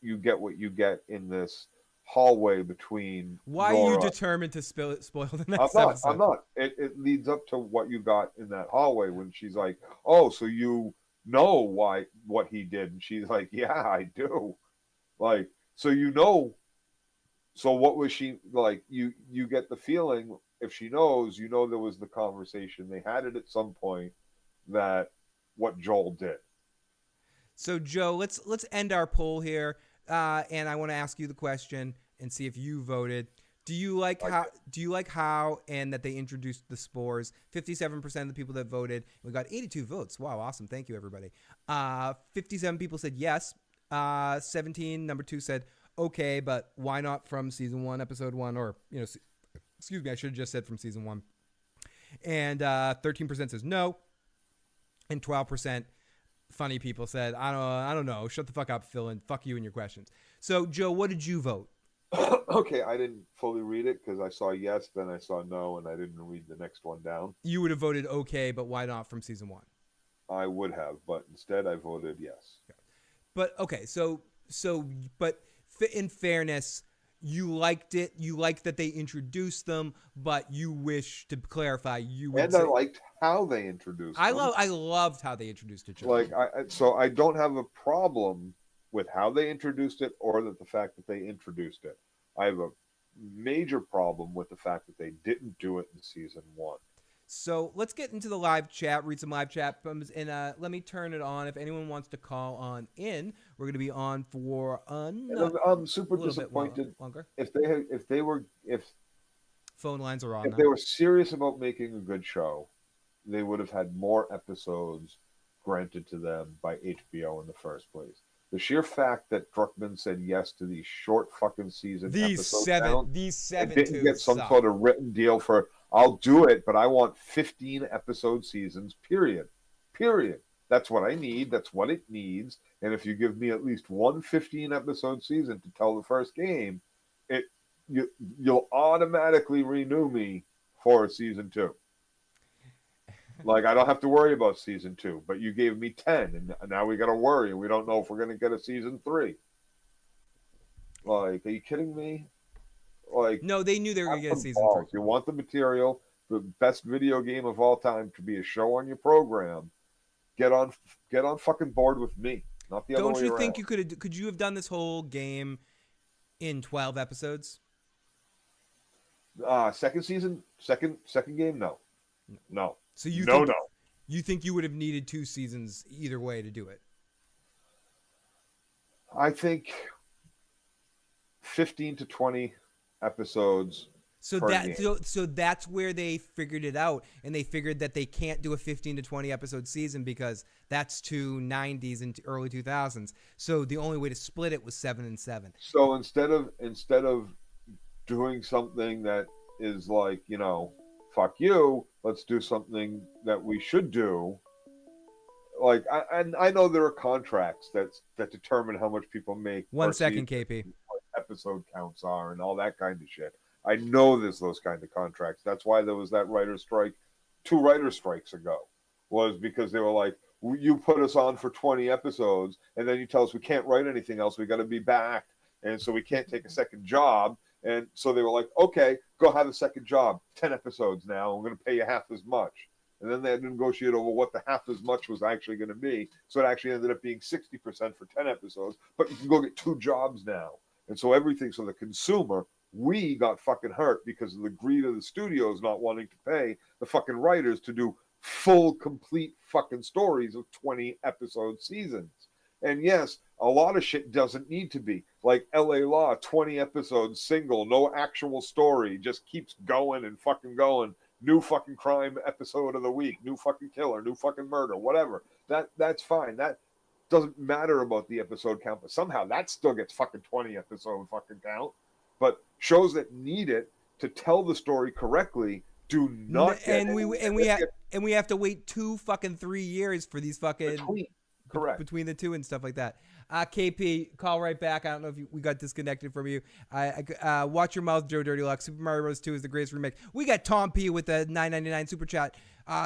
you get what you get in this hallway between... Why Nora. are you determined to spoil the next episode? I'm not. It leads up to what you got in that hallway when she's like, oh, so you know what he did. And she's like, yeah, I do. Like, so you know... So what was she like? You get the feeling, if she knows, you know there was the conversation. They had it at some point that what Joel did. So Joe, let's end our poll here, and I want to ask you the question and see if you voted. Do you like how and that they introduced the spores? 57% of the people that voted. We got 82 votes. Wow, awesome! Thank you, everybody. 57 people said yes. 17, number 2 said okay, but why not from season 1, episode 1, or excuse me, I should have just said from season 1. And 13% says no, and 12% funny people said I don't know. Shut the fuck up, Phil, and fuck you and your questions. So Joe, what did you vote? Okay, I didn't fully read it because I saw yes, then I saw no, and I didn't read the next one down. You would have voted okay, but why not from season 1? I would have, but instead I voted yes. But okay, but in fairness, you liked it. You liked that they introduced them, but you wish to clarify. I liked how they introduced them. I loved how they introduced it. So I don't have a problem with how they introduced it or the fact that they introduced it. I have a major problem with the fact that they didn't do it in season 1. So let's get into the live chat, read some live chat, and let me turn it on. If anyone wants to call on in, we're going to be on for I'm super disappointed longer. If phone lines are on. If they were serious about making a good show, they would have had more episodes granted to them by HBO in the first place. The sheer fact that Druckmann said yes to these short fucking season episodes and didn't get some sort of written deal for, I'll do it, but I want 15 episode seasons, period. That's what I need. That's what it needs. And if you give me at least one 15 episode season to tell the first game, you'll automatically renew me for season 2. Like, I don't have to worry about season 2, but you gave me 10, and now we got to worry. We don't know if we're going to get a season 3. Like, are you kidding me? Like, no, they knew they were going to get a season 3. You want the material, the best video game of all time to be a show on your program. Get on fucking board with me, not the other way around. Don't you think you could you have done this whole game in 12 episodes? Second game, no. So you You think you would have needed 2 seasons either way to do it? I think 15 to 20 episodes. So per that game. so that's where they figured it out, and they figured that they can't do a 15 to 20 episode season because that's too 90s and early 2000s. So the only way to split it was 7 and 7. So instead of doing something that is like, fuck you, let's do something that we should do. Like, I know there are contracts that determine how much people make. 1 per second, season, KP. what episode counts are, and all that kind of shit. I know there's those kind of contracts. That's why there was that writer's strike 2 writer's strikes ago, was because they were like, you put us on for 20 episodes, and then you tell us we can't write anything else. We got to be back, and so we can't take a second job. And so they were like, okay, go have a second job. 10 episodes now. I'm going to pay you half as much. And then they had to negotiate over what the half as much was actually going to be. So it actually ended up being 60% for 10 episodes, but you can go get 2 jobs now. And so everything, so the consumer, we got fucking hurt because of the greed of the studios not wanting to pay the fucking writers to do full, complete fucking stories of 20 episode seasons. And yes, a lot of shit doesn't need to be. Like LA Law, 20 episodes single, no actual story, just keeps going and fucking going. New fucking crime episode of the week, new fucking killer, new fucking murder, whatever. That's fine. That doesn't matter about the episode count, but somehow that still gets fucking 20 episode fucking count. But shows that need it to tell the story correctly do not get And we have to wait 3 years for these fucking correct between the two and stuff like that. KP, call right back. I don't know if we got disconnected from you. Watch your mouth, Joe Dirty Luck. Super Mario Bros. 2 is the greatest remake. We got Tom P with the $9.99 super chat.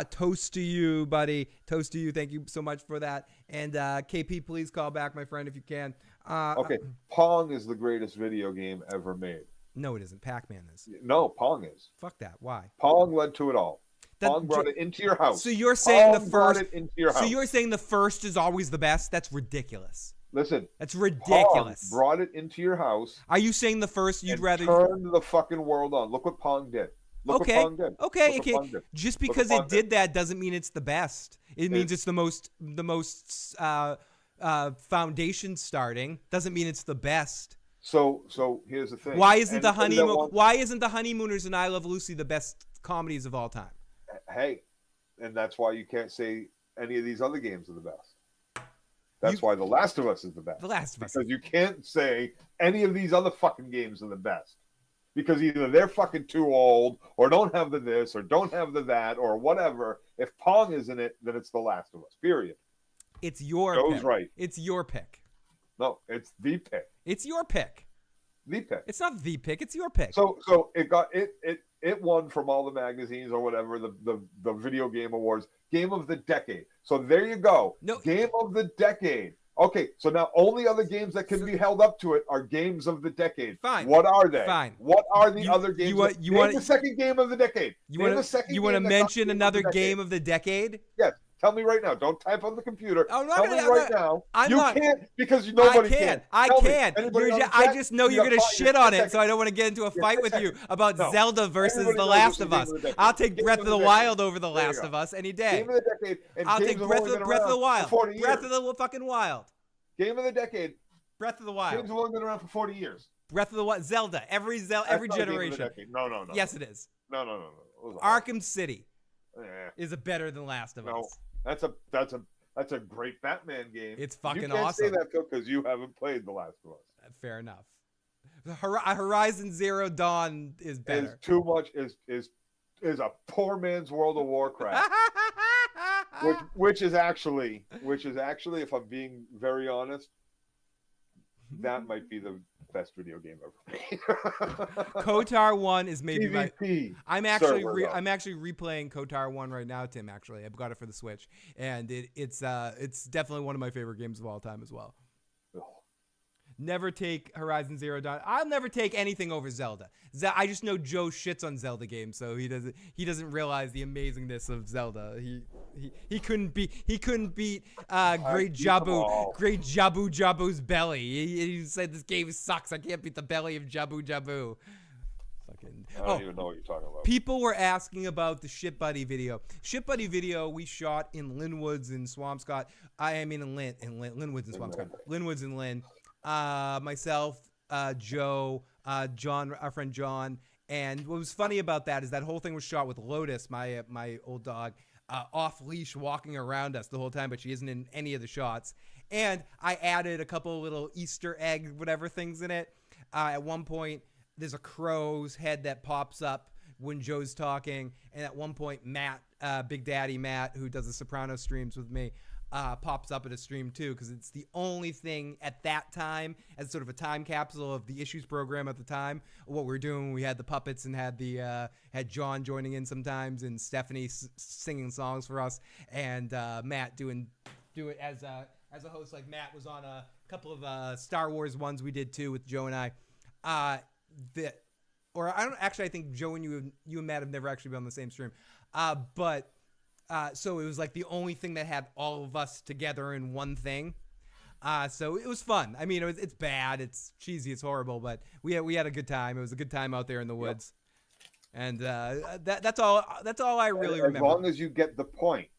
Toast to you, buddy. Toast to you. Thank you so much for that. And KP, please call back, my friend, if you can. Okay, Pong is the greatest video game ever made. No, it isn't. Pac-Man is. No, Pong is. Fuck that. Why? Pong led to it all. Pong brought it into your house. So you're saying Pong brought it into your house. So you're saying the first is always the best? That's ridiculous. Listen, That's ridiculous. Pong brought it into your house. Are you saying the first you'd rather turned the fucking world on? Look what Pong did. Look what Pong did. Okay. Look what Pong did. Just because it did that doesn't mean it's the best. It means it's the most foundation starting. Doesn't mean it's the best. So here's the thing. Why isn't Why isn't the Honeymooners and I Love Lucy the best comedies of all time? Hey, and that's why you can't say any of these other games are the best. That's why The Last of Us is the best. The Last of Us. Because you can't say any of these other fucking games are the best. Because either they're fucking too old, or don't have the this, or don't have the that, or whatever. If Pong is in it, then it's The Last of Us. Period. It's your Joe's pick. right. It's your pick. No, it's the pick. It's your pick. The pick. It's not the pick. It's your pick. So it won from all the magazines or whatever, the video game awards, game of the decade. So there you go. No. Game of the decade. Okay, so now only other games that can be held up to it are games of the decade. Fine. What are they? Fine. What are the other games? You want the second game of the decade. You want to mention another game of the decade? Yes. Tell me right now. Don't type on the computer. I'm not Tell gonna, me right now. I'm you not, can't because nobody can. I Tell me. can. Anybody on the I chat? just know you're going to shit on it, so I don't want to get into a fight with you about Zelda versus Everybody The knows Last this is of Game Us. of the Decade. I'll take Game Breath of of the the Decade. Wild over The There you Last go. of Us any day. Game of the decade. And I'll games take have Breath only of been the around Wild. for 40 Breath years. of the fucking Wild. Game of the decade. Breath of the Games Wild. have only been around for 40 years. Breath of the Wild. Zelda. Every That's not a game of the generation. decade. No. Yes, it is. No. Those are- Arkham City Eh, is a better than Last of no, Us. that's a great Batman game. It's fucking you can't awesome. say that because you haven't played The Last of Us. Fair enough. Horizon Zero Dawn is better. Is too much. Is a poor man's World of Warcraft. which is actually, if I'm being very honest, that might be the best video game ever made. KOTOR 1 is maybe my. PvP I'm actually server, though. I'm actually replaying KOTOR 1 right now, Tim. Actually, I've got it for the Switch, and it's definitely one of my favorite games of all time as well. Ugh. Never take Horizon Zero Dawn. I'll never take anything over Zelda. I just know Joe shits on Zelda games, so he doesn't realize the amazingness of Zelda. He couldn't beat Great Jabu's belly. He said this game sucks. I can't beat the belly of Jabu. Fucking fucking. I don't even know what you're talking about. People were asking about the Shit Buddy video. Shit Buddy video we shot in Linwoods and Swampscott. In Linwoods and Swampscott. Linwoods and Lynn. Myself, Joe, John, our friend John. And what was funny about that is that whole thing was shot with Lotus, my old dog, off leash walking around us the whole time, but she isn't in any of the shots. And I added a couple little Easter egg whatever things in it. At one point, there's a crow's head that pops up when Joe's talking, and at one point, Matt, Big Daddy Matt, who does the Sopranos streams with me, pops up at a stream too, because it's the only thing at that time as sort of a time capsule of the Issues program at the time. What we were doing, we had the puppets and had had John joining in sometimes, and Stephanie singing songs for us, and Matt doing it as a host. Like Matt was on a couple of Star Wars ones we did too with Joe and I. I think Joe and you and Matt have never actually been on the same stream, but. So it was like the only thing that had all of us together in one thing. So it was fun. I mean, it's bad, it's cheesy, it's horrible, but we had a good time. It was a good time out there in the woods, and that's all I really remember. As long as you get the point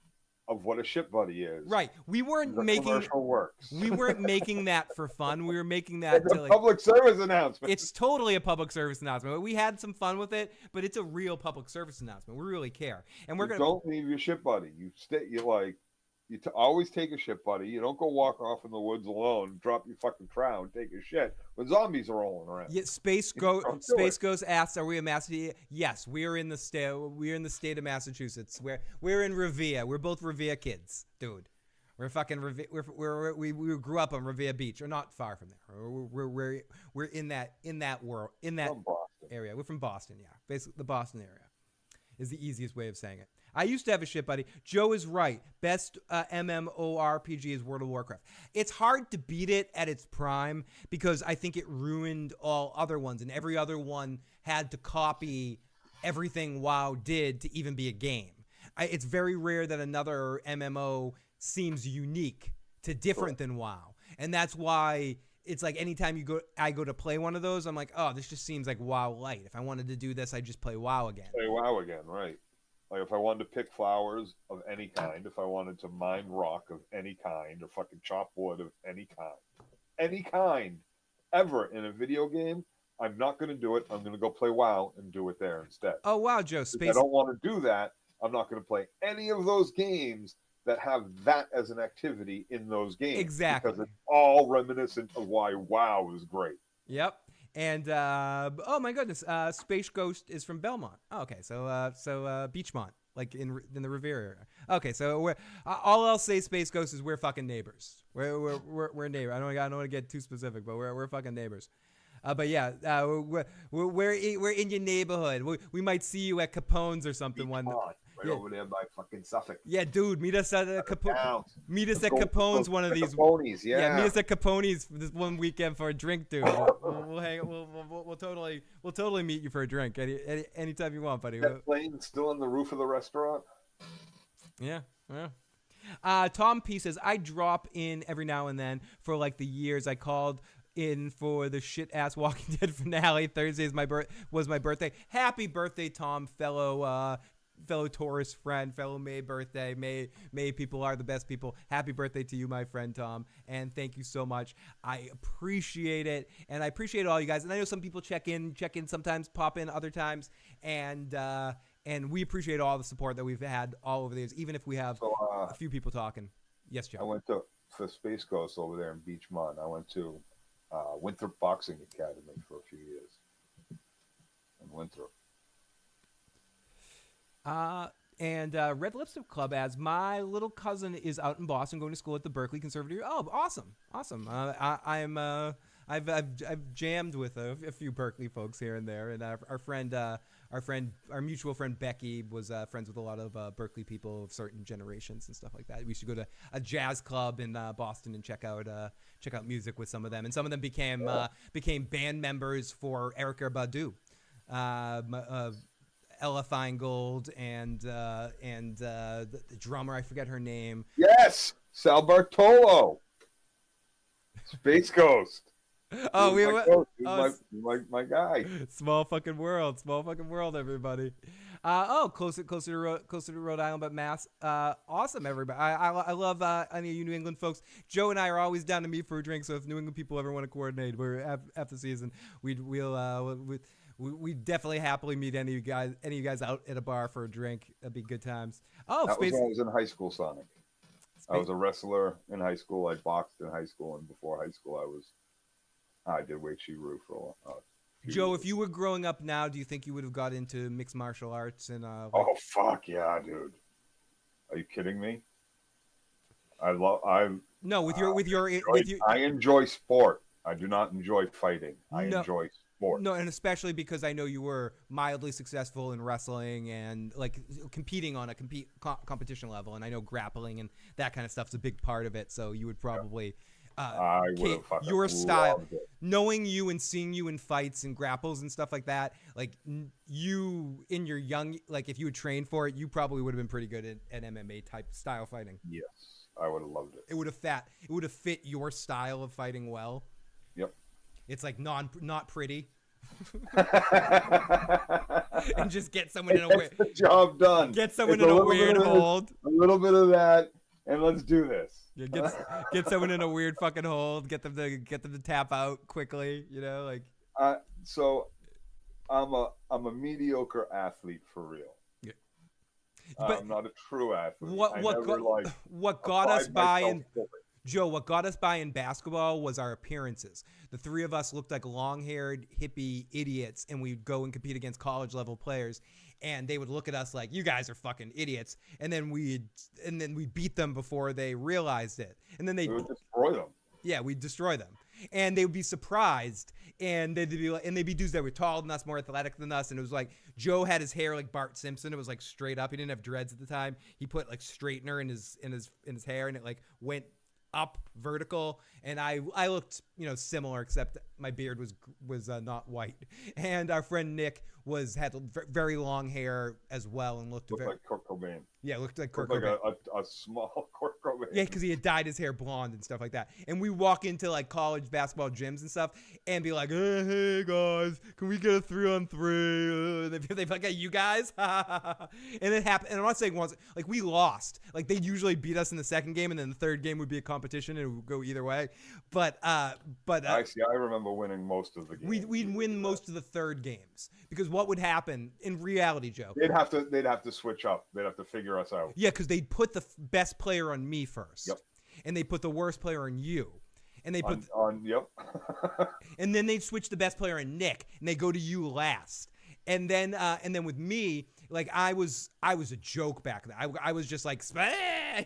of what a Shit Buddy is, right? We weren't making commercial works. We weren't making that for fun. We were making that It's to a public service announcement. It's totally a public service announcement. We had some fun with it, but it's a real public service announcement. We really care, and don't leave your Shit Buddy. You stay. You always take a Shit Buddy. You don't go walk off in the woods alone, drop your fucking trowel, and take a shit when zombies are rolling around. Yeah, Space Ghost asks, "Are we in Massachusetts?" Yes, we are in the state. We're in the state of Massachusetts. We're in Revere. We're both Revere kids, dude. We're fucking we grew up on Revere Beach, or not far from there. We're in that world, in that area. We're from Boston, yeah. Basically, the Boston area is the easiest way of saying it. I used to have a Shit Buddy. Joe is right. Best MMORPG is World of Warcraft. It's hard to beat it at its prime because I think it ruined all other ones, and every other one had to copy everything WoW did to even be a game. It's very rare that another MMO seems unique to different than WoW, and that's why it's like anytime I go to play one of those, I'm like, oh, this just seems like WoW Light. If I wanted to do this, I'd just play WoW again. Play WoW again, right? Like if I wanted to pick flowers of any kind, if I wanted to mine rock of any kind, or fucking chop wood of any kind, ever in a video game, I'm not going to do it. I'm going to go play WoW and do it there instead. Oh wow, Joe! If I don't want to do that, I'm not going to play any of those games that have that as an activity in those games. Exactly. Because it's all reminiscent of why WoW is great. Yep. And oh my goodness, Space Ghost is from Belmont. Oh, okay, so Beachmont, like in the Revere area. Okay, so we're all I'll say, Space Ghost, is we're fucking neighbors. We're neighbors. I don't want to get too specific, but we're fucking neighbors. But yeah, we're in your neighborhood. We might see you at Capone's or something one. Right over there by fucking Suffolk. Yeah, dude, meet us at Capone's. Meet us at Capone's one of these. Capone's, yeah. Meet us at Capone's this one weekend for a drink, dude. We'll totally meet you for a drink anytime you want, buddy. That plane still on the roof of the restaurant. Yeah. Tom P says, I drop in every now and then for like the years I called in for the shit ass Walking Dead finale. Thursday was my birthday. Happy birthday, Tom, fellow Taurus friend, fellow May birthday. May people are the best people. Happy birthday to you, my friend Tom, and thank you so much. I appreciate it, and I appreciate all you guys. And I know some people check in sometimes, pop in other times, and we appreciate all the support that we've had all over the years, even if we have a few people talking. Yes, Joe. I went to Space Coast over there in Beachmont. I went to Winthrop Boxing Academy for a few years in Winthrop. And Red Lipstick Club adds, my little cousin is out in Boston going to school at the Berkeley Conservatory. Oh, awesome. I've jammed with a few Berkeley folks here and there, and our mutual friend Becky was friends with a lot of Berkeley people of certain generations and stuff like that. We used to go to a jazz club in Boston and check out music with some of them, and some of them became band members for Erykah Badu. Ella Feingold and the drummer, I forget her name. Yes, Sal Bartolo. Space Ghost. Oh, we my were. coach. He Oh, was my guy. small fucking world, everybody. Closer to Rhode Island, but Mass. Awesome, everybody. I love any of you New England folks. Joe and I are always down to meet for a drink. So if New England people ever want to coordinate, we're after the season, we definitely happily meet any of you guys out at a bar for a drink. That'd be good times. Oh, That was space. when I was in high school, Sonic. I was a wrestler in high school. I boxed in high school, and before high school, I did Wei Chi Ru for a few Joe, years. if you were growing up now, do you think you would have got into mixed martial arts and Oh fuck yeah, dude! Are you kidding me? I no, with your enjoy sport. I do not enjoy fighting. I No. enjoy sport. No, and especially because I know you were mildly successful in wrestling and like competing on a competition level, and I know grappling and that kind of stuff's a big part of it. So you would probably I would have fucking your style, loved it. knowing you and seeing you in fights and grapples and stuff like that. Like you in your young, like if you had trained for it, you probably would have been pretty good at MMA type style fighting. Yes, I would have loved it. It would have fit your style of fighting well. Yep. It's like not pretty. And just get someone in a Gets the job done. get someone It's in a little bit weird of this, hold. A little bit of that, and let's do this. Yeah, get someone in a weird fucking hold. Get them to tap out quickly. You know, like So, I'm a mediocre athlete for real. Yeah. But I'm not a true athlete. what I what never, got, like, what got us applied by myself in fully. Joe, what got us by in basketball was our appearances. The three of us looked like long-haired hippie idiots, and we'd go and compete against college-level players, and they would look at us like, "You guys are fucking idiots," and then we'd beat them before they realized it, and then We would destroy them. yeah, we'd destroy them, and they would be surprised, and they'd be dudes that were taller than us, more athletic than us, and it was like Joe had his hair like Bart Simpson. It was like straight up. He didn't have dreads at the time. He put like straightener in his hair, and it like went up vertical, and I looked similar, except my beard was not white, and our friend Nick had very long hair as well, and looked Looked very like Kurt Cobain. looked like Kurt Looked like Cobain. a small Kurt Cobain. Yeah, because he had dyed his hair blonde and stuff like that. And we walk into like college basketball gyms and stuff and be like, hey guys, can we get a 3-on-3? And they'd be like, hey, you guys? And it happened. And I'm not saying once, like we lost. Like they'd usually beat us in the second game, and then the third game would be a competition and it would go either way. But I remember winning most of the games. we'd win most of the third games, because what would happen in reality, Joe? They'd have to switch up. They'd have to figure us out. Yeah, because they'd put the best player on me first. Yep. And they put the worst player on you. And they put Yep. and then they'd switch the best player on Nick, and they go to you last. And then with me, like I was a joke back then. I was just like,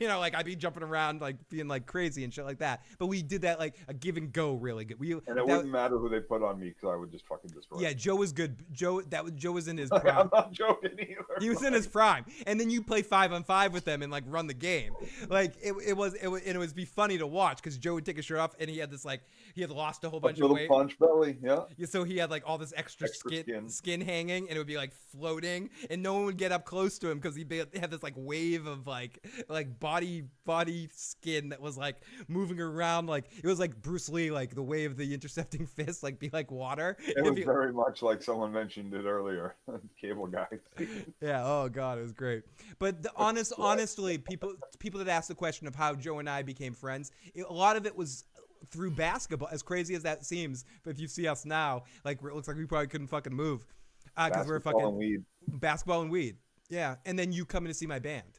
like I'd be jumping around like being like crazy and shit like that. But we did that like a give and go really good. And it wouldn't matter who they put on me, because I would just fucking destroy. Yeah, them. Joe was good. Joe was in his I'm prime. not joking either. He was in his prime, and then you play 5-on-5 with them and like run the game. Like it was be funny to watch, because Joe would take his shirt off and he had lost a whole bunch of little weight. punch belly. Yeah. Yeah, so he had like all this extra skin hanging, and it would be like floating, and no one would get up close to him because he had this like wave of like body skin that was like moving around, like it was like Bruce Lee, like the wave of the intercepting fist, like be like water. It was very much like someone mentioned it earlier. Cable guy. Yeah. Oh God, it was great. But honestly, people that ask the question of how Joe and I became friends, a lot of it was through basketball. As crazy as that seems, but if you see us now, like it looks like we probably couldn't fucking move because we're fucking and weed. basketball and weed. Yeah. And then you coming to see my band,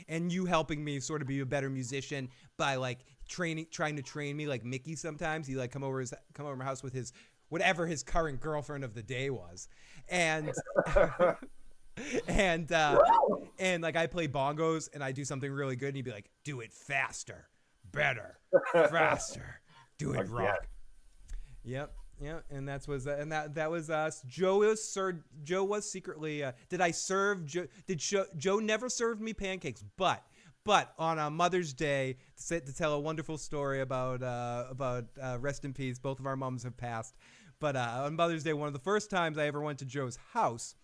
and you helping me sort of be a better musician by like trying to train me like Mickey. Sometimes he like come over my house with his whatever his current girlfriend of the day was, and and like I play bongos and I do something really good, and he'd be like, do it faster, better, faster, do it Like rock. that. Yep. Yeah, and that was us. Joe was secretly. Did I serve Joe? Joe never served me pancakes, but on Mother's Day, to tell a wonderful story about rest in peace. Both of our moms have passed, but on Mother's Day, one of the first times I ever went to Joe's house.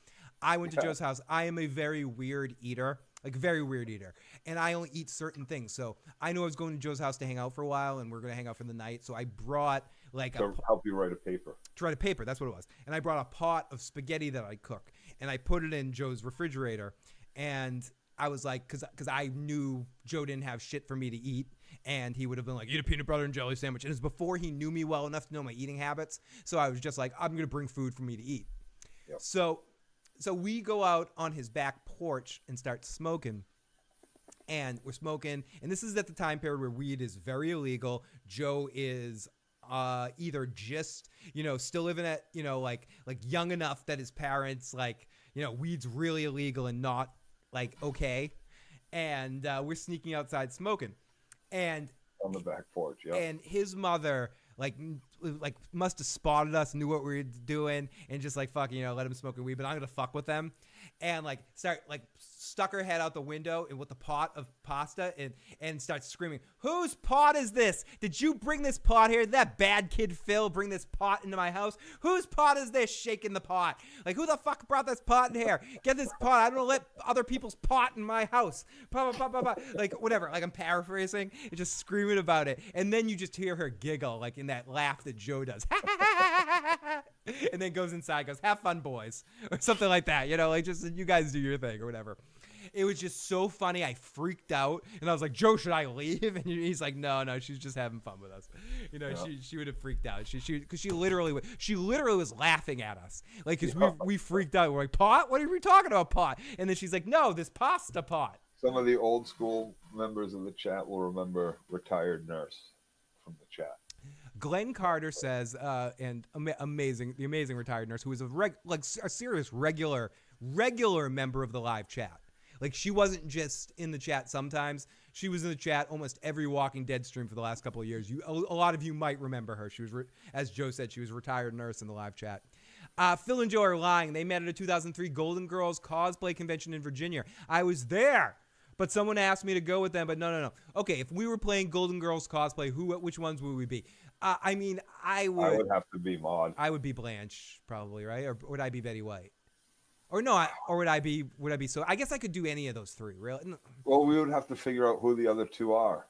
I went to Joe's house. I am a very weird eater. like very weird eater. And I only eat certain things. So I knew I was going to Joe's house to hang out for a while, and we're going to hang out for the night. So I brought like To help you write a paper. to write a paper. That's what it was. And I brought a pot of spaghetti that I cook, and I put it in Joe's refrigerator. And I was like, because I knew Joe didn't have shit for me to eat, and he would have been like, eat a peanut butter and jelly sandwich. And it was before he knew me well enough to know my eating habits. So I was just like, I'm going to bring food for me to eat. Yep. So we go out on his back porch and start smoking. And we're smoking. And this is at the time period where weed is very illegal. Joe is either just, still living at, like young enough that his parents, weed's really illegal and not, okay. And we're sneaking outside smoking. And On the back porch, yeah. and his mother must have spotted us, knew what we were doing, and just fuck, let him smoke weed, but I'm gonna fuck with them, and stuck her head out the window and with the pot of pasta and starts screaming, "Whose pot is this? Did you bring this pot here? Did that bad kid Phil bring this pot into my house? Whose pot is this?" Shaking the pot. Who the fuck brought this pot in here? Get this pot. I don't let other people's pot in my house. Whatever. I'm paraphrasing and just screaming about it. And then you just hear her giggle, in that laugh that Joe does. And then goes inside, goes, "Have fun, boys," or something like that. Just you guys do your thing or whatever. It was just so funny. I freaked out, and I was like, "Joe, should I leave?" And he's like, "No, she's just having fun with us." She would have freaked out. Because she literally was laughing at us, because we freaked out. We're like, "Pot? What are we talking about, pot?" And then she's like, "No, this pasta pot." Some of the old school members of the chat will remember retired nurse from the chat. Glenn Carter says, and the amazing retired nurse who was a serious regular member of the live chat. She wasn't just in the chat sometimes. She was in the chat almost every Walking Dead stream for the last couple of years. A lot of you might remember her. She was, as Joe said, she was a retired nurse in the live chat. Phil and Joe are lying. They met at a 2003 Golden Girls cosplay convention in Virginia. I was there, but someone asked me to go with them. But no. Okay, if we were playing Golden Girls cosplay, which ones would we be? I would have to be Maud. I would be Blanche, probably, right? Or would I be Betty White? Or no, would I be so? I guess I could do any of those three, really. No. Well, we would have to figure out who the other two are.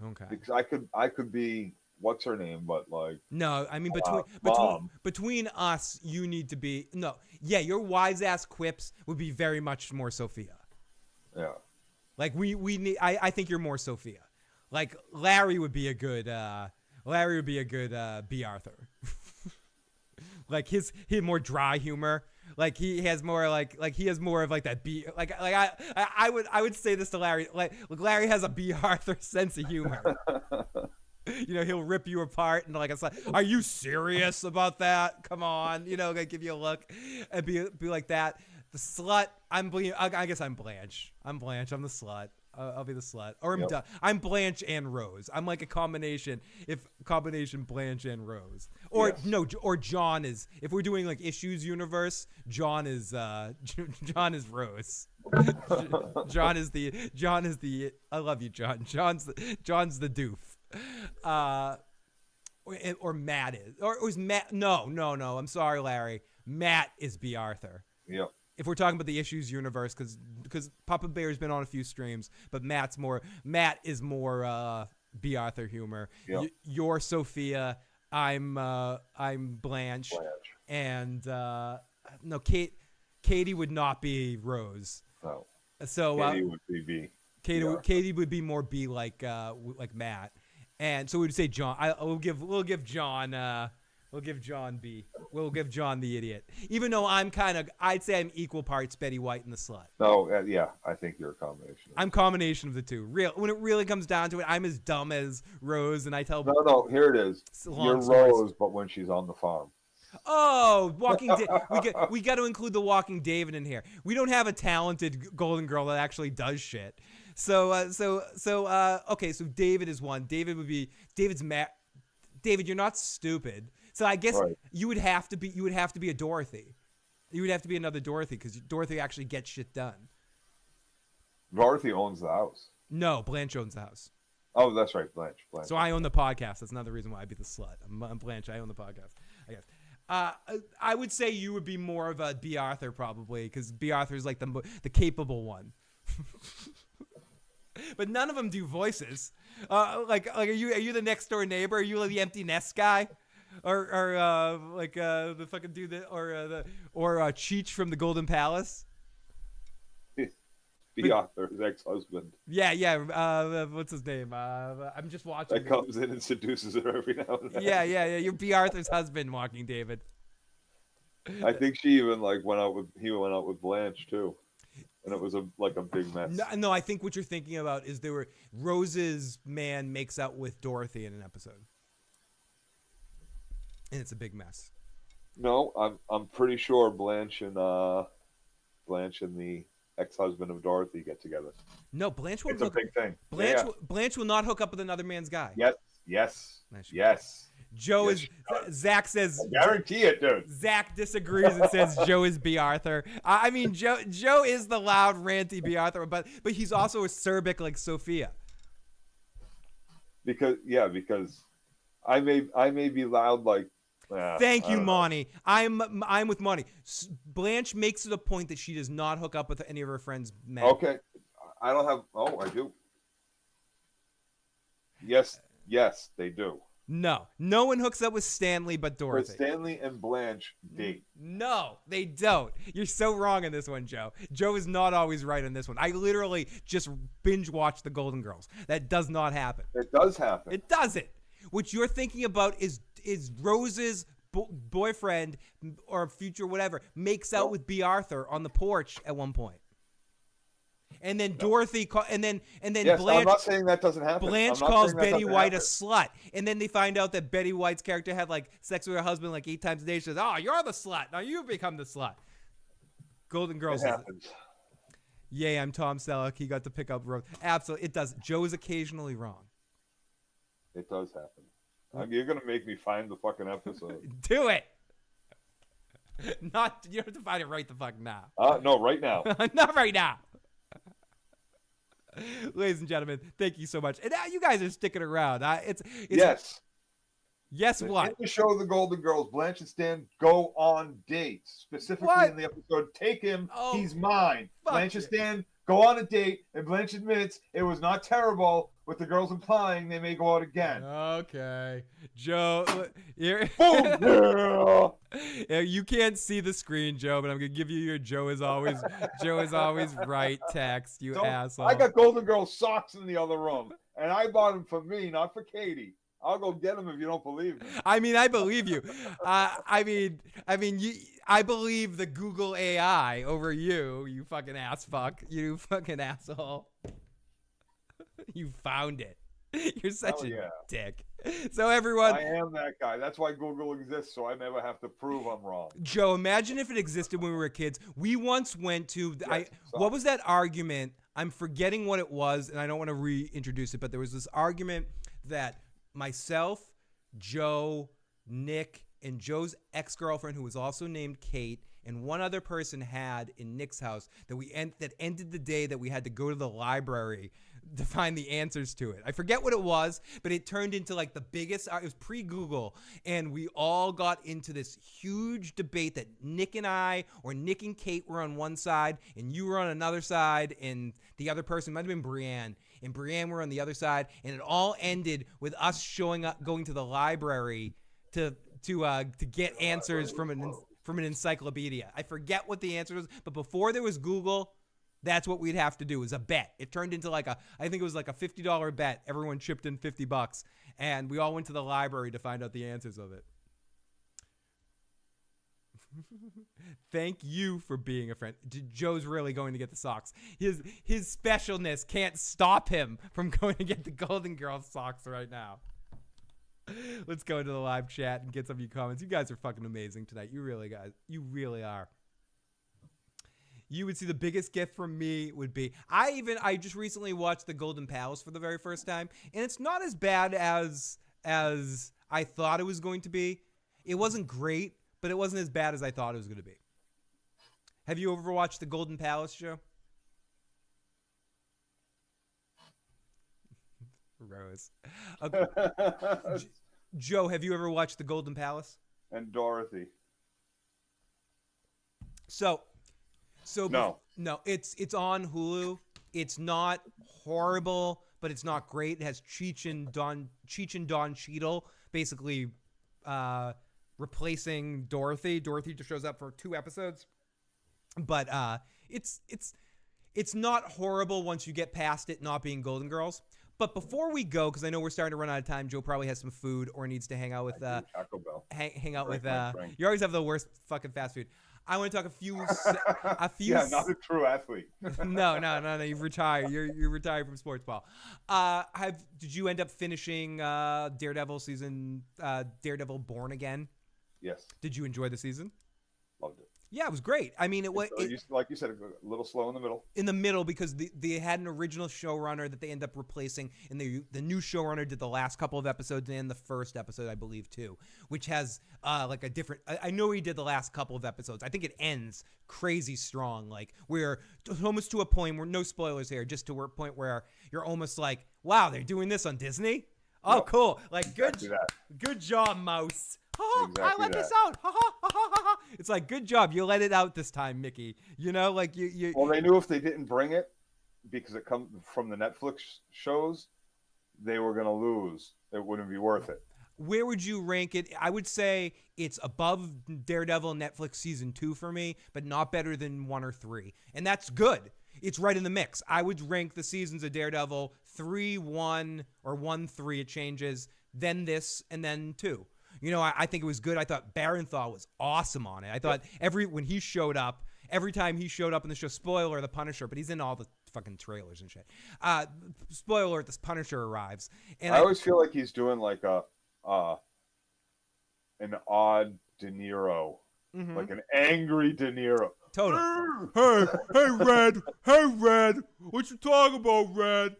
Okay. Because I could be what's her name, but no, I mean between us, you need to be your wise ass quips would be very much more Sophia. Yeah. We need. I think you're more Sophia. Larry would be a good B. Arthur. He more dry humor. He has more he has more of that B. I would say this to Larry. Larry has a B. Arthur sense of humor. He'll rip you apart and are you serious about that? Come on, give you a look and be like that. The slut. I guess I'm Blanche. I'm the slut. I'll be the slut. Or I'm Blanche and Rose. I'm a combination. Combination Blanche and Rose. Or yes. No. Or John is. If we're doing Issues universe, John is Rose. John is the. I love you, John. John's the doof. Or Matt is. Or was Matt? No. I'm sorry, Larry. Matt is B. Arthur. Yep. If we're talking about the Issues universe, because Papa Bear's been on a few streams, but Matt is more B. Arthur humor. Yep. You're Sophia. I'm Blanche. And no, Katie would not be Rose. No. So Katie would be B. Katie would be more B like Matt. And so we'd say John. We'll give John. We'll give John B. We'll give John the idiot. Even though I'd say I'm equal parts Betty White and the slut. No, yeah, I think you're a combination. I'm a combination of the two. When it really comes down to it, I'm as dumb as Rose, and I tell. No, here it is. You're Rose, but when she's on the farm. Oh, we got to include the Walking David in here. We don't have a talented Golden Girl that actually does shit. So okay, so David is one. David's Matt. David, you're not stupid. So I guess you would have to be a Dorothy. You would have to be another Dorothy because Dorothy actually gets shit done. Dorothy owns the house. No, Blanche owns the house. Oh, that's right, Blanche. So I own the podcast. That's another reason why I'd be the slut. I'm Blanche. I own the podcast, I guess. I would say you would be more of a B. Arthur probably because B. Arthur is the capable one. But none of them do voices. Like are you the next door neighbor? Are you the empty nest guy? Or the fucking dude that or Cheech from the Golden Palace? The author's ex-husband What's his name? I'm just watching. that comes in and seduces her every now and then. Yeah. You're B. Arthur's husband, Walking David. I think she even went out with Blanche too, and it was a big mess. No, I think what you're thinking about is Rose's man makes out with Dorothy in an episode, and it's a big mess. No, I'm pretty sure Blanche and the ex-husband of Dorothy get together. No, Blanche will It's a big thing. Blanche will not hook up with another man's guy. Yes. Joe Yes, is. she does. Zach says. I guarantee it, dude. Zach disagrees and says Joe is B. Arthur. I mean, Joe is the loud, ranty B. Arthur, but he's also acerbic like Sophia. Because I may be loud like. Thank you, Monty. I'm with Monty. Blanche makes it a point that she does not hook up with any of her friends' men. Okay, I don't have. Oh, I do. Yes, they do. No one hooks up with Stanley but But Dorothy. Stanley and Blanche date. No, they don't. You're so wrong on this one, Joe. Joe is not always right on this one. I literally just binge watched The Golden Girls. That does not happen. It does happen. It doesn't. What you're thinking about is Rose's boyfriend or future whatever makes out with B. Arthur on the porch at one point. And then Dorothy and then Yes, Blanche. I'm not saying that doesn't happen. Blanche I'm not calls saying that Betty doesn't White happen. a slut, and then they find out that Betty White's character had sex with her husband 8 times a day. She says, "Oh, you're the slut. Now you become the slut." Golden Girls. It happens. Yay, I'm Tom Selleck. He got to pick up Rose. Absolutely, it does. Joe is occasionally wrong. It does happen. You're gonna make me find the fucking episode. Do it. You don't have to find it right the fuck now. No, right now. Not right now. Ladies and gentlemen, thank you so much. And you guys are sticking around. It's Yes. Yes, what? In the show The Golden Girls, Blanche and Stan go on dates. Specifically What? in the episode, Take Him, Oh, He's Mine. fuck Blanche and you. Stan go on a date, and Blanche admits it was not terrible, with the girls implying they may go out again. Okay, Joe. Here. Boom! Yeah, you can't see the screen, Joe, but I'm gonna give you your Joe is always right text. You So, asshole. I got Golden Girls socks in the other room, and I bought them for me, not for Katie. I'll go get them if you don't believe me. I mean, I believe you. I believe the Google AI over you. You fucking ass fuck. You fucking asshole. You found it. You're such a dick. So everyone, I am that guy. That's why Google exists, so I never have to prove I'm wrong. Joe, imagine if it existed when we were kids. We once went to what was that argument? I'm forgetting what it was, and I don't want to reintroduce it, but there was this argument that myself, Joe, Nick, and Joe's ex-girlfriend, who was also named Kate, and one other person had in Nick's house that ended the day that we had to go to the library to find the answers to it. I forget what it was, but it turned into the biggest. It was pre-Google, and we all got into this huge debate that Nick and Kate were on one side, and you were on another side, and the other person might have been Brienne, and Brienne were on the other side, and it all ended with us showing up, going to the library to get answers from an encyclopedia. I forget what the answer was, but before there was Google, that's what we'd have to do, is a bet. It turned into I think it was a $50 bet. Everyone chipped in $50, and we all went to the library to find out the answers of it. Thank you for being a friend. Joe's really going to get the socks. His specialness can't stop him from going to get the Golden Girls socks right now. Let's go into the live chat and get some of your comments. You guys are fucking amazing tonight. You really are. You would see the biggest gift from me would be I just recently watched The Golden Palace for the very first time, and it's not as bad as I thought it was going to be. It wasn't great, but it wasn't as bad as I thought it was going to be. Have you ever watched The Golden Palace, Joe? Rose. Okay. Joe, have you ever watched The Golden Palace? And Dorothy. So No. No, it's on Hulu. It's not horrible, but it's not great. It has Cheech and Don Cheadle basically replacing Dorothy. Dorothy just shows up for 2 episodes, but it's not horrible once you get past it not being Golden Girls. But before we go, because I know we're starting to run out of time, Joe probably has some food or needs to hang out with Taco Bell. hang out Drink, with drink. you always have the worst fucking fast food. I want to talk a few Yeah, not a true athlete. no, you've retired. You're retired from sports ball. Did you end up finishing Daredevil Born Again? Yes, Did you enjoy the season? loved it. Yeah, it was great. I mean, Like you said, a little slow in the middle. in the middle because they had an original showrunner that they end up replacing, and the new showrunner did the last couple of episodes and the first episode, I believe, too, which has like a different. I know he did the last couple of episodes. I think it ends crazy strong, like we're almost to a point where no spoilers here, just to a point where you're almost like, wow, they're doing this on Disney. Oh, Yep. cool! Like Exactly that. good job, Mouse. I Exactly let this out. It's like, good job. You let it out this time, Mickey. You know, like you. Well, they knew if they didn't bring it, because it comes from the Netflix shows, they were going to lose. It wouldn't be worth it. Where would you rank it? I would say it's above Daredevil Netflix season 2 for me, but not better than 1 or 3. And that's good. It's right in the mix. I would rank the seasons of Daredevil 3-1 or 1-3. It changes, then this, and then 2. You know, I think it was good. I thought Barenthal was awesome on it. I thought when he showed up, every time he showed up in the show, spoiler, the Punisher, but he's in all the fucking trailers and shit. Spoiler, this Punisher arrives. And I always feel like he's doing like an odd De Niro, like an angry De Niro. Totally. Hey, Red. What you talking about, Red?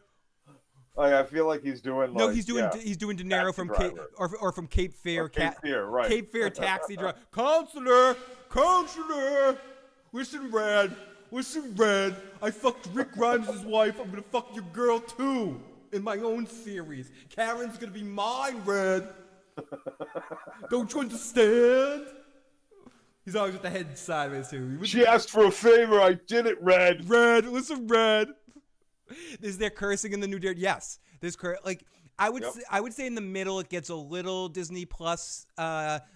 Like, I feel like he's doing. No, like, he's doing De Niro Taxi from driver. Cape or from Cape Fear. Or Cape Fear, right. Cape Fear taxi driver. Counselor, listen, Red. I fucked Rick Grimes' wife. I'm gonna fuck your girl too in my own series. Karen's gonna be mine, Red. Don't you understand? He's always with the head sideways too. She asked for a favor. I did it, Red. Listen, Red. Is there cursing in the new Daredevil? Yes, there's like I would say in the middle it gets a little Disney Plus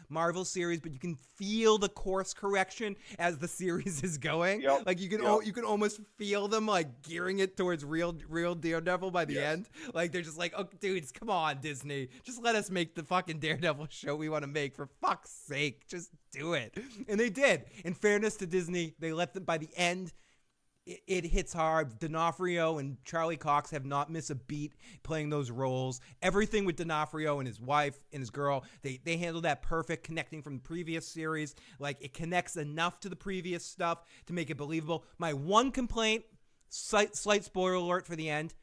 Marvel series, but you can feel the course correction as the series is going. Yep. Like you can almost feel them like gearing it towards real Daredevil by the end. Like they're just like, oh, dudes, come on, Disney, just let us make the fucking Daredevil show we want to make, for fuck's sake, just do it. And they did. In fairness to Disney, they let them by the end. It hits hard. D'Onofrio and Charlie Cox have not missed a beat playing those roles. Everything with D'Onofrio and his wife and his girl, they handle that perfect, connecting from the previous series. Like, it connects enough to the previous stuff to make it believable. My one complaint, slight spoiler alert for the end,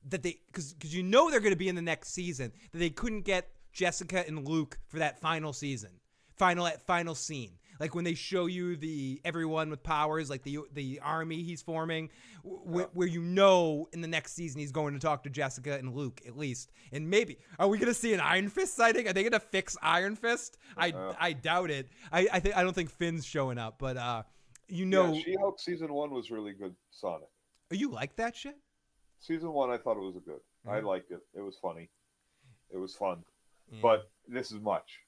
that because you know they're going to be in the next season, that they couldn't get Jessica and Luke for that final season, final scene. Like when they show you everyone with powers, like the army he's forming, where you know in the next season he's going to talk to Jessica and Luke at least. And maybe, are we going to see an Iron Fist sighting? Are they going to fix Iron Fist? I doubt it. I don't think Finn's showing up, but Yeah, She-Hulk season 1 was really good. Sonic. Oh, you like that shit? Season 1, I thought it was good. I liked it. It was funny. It was fun. Yeah. But this is much.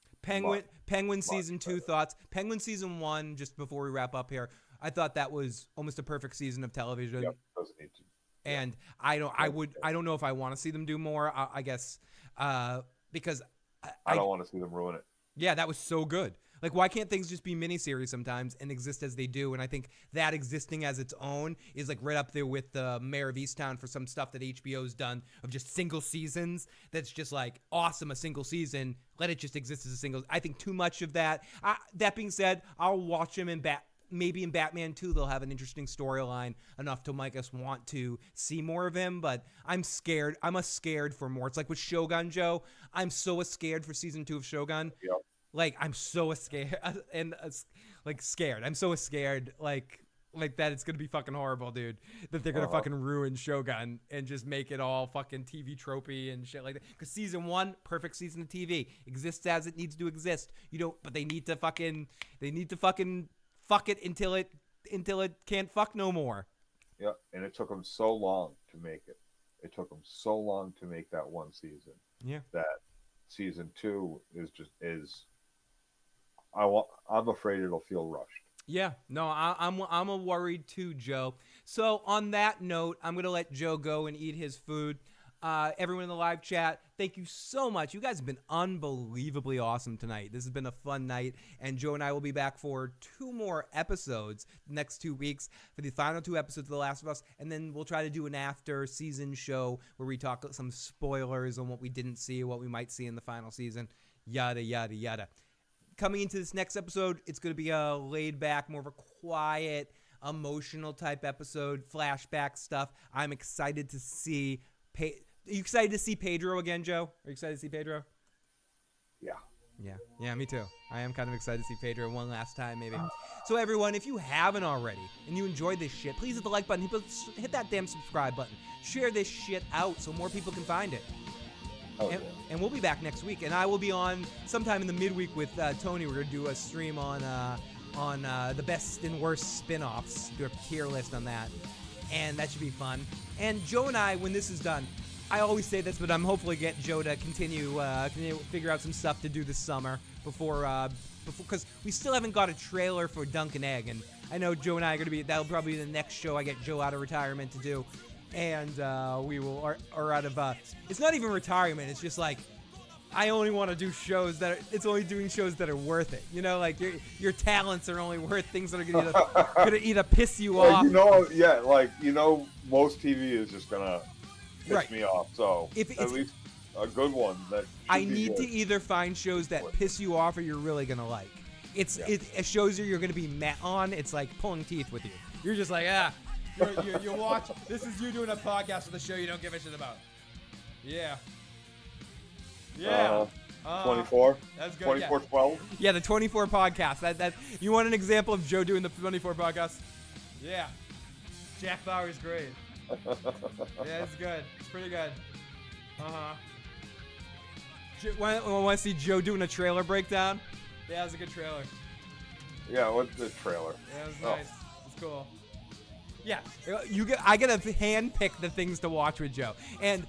Penguin season 2 thoughts. Penguin season 1, just before we wrap up here, I thought that was almost a perfect season of television. Yep, doesn't need to. And I don't know if I want to see them do more. I guess because I don't want to see them ruin it. Yeah, that was so good. Like, why can't things just be miniseries sometimes and exist as they do? And I think that existing as its own is like right up there with the Mayor of Easttown for some stuff that HBO's done of just single seasons. That's just like awesome, a single season. Let it just exist as a single. I think too much of that. That being said, I'll watch them maybe in Batman 2 they'll have an interesting storyline enough to make us want to see more of him, but I'm scared. I'm scared for more. It's like with Shogun, Joe. I'm so scared for season 2 of Shogun. Yep. Like, I'm so scared and scared. I'm so scared like that it's going to be fucking horrible, dude, that they're going to fucking ruin Shogun and just make it all fucking TV tropey and shit like that. Because season 1, perfect season of TV, exists as it needs to exist. But they need to fucking fuck it until it can't fuck no more. Yeah, and it took them so long to make it. It took them so long to make that one season. Yeah. That season 2 is. I'm afraid it'll feel rushed. Yeah, no, I'm a worried too, Joe. So on that note, I'm gonna let Joe go and eat his food. Everyone in the live chat, thank you so much. You guys have been unbelievably awesome tonight. This has been a fun night, and Joe and I will be back for 2 more episodes the next 2 weeks for the final 2 episodes of The Last of Us, and then we'll try to do an after-season show where we talk some spoilers on what we didn't see, what we might see in the final season, yada, yada, yada. Coming into this next episode, it's going to be a laid-back, more of a quiet, emotional type episode, flashback stuff. I'm excited to see... Are you excited to see Pedro again, Joe? Are you excited to see Pedro? Yeah. Yeah, me too. I am kind of excited to see Pedro one last time, maybe. So everyone, if you haven't already and you enjoyed this shit, please hit the like button. Hit that damn subscribe button. Share this shit out so more people can find it. Oh, And we'll be back next week, and I will be on sometime in the midweek with Tony. We're gonna do a stream on the best and worst spin-offs. Do a tier list on that, and that should be fun. And Joe and I, when this is done, I always say this, but I'm hopefully get Joe to continue figure out some stuff to do this summer before because we still haven't got a trailer for Dunk and Egg, and I know Joe and I are gonna be. That'll probably be the next show I get Joe out of retirement to do. And we will are out of it's not even retirement, it's just like I only want to do shows it's only doing shows that are worth it, you know, like your talents are only worth things that are gonna either piss you off. Most TV is just gonna piss me off, so at least a good one that I need to either find shows that piss you off or you're really gonna like. It shows you're gonna be met on. It's like pulling teeth with you. You're just like you watch. This is you doing a podcast with a show you don't give a shit about. Yeah. 24. That's good. 24-12. Yeah, the 24 podcast. That you want an example of Joe doing the 24 podcast? Yeah. Jack Bauer's great. Yeah, it's good. It's pretty good. Want to see Joe doing a trailer breakdown? Yeah, it was a good trailer. Yeah, what's the trailer? Yeah, it was nice. It's cool. Yeah, I get to hand pick the things to watch with Joe, and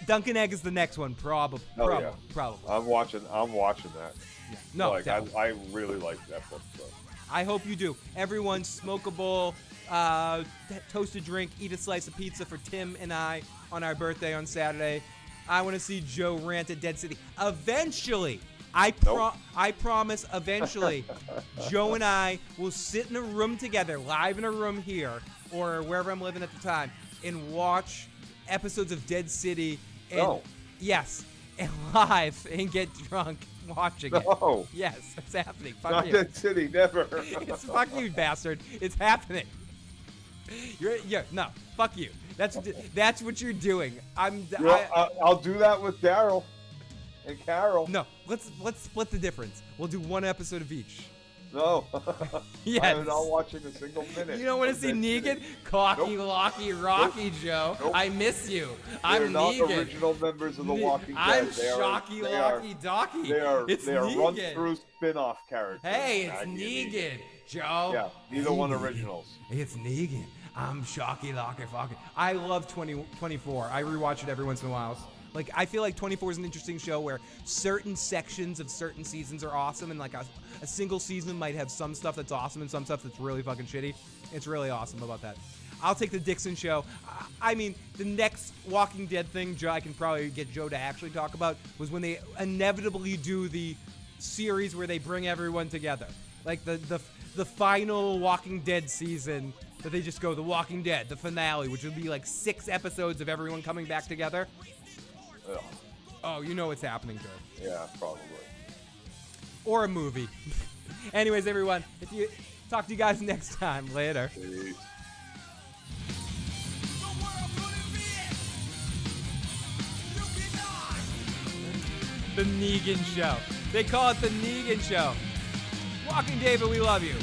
Dunk and Egg is the next one, probably. Probably. I'm watching that. Yeah. No, I really like that book. So. I hope you do. Everyone, smokable, toasted drink, eat a slice of pizza for Tim and I on our birthday on Saturday. I want to see Joe rant at Dead City. Eventually. I promise eventually Joe and I will sit in a room together, live in a room here, or wherever I'm living at the time, and watch episodes of Dead City. And, yes, and live, and get drunk watching it. No. Yes, it's happening. Fuck Not you. Dead City, never. It's fuck you, bastard. It's happening. No, fuck you. That's what you're doing. I'll do that with Daryl. And Carol. No, let's split the difference. We'll do one episode of each. No. Yes. I'm not watching a single minute. You don't want to see Negan? Cocky, Locky, Rocky, Joe. Nope. I miss you. They're I'm not Negan. original members of The Walking Dead. I'm Shocky, Locky, Docky. They are Negan. run-through spin-off characters. Hey, it's Negan, Joe. Yeah, neither one originals. It's Negan. I'm Shocky, Locky, Focky. I love 24. I rewatch it every once in a while. Like, I feel like 24 is an interesting show where certain sections of certain seasons are awesome, and like a single season might have some stuff that's awesome and some stuff that's really fucking shitty. It's really awesome about that. I'll take the Dixon show. I mean, the next Walking Dead thing Joe, I can probably get Joe to actually talk about was when they inevitably do the series where they bring everyone together. Like the final Walking Dead season that they just go, The Walking Dead, the finale, which would be like 6 episodes of everyone coming back together. Ugh. Oh, you know what's happening, Joe. Yeah, probably. Or a movie. Anyways, everyone, talk to you guys next time. Later. Peace. The Negan Show. They call it the Negan Show. Walking David, we love you.